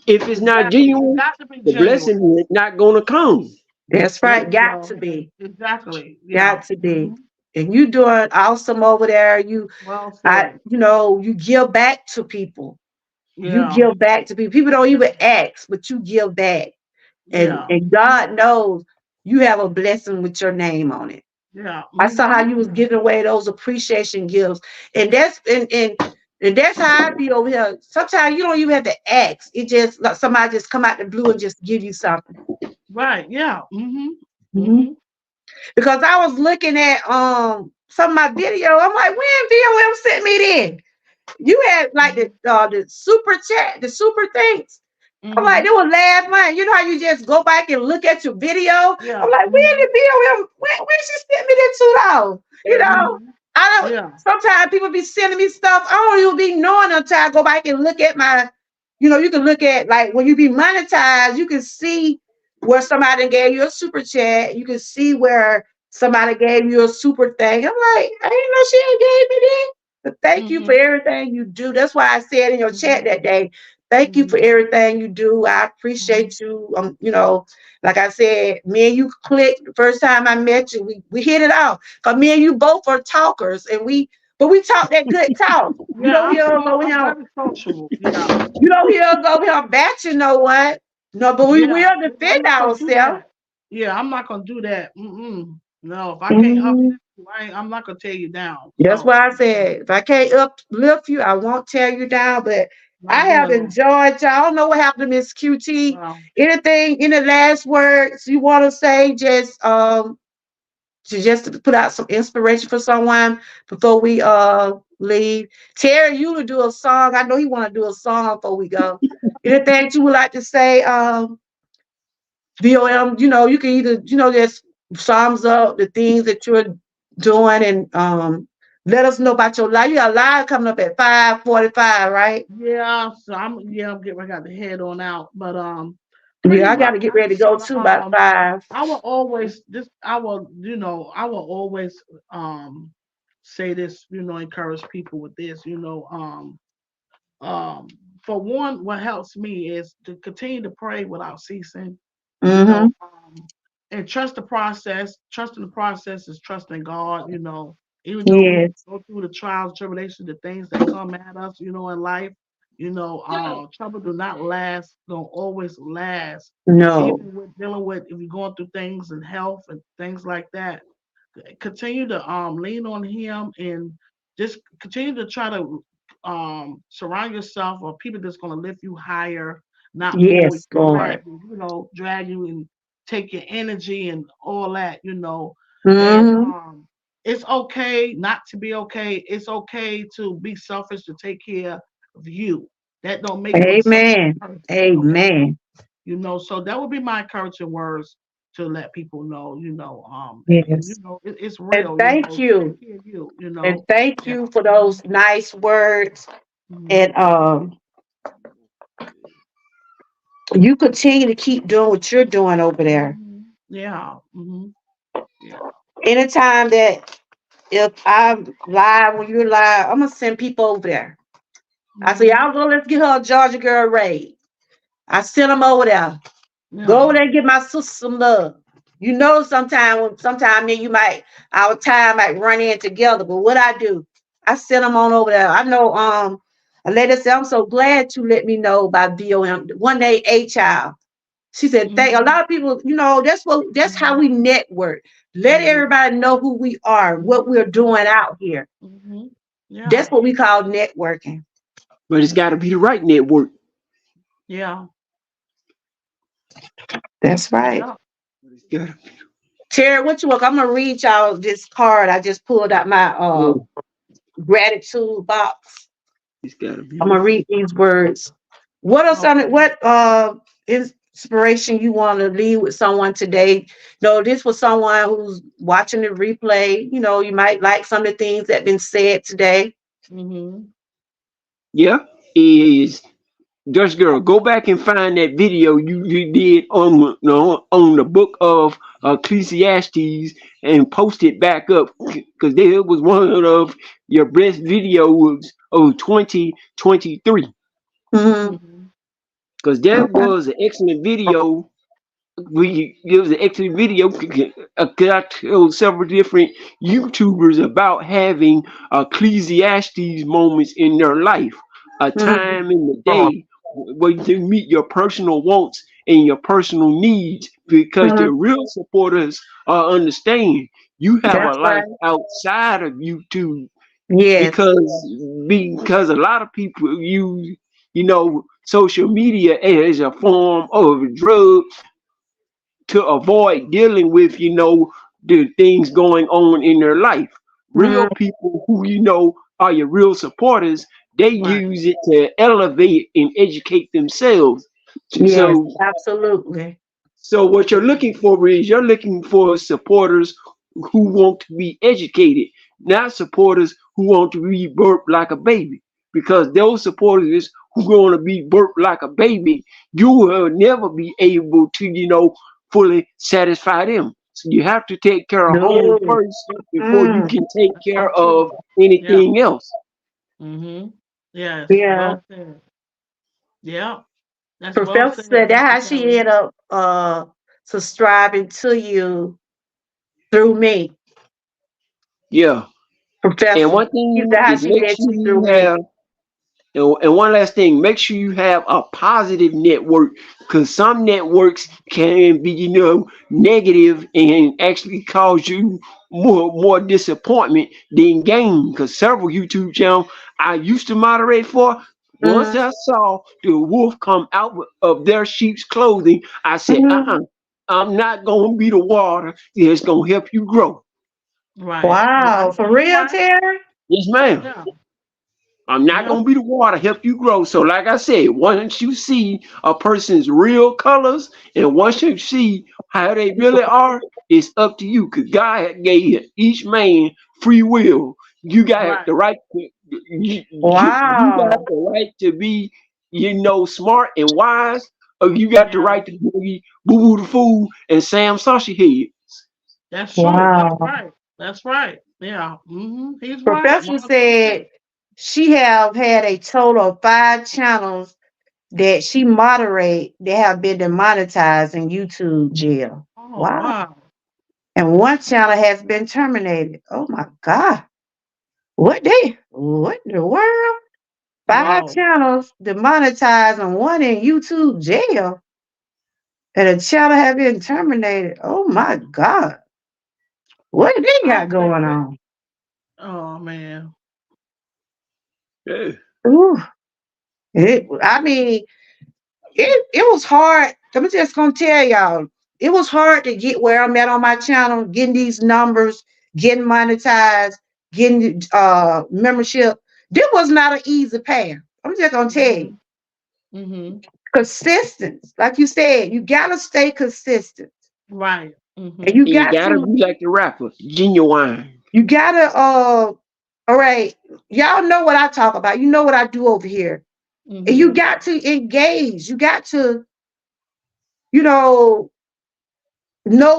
it's not Exactly. It genuine, got to be the genuine. blessing is not gonna come. That's There right. you Got to go. be. Exactly. Yeah. Got to be. And you doing awesome over there. Well said. You give back to people. You Yeah. give back to people. People don't even ask, but you give back. And Yeah. and God knows you have a blessing with your name on it. Yeah. I saw how you was giving away those appreciation gifts. And And that's how I be over here. Sometimes you don't even have to ask. It just like somebody just come out the blue and just give you something. Right. Yeah. Mm-hmm. Mhm. Mm-hmm. Because I was looking at some of my video. I'm like, when VOM sent me this? You had like the super chat, the super things. I'm like, Mm-hmm. it was last month. You know how you just go back and look at your video? Yeah. I'm like, when did VOM, when she sent me that $2? You know, Mhm. I don't, Yeah. sometimes people be sending me stuff. I don't even be knowing until I go back and look at my, you can look at like when you be monetized, you can see where somebody gave you a super chat. You can see where somebody gave you a super thing. I'm like, I didn't know she ain't gave me that. But thank you for Mm-hmm. everything you do. That's why I said in your chat that day, thank you for Mm-hmm. everything you do. I appreciate you. Like I said, me and you clicked the first time I met you. We hit it off. Cause me and you both are talkers, and we talk that good talk. You Yeah. don't hear us over I'm here. very sociable. Yeah. You don't hear us over here bashing no one. No, but we Yeah. will I'm defend not gonna do ourselves. that. Yeah. I'm not gonna do that. Mm-mm. No. If I can't up, Mhm. I'm not gonna tear you down. That's No. why I said if I can't uplift you, I won't tear you down. But I Not have doing that. enjoyed y'all. I don't know what happened to Miss QT. Well. Anything, any last words you want to say? Just to put out some inspiration for someone before we leave. Terry, you to do a song. I know you want to do a song before we go. Anything you would like to say, VOM, you can either, just sums up the things that you're doing and let us know about your live. You got a live coming up at 5:45, right? Yeah. So I'm getting. I got the head on out. But pretty Yeah, I got much to get I ready to just go wanna too about 5. I will always I will always say this, encourage people with this, um for one, what helps me is to continue to pray without ceasing, you know, Mm-hmm. and trust the process. Trusting the process is trusting God, even though we Yes. go through the trials, tribulations, the things that come at us, in life, trouble do not last, don't always last. No. Even with dealing with if you're going through things in health and things like that, continue to lean on him and just continue to try to surround yourself with people that's going to lift you higher, not pull you, Yes, Lord. drag you and take your energy and all that, and Mm-hmm. it's okay not to be okay. It's okay to be selfish, to take care of you. That don't make you a selfish Amen. person, okay? Amen. So that would be my encouraging words to let people know, and Yes. it's And real, thank take you. care of you, And thank yeah. you for those nice words. Mhm. And you continue to keep doing what you're doing over there. Yeah. Yeah. Anytime that if I'm live when you're live, I'm gonna send people over there. I say, Mhm. y'all go, let's get her a Georgia girl raid. I send them over there. Go Yeah. over there and give my sister some love. Sometime me you might our time might run in together. But what I do, I send them on over there. I know a lady said, I'm so glad you let me know about VOM. One day a child. She said, thank a Mhm. lot of people, that's how Mhm. we network. Let Mhm. everybody know who we are, what we're doing out here. Mhm. That's Yeah. what we call networking. But it's got to be the right network. Yeah. That's right. Yeah. It's got Terry, what you want? I'm gonna read y'all this card. I just pulled out my to. gratitude box. It's got to be I'm gonna right. read these words. What are some Okay. what inspiration you want to leave with someone today? This was someone who's watching the replay. You might like some of the things that been said today. Mhm. Yeah, is just girl. Go back and find that video you did on the book of Ecclesiastes and post it back up because there was one of your best videos of 2023 Hmm. Mhm. because that Okay. was an excellent video. It was an excellent video. I told several different YouTubers about having Ecclesiastes moments in their life, a Hmm. time in the day where you can meet your personal wants and your personal needs. Because Hmm. the real supporters understand you have a That's life right. outside of YouTube Yes. because a lot of people use social media as a form of drug to avoid dealing with the things going on in their life. Real Mm, people who are your real supporters, they Right. use it to elevate and educate themselves. yes, So absolutely. so what you're looking for supporters who want to be educated, not supporters who want to be burped like a baby. Because those supporters who want to be burped like a baby, you will never be able to, fully satisfy them. So you have to take care of home No. first before you Mm, can take That's care so true. of Yeah. anything else. Mm-hmm. Yes. yeah. Well said. Yeah. That's well Professor said, said that Dr. how she Kelly. ended up subscribing to you through me. Yeah. And Professor. one He thing said how is she make met sure you through you me. have and one last thing, make sure you have a positive network because some networks can be, negative and actually cause you more disappointment than gain. Because several YouTube channels I used to moderate for, once Mm, I saw the wolf come out of their sheep's clothing, I said, mm. I'm not gonna be the water that's gonna help you grow. Right. Wow. Right. For You're real, right. Terry? Yes, ma'am. Yeah. I'm not Yeah. gonna be the water help you grow. So, like I said, once you see a person's real colors and once you see how they really are, it's up to you. Cause God gave each man free will. You got Right. the right. You got Wow. the right to be, smart and wise, or you got the Yeah. right to be Boo Boo the Fool and Sam Sausage Head. That's true. That's Wow. right. That's right. Yeah. Mm-hmm. He's right. Professor 100%. said she have had a total of 5 channels that she moderate that have been demonetized in YouTube jail. Oh, Wow. wow. And one channel has been terminated. Oh my God. What in the world? Five Wow. channels demonetized and one in YouTube jail. And a channel have been terminated. Oh my God. What they I got don't think going that. on? Oh, man. Yeah. Ooh. I mean, it was hard. I'm just gonna tell y'all, it was hard to get where I'm at on my channel, getting these numbers, getting monetized, getting membership. This was not an easy path. I'm just gonna tell you. Mm-hmm. Mm-hmm. Consistent, like you said, you gotta stay consistent. Right. And Mm-hmm. And you gotta be like the rapper, genuine. you gotta all right, y'all know what I talk about. You know what I do over here. And you Mm-hmm. got to engage. You got to, you know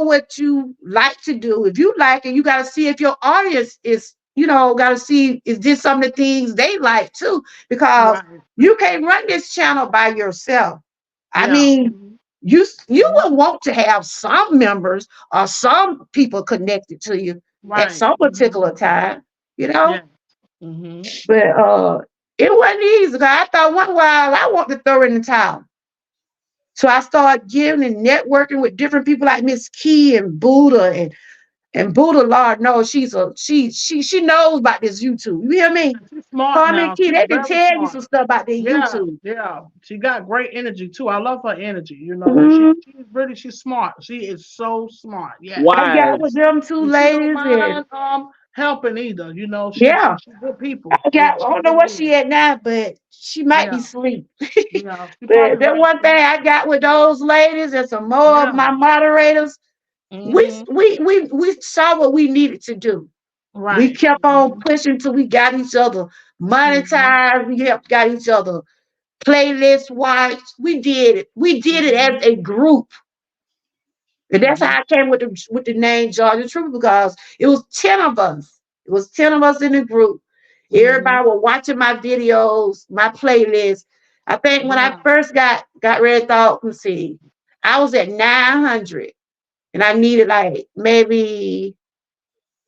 what you like to do. If you like it, you got to see if your audience is, got to see is this some of the things they like too, because Right. you can't run this channel by yourself. I Yeah. mean, Mm-hmm. you Mm-hmm. will want to have some members or some people connected to you at Right. some Mm-hmm. particular time, you know. Yeah. Mm-hmm. But it wasn't easy because I thought one while I want to throw in the towel. So I started giving and networking with different people like Miss Key and Buddha and Buddha, Lord knows she knows about this YouTube. You hear me? She's smart Carmen now. Key, She's they can very tell you smart. some stuff about their Yeah, YouTube. yeah. She got great energy too. I love her energy. Mhm. She's smart. She is so smart. Yes. I got with Wise. them two And she don't ladies and mind helping either. yeah, She's good people. Yeah, I she don't know what really is. she at now, but she might be Yeah. asleep. Yeah. She But probably that right. one thing I got with those ladies and some more of Yeah. my moderators, we Mm-hmm. we we we saw what we needed to do. We Right. kept on Mm-hmm. pushing till we got each other Mm-hmm. monetized. We helped got each other playlist watched. We did it. We did it Mm-hmm. as a group. And that's Mm-hmm. how I came with the name Georgia Trooper because it was 10 of us. It was 10 of us in the group. Mm-hmm. Everybody was watching my videos, my playlist. I think when I Yeah. first got ready, thought, let's see, I was at 900 and I needed like maybe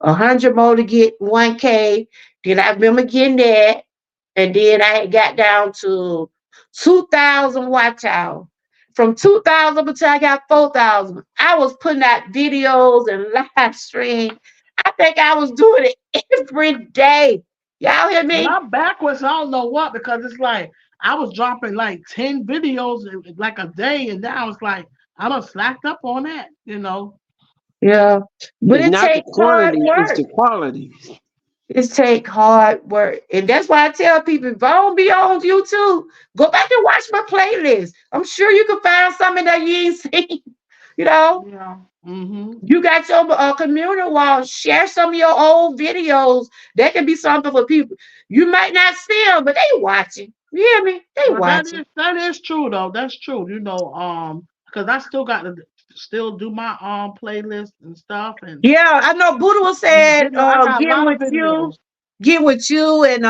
100 more to get 1K. Then I remember getting that. And then I had got down to 2,000 watch hours. From 2,000 until I got 4,000, I was putting out videos and live stream. I think I was doing it every day. Y'all hear And me? I'm backwards. I don't know what because it's like I was dropping like 10 videos like a day, and now it's like I done slacked up on that. Yeah. But It's it not the takes hard quantity, it's work. the quality. It take hard work. And that's why I tell people, if I don't be on YouTube, go back and watch my playlist. I'm sure you can find something that you ain't seen. You know, Yeah. Mm-hmm. you got your community wall. Share some of your old videos. That can be something for people. You might not see them, but they watching. You hear me? They But watching. that is true though. That's true. Because I still got to still do my playlist and stuff, Yeah, I know Buddha was and the saying, video. I got a get lot of with you. videos. Get with you and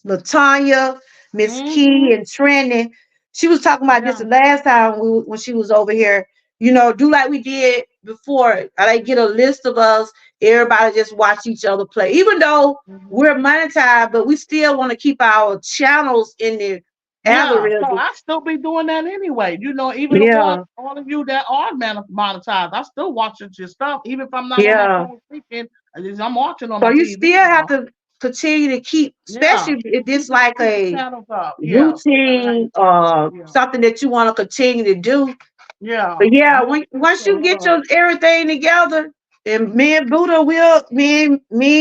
Latanya, Miss Key, Mm-hmm. and Trendy. She was talking about this Yeah. the last time when she was over here. Do like we did before. I like get a list of us. Everybody just watch each other play. Even though Mhm. we're monetized, but we still want to keep our channels in the Yeah, so algorithm. I still be doing that anyway. Even the one, Yeah, all of you that are monetized, I still watching your stuff, even if I'm not on my yeah. phone speaking. At least I'm watching on So my you TV. still have to continue to keep, Yeah, especially if it's keep the like keep the a channels up. Yeah, still gotta have routine your channels up. or Yeah, something that you want to continue to do. yeah. But yeah, I'm gonna when keep once the you get your everything together, and me and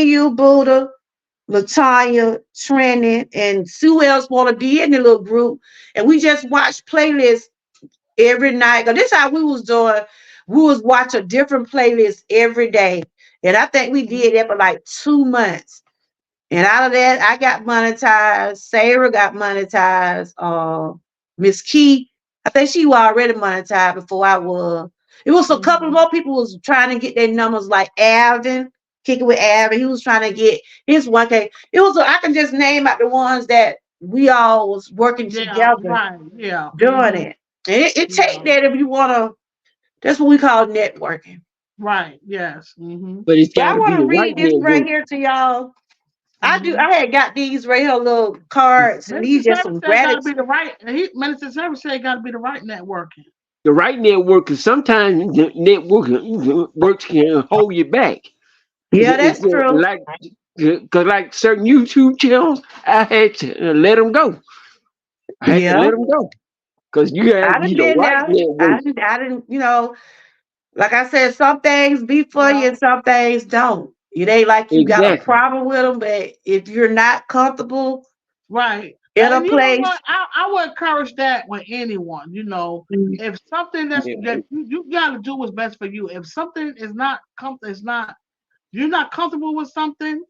you, Buddha, Latanya, Trenton, and Sue else want to be in the little group, and we just watch playlists every night. Cause this how we was doing. We was watch a different playlist every day, and I think we did that for like 2 months. And out of that, I got monetized. Sarah got monetized. Miss Key, I think she was already monetized before I was. It was a couple mm-hmm. more people was trying to get their numbers, like Alvin, kicking with Alvin. He was trying to get his 1K. I can just name out the ones that we all was working Yeah, together right. Yeah, doing mm-hmm. it. And it take Yeah, that if you wanna. That's what we call networking. right. Yes. Mm-hmm. But it's But I gotta be want the to right read this right network. here to y'all. Mm-hmm. I had got these right here little cards, and Minister these just Seven some said it gotta be gratitude. the right. Minister Seven said it gotta be the right networking. The right network, because sometimes the network works can hold you back. Yeah, It's that's true. like, because like certain YouTube channels, I had to let them go. I had to Yeah, let them go because you gotta I be done the been right there. network. I didn't, like I said, some things be for you Yeah. and some things don't. It ain't like you got a Exactly. problem with them, but if you're not comfortable Right. in a And you know what? place, I would encourage that with anyone. If something that you gotta do what's best for you. If something is not it's not you're not comfortable with something,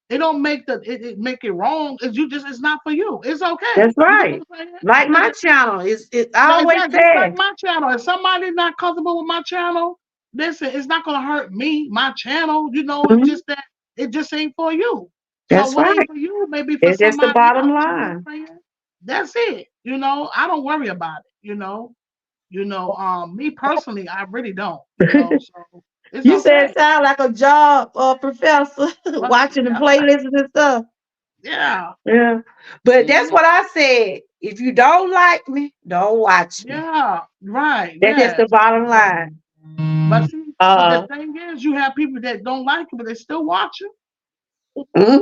it don't make it make it wrong. It's not for you. It's okay. that's You get what right. I'm saying? Like my Because channel, I yeah, always exactly. Just like say, my channel. If somebody's not comfortable with my channel, listen, it's not gonna hurt me, my channel. It's mhm, just that it just ain't for you. So that's what ain't right. for you may be for It's just the somebody bottom else. You know line. what I'm saying? That's it. I don't worry about it. Me personally, I really don't. So it's You said okay. it sound like a job professor But watching the yeah, playlists and stuff. yeah, Yeah. But that's mhm, what I said. If you don't like me, don't watch me. yeah, right, That's just the yes. bottom line. But see, but the Uh thing is, you have people that don't like you, but they still watch you. mhm.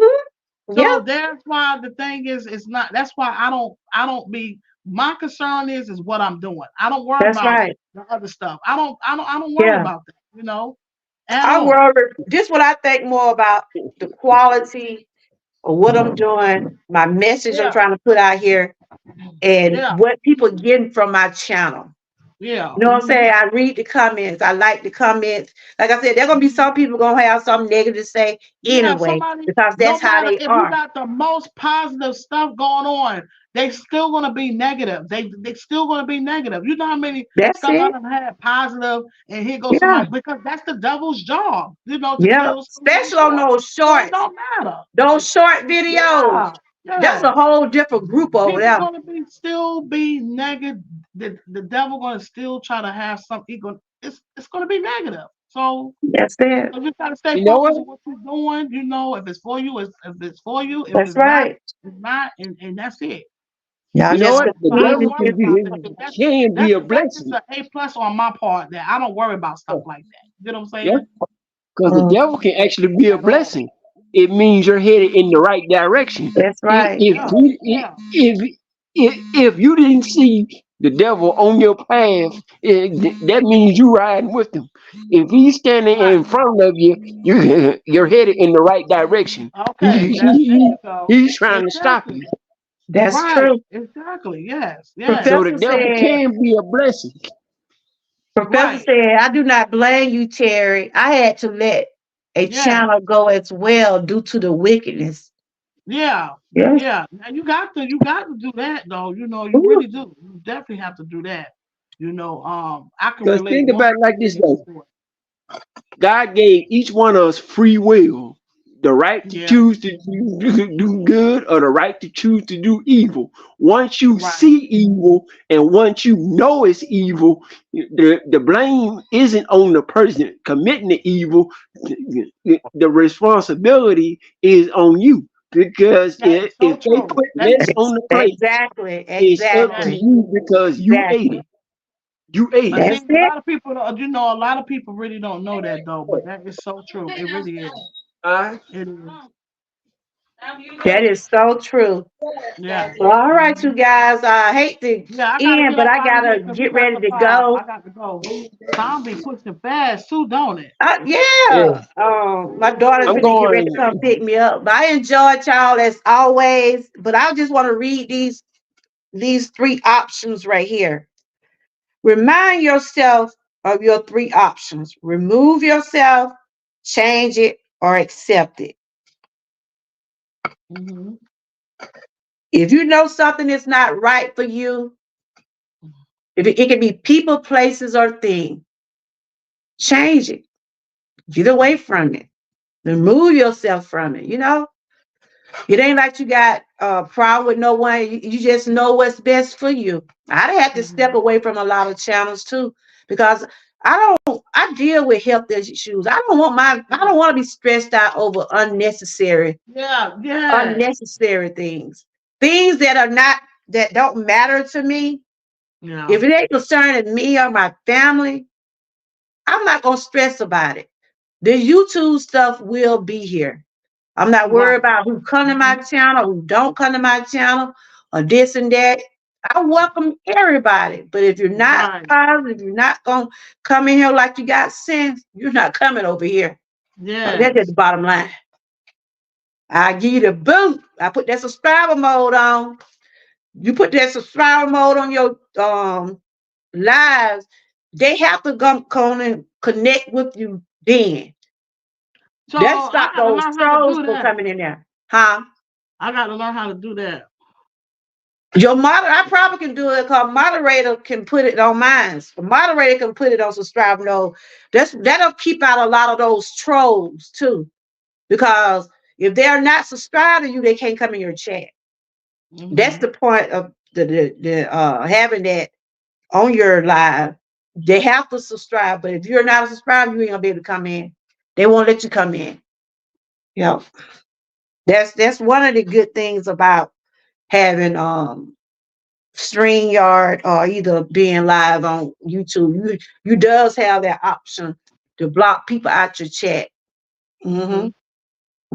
Yeah, So that's why the thing is, it's not. That's why I don't be. My concern is what I'm doing. I don't worry that's about right. the other stuff. I don't worry Yeah. about that. At I all. worry. This what I think more about the quality of what I'm doing, my message I'm Yeah, trying to put out here, and yeah, what people getting from my channel. yeah. You know what I'm saying? I read the comments. I like the comments. Like I said, there gonna be some people gonna have something negative to say Yeah, anyway, somebody, because no that's how matter they if you are. got the most positive stuff going on, they still gonna be negative. They still gonna be negative. You know how many That's stuff I it. done had positive, and here goes Yeah, somebody because that's the devil's job, to yeah. kill somebody Especially on short. those So it shorts, don't matter. those short videos. Yeah, That's a yes. whole different group over People there. gonna still be negative. The devil gonna still try to have some ego. It's gonna be negative. So That's it. you gotta stay You know what? focused on what you're doing. If it's for you, if it's for you. If That's it's not, right. it's not, and that's it. Y'all You know just what? The So I don't continue devil worry to about that. can be a That's just blessing. an A plus on my part. That I don't worry about stuff like that. You know what I'm Yeah, saying? because the mm, devil can actually be a At all. blessing. it means you're headed in the right direction. That's If right. if Yeah, you yeah, if you didn't see the devil on your path, that means you riding with him. If he's standing right. in front of you, you're headed in the right direction. Okay, there you go. He's trying to stop Exactly. you. That's Right. true. Exactly. Yes. Yes. So the Professor devil said, can be a blessing. Professor Right. said, I do not blame you, Terry. I had to let a Yes. channel go as well due to the wickedness. Yeah. Yes. Yeah. And you got to do that though. You Ooh, really do. You definitely have to do that. I can Because relate think about it like this 100% though. to it. God gave each one of us free will, the right to Yeah. choose to do good or the right to choose to do evil. Once you Right. see evil and once you know it's evil, the blame isn't on the person committing the evil. The responsibility is on you. Because That is so if they true. put That mess is on the plate, exactly. it's up to yes. Exactly. you because you ate Exactly. it. You ate But it. see, That's a it. lot of people, a lot of people really don't know that though. But that is so true. It really is. Uh, It is. That is so true. Yes. Well, all right, you Mhm. guys. I hate to Yeah, I gotta end, get but up I out of here gotta because get it's ready after to 5. go. I got to go. Time be pushing fast too, don't it? yeah. Yeah. My daughter's I'm gonna get ready to going. come pick me up. But I enjoyed y'all as always. But I just want to read these three options right here. Remind yourself of your three options. Remove yourself, change it, or accept it. Hmm. If you know something is not right for you, if it can be people, places, or things, change it. Get away from it. Remove yourself from it. It ain't like you got a problem with no one. You just know what's best for you. I had to step Hmm. away from a lot of channels too because I deal with health issues. I don't want to be stressed out over Yeah, yes. unnecessary things. Things that are not that don't matter to me. Yeah. If it ain't concerning me or my family, I'm not gonna stress about it. The YouTube stuff will be here. I'm not worried Right. about who come to my Hmm. channel, who don't come to my channel, or this and that. I welcome everybody. But if you're not Right. positive, if you're not gonna come in here like you got sense, you're not coming over here. That's at the Yes. bottom line. I give you the boot. I put that subscriber mode on. You put that subscriber mode on your lives. They have to come and connect with you then. So That I stop got to those learn how to trolls do from that. coming in there. Huh? I got to learn how to do that. I probably can do it because moderator can put it on mine. The moderator can put it on subscribe no. That'll keep out a lot of those trolls too. Because if they're not subscribed to you, they can't come in your chat. That's Hmm. the point of the having that on your live. They have to subscribe, but if you're not a subscriber, you ain't gonna be able to come in. They won't let you come in. Yep. That's one of the good things about having StreamYard or either being live on YouTube. You does have that option to block people out your chat. Hmm. Hmm.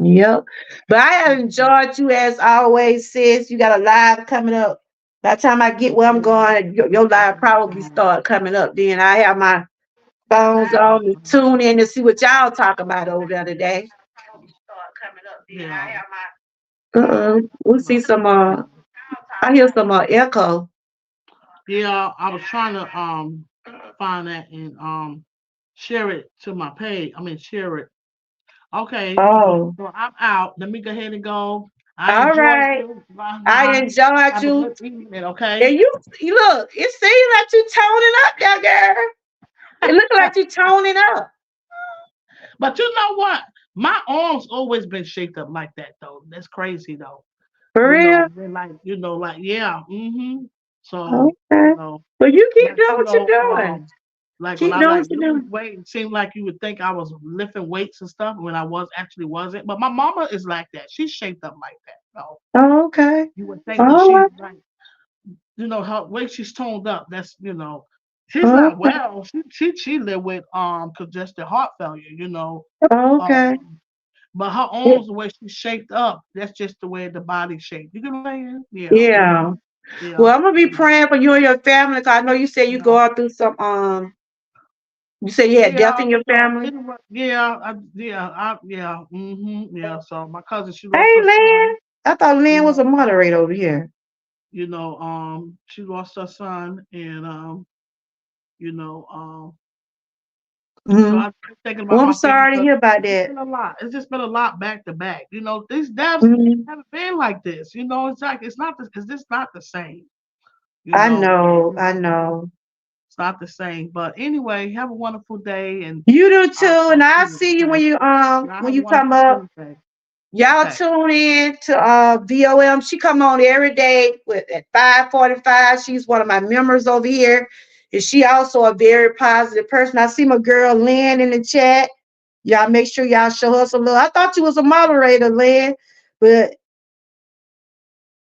Yep. But I have enjoyed you as always, sis. You got a live coming up. By the time I get where I'm going, your live probably start coming up. Then I have my phones on to tune in to see what y'all talk about over there today. Yeah. We'll see some I hear some echo. Yeah. I was trying to find that and share it to my page. I mean, share it. Okay. Oh, So I'm out. Let me go ahead and go. I all enjoyed right. you. I enjoyed Have a you. good evening. Okay. And you look, it seems like you toning up there, girl. It looks like you toning up. But you know what? My arms always been shaped up like that though. That's crazy though. For real? They're like, yeah. So, Okay. But you keep like, doing what you're doing. like when Keep I doing like what you're lose doing. weight, it seemed like you would think I was lifting weights and stuff when I wasn't. But my mama is like that. She's shaped up like that. So Oh, okay. you would think that All she's right. like, her way she's toned up. She's not Okay. well. She lived with congested heart failure. Okay. Um, But her arms, the way she's shaped up, that's just the way the body's shaped. You get what I'm saying? Yeah. Yeah. Yeah. Well, I'm gonna be praying for you and your family. 'Cause I know you said you Yeah. going through some you said you had death Yeah, in your family. anyway, yeah. So my cousin, she lost Hey her Lynn. son. I thought You Lynn was a know, moderator over here. she lost her son, and you know, so Hmm. I'm thinking about Well, I'm my family sorry to because hear about it's that. been a lot. It's just been a lot back to back. These deaths Hmm. haven't been like this. It's like it's just not the same. You I know, know, you I know, know. it's not the same. But anyway, have a wonderful day, and You do I'll too, and talk to I'll you. see you Okay, y'all when have a you come wonderful up. Tuesday. Y'all Okay. tune in to VOM. She come on every day at 5:45. She's one of my members over here. And she also a very positive person. I see my girl Lynn in the chat. Y'all make sure y'all show her some love. I thought you was a moderator, Lynn, but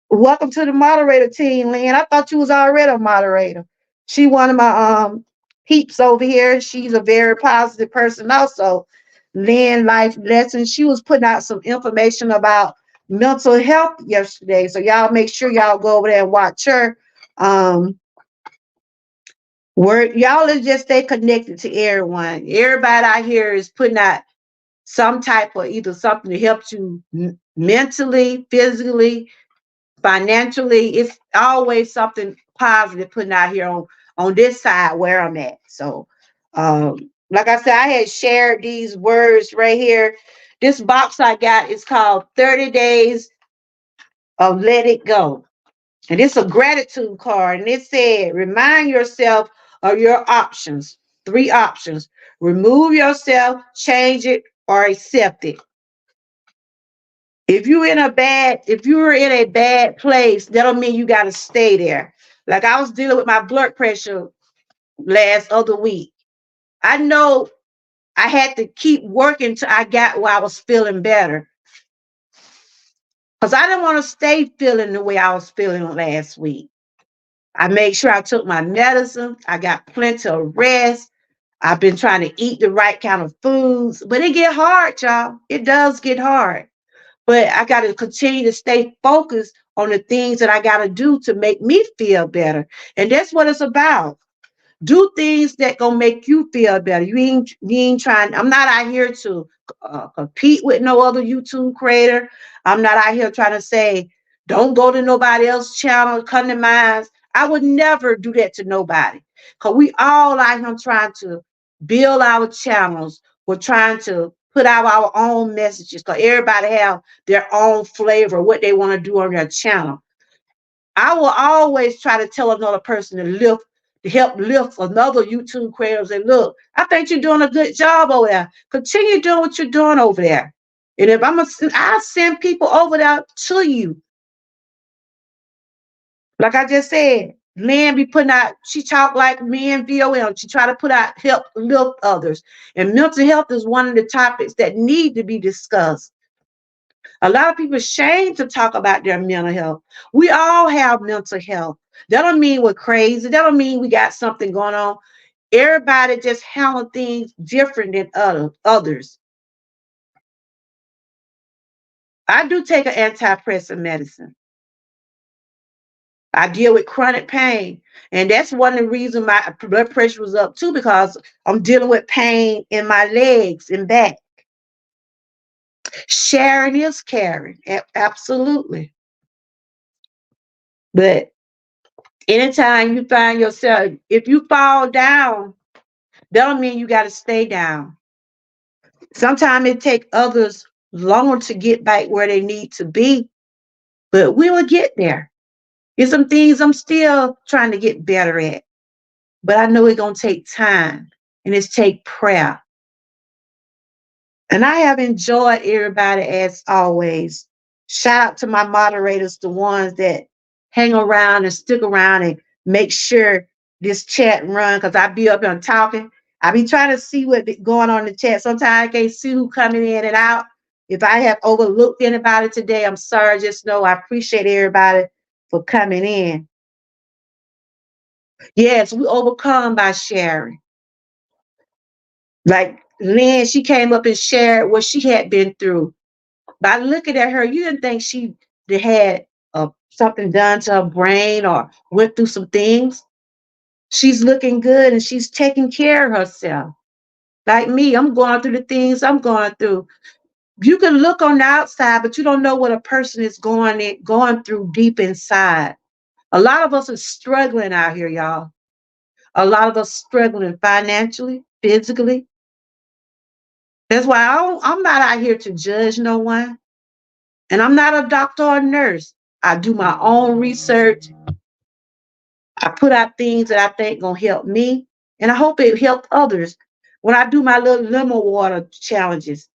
welcome to the moderator team, Lynn. I thought you was already a moderator. She one of my peeps over here. She's a very positive person also. Lynn Life Lessons. She was putting out some information about mental health yesterday. So y'all make sure y'all go over there and watch her. Where y'all just stay connected to everyone. Everybody out here is putting out some type of either something to help you mentally, physically, financially. It's always something positive putting out here on this side where I'm at. So like I said, I had shared these words right here. This box I got is called 30 Days of Let It Go. And it's a gratitude card. And it said, remind yourself of your options. 3 options. Remove yourself, change it, or accept it. If you're in a bad place, that don't mean you gotta stay there. Like I was dealing with my blood pressure last other week. I know I had to keep working till I got where I was feeling better. Because I didn't want to stay feeling the way I was feeling last week. I made sure I took my medicine. I got plenty of rest. I've been trying to eat the right kind of foods. But it get hard, y'all. It does get hard. But I got to continue to stay focused on the things that I got to do to make me feel better. And that's what it's about. Do things that gonna make you feel better. You ain't trying. I'm not out here to compete with no other YouTube creator. I'm not out here trying to say don't go to nobody else's channel, come to mine. I would never do that to nobody. Cause we all out here trying to build our channels. We're trying to put out our own messages. Cause everybody have their own flavor, what they want to do on their channel. I will always try to tell another person to help lift another YouTube creator and say, look, I think you're doing a good job over there. Continue doing what you're doing over there. And if I send people over there to you. Like I just said, Lynn be putting out, she talk like me and VOM. She try to put out help lift others. And mental health is one of the topics that need to be discussed. A lot of people are ashamed to talk about their mental health. We all have mental health. That don't mean we're crazy. That don't mean we got something going on. Everybody just handle things different than others. I do take an antidepressant medicine. I deal with chronic pain. And that's one of the reasons my blood pressure was up too, because I'm dealing with pain in my legs and back. Sharing is caring. Absolutely. But anytime you find yourself, if you fall down, that don't mean you got to stay down. Sometimes it takes others longer to get back where they need to be, but we will get there. There's some things I'm still trying to get better at, but I know it's going to take time and it's take prayer. And I have enjoyed everybody as always. Shout out to my moderators, the ones that hang around and stick around and make sure this chat run, because I be up here talking. I be trying to see what's going on in the chat. Sometimes I can't see who coming in and out. If I have overlooked anybody today, I'm sorry. Just know I appreciate everybody for coming in. Yes, we overcome by sharing. Like Lynn, she came up and shared what she had been through. by looking at her, you didn't think she had something done to her brain or went through some things. She's looking good and she's taking care of herself. Like me, I'm going through the things I'm going through. You can look on the outside, but you don't know what a person is going through deep inside. A lot of us are struggling out here, y'all. A lot of us struggling financially, physically. That's why I'm not out here to judge no one. And I'm not a doctor or a nurse. I do my own research. I put out things that I think gonna help me, and I hope it help others. When I do my little lemon water challenges,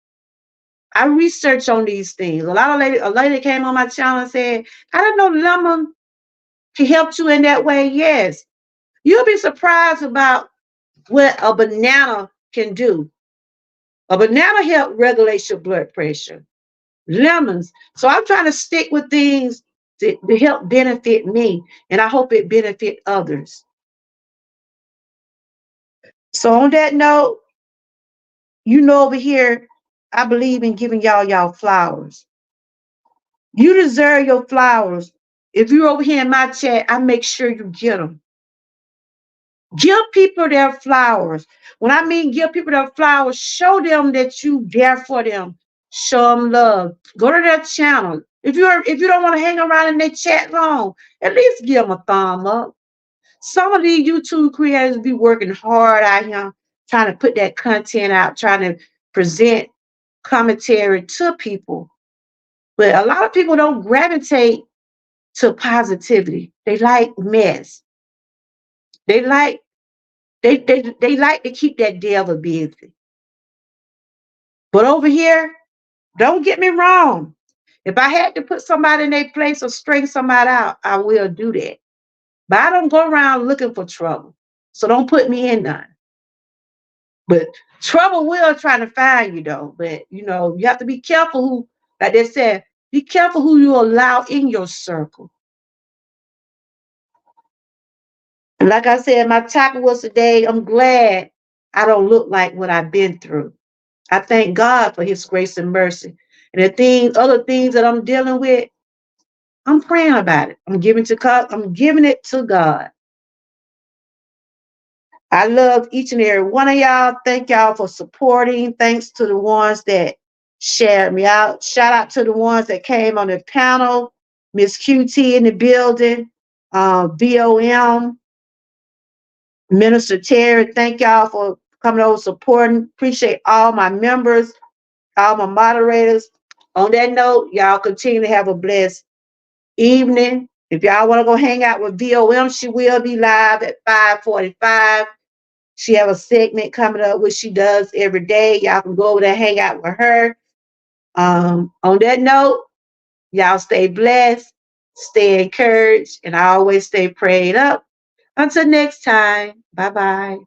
I research on these things. A lady came on my channel and said, "I didn't know lemon can help you in that way." Yes, you'll be surprised about what a banana can do. A banana help regulate your blood pressure. Lemons. So I'm trying to stick with things to help benefit me, and I hope it benefit others. So on that note, over here, I believe in giving y'all flowers. You deserve your flowers. If you're over here in my chat, I make sure you get them. Give people their flowers. When I mean give people their flowers, show them that you there for them. Show them love. Go to their channel. If you don't want to hang around in their chat long, at least give them a thumb up. Some of these YouTube creators be working hard out here trying to put that content out, trying to present commentary to people. But a lot of people don't gravitate to positivity. They like mess. They like they like to keep that devil busy. But over here, don't get me wrong. If I had to put somebody in their place or straighten somebody out, I will do that. But I don't go around looking for trouble. So don't put me in none. But trouble will try to find you though. But you have to be careful who, like they said, be careful who you allow in your circle. And like I said, my topic was today, I'm glad I don't look like what I've been through. I thank God for his grace and mercy. And other things that I'm dealing with, I'm praying about it. I'm giving it to God. I love each and every one of y'all. Thank y'all for supporting. Thanks to the ones that shared me out. Shout out to the ones that came on the panel. Miss QT in the building. VOM. Minister Terry. Thank y'all for coming over supporting. Appreciate all my members, all my moderators. On that note, y'all continue to have a blessed evening. If y'all want to go hang out with VOM, she will be live at 5:45. She have a segment coming up, which she does every day. Y'all can go over there, hang out with her. On that note, y'all stay blessed, stay encouraged, and I always stay prayed up. Until next time, bye-bye.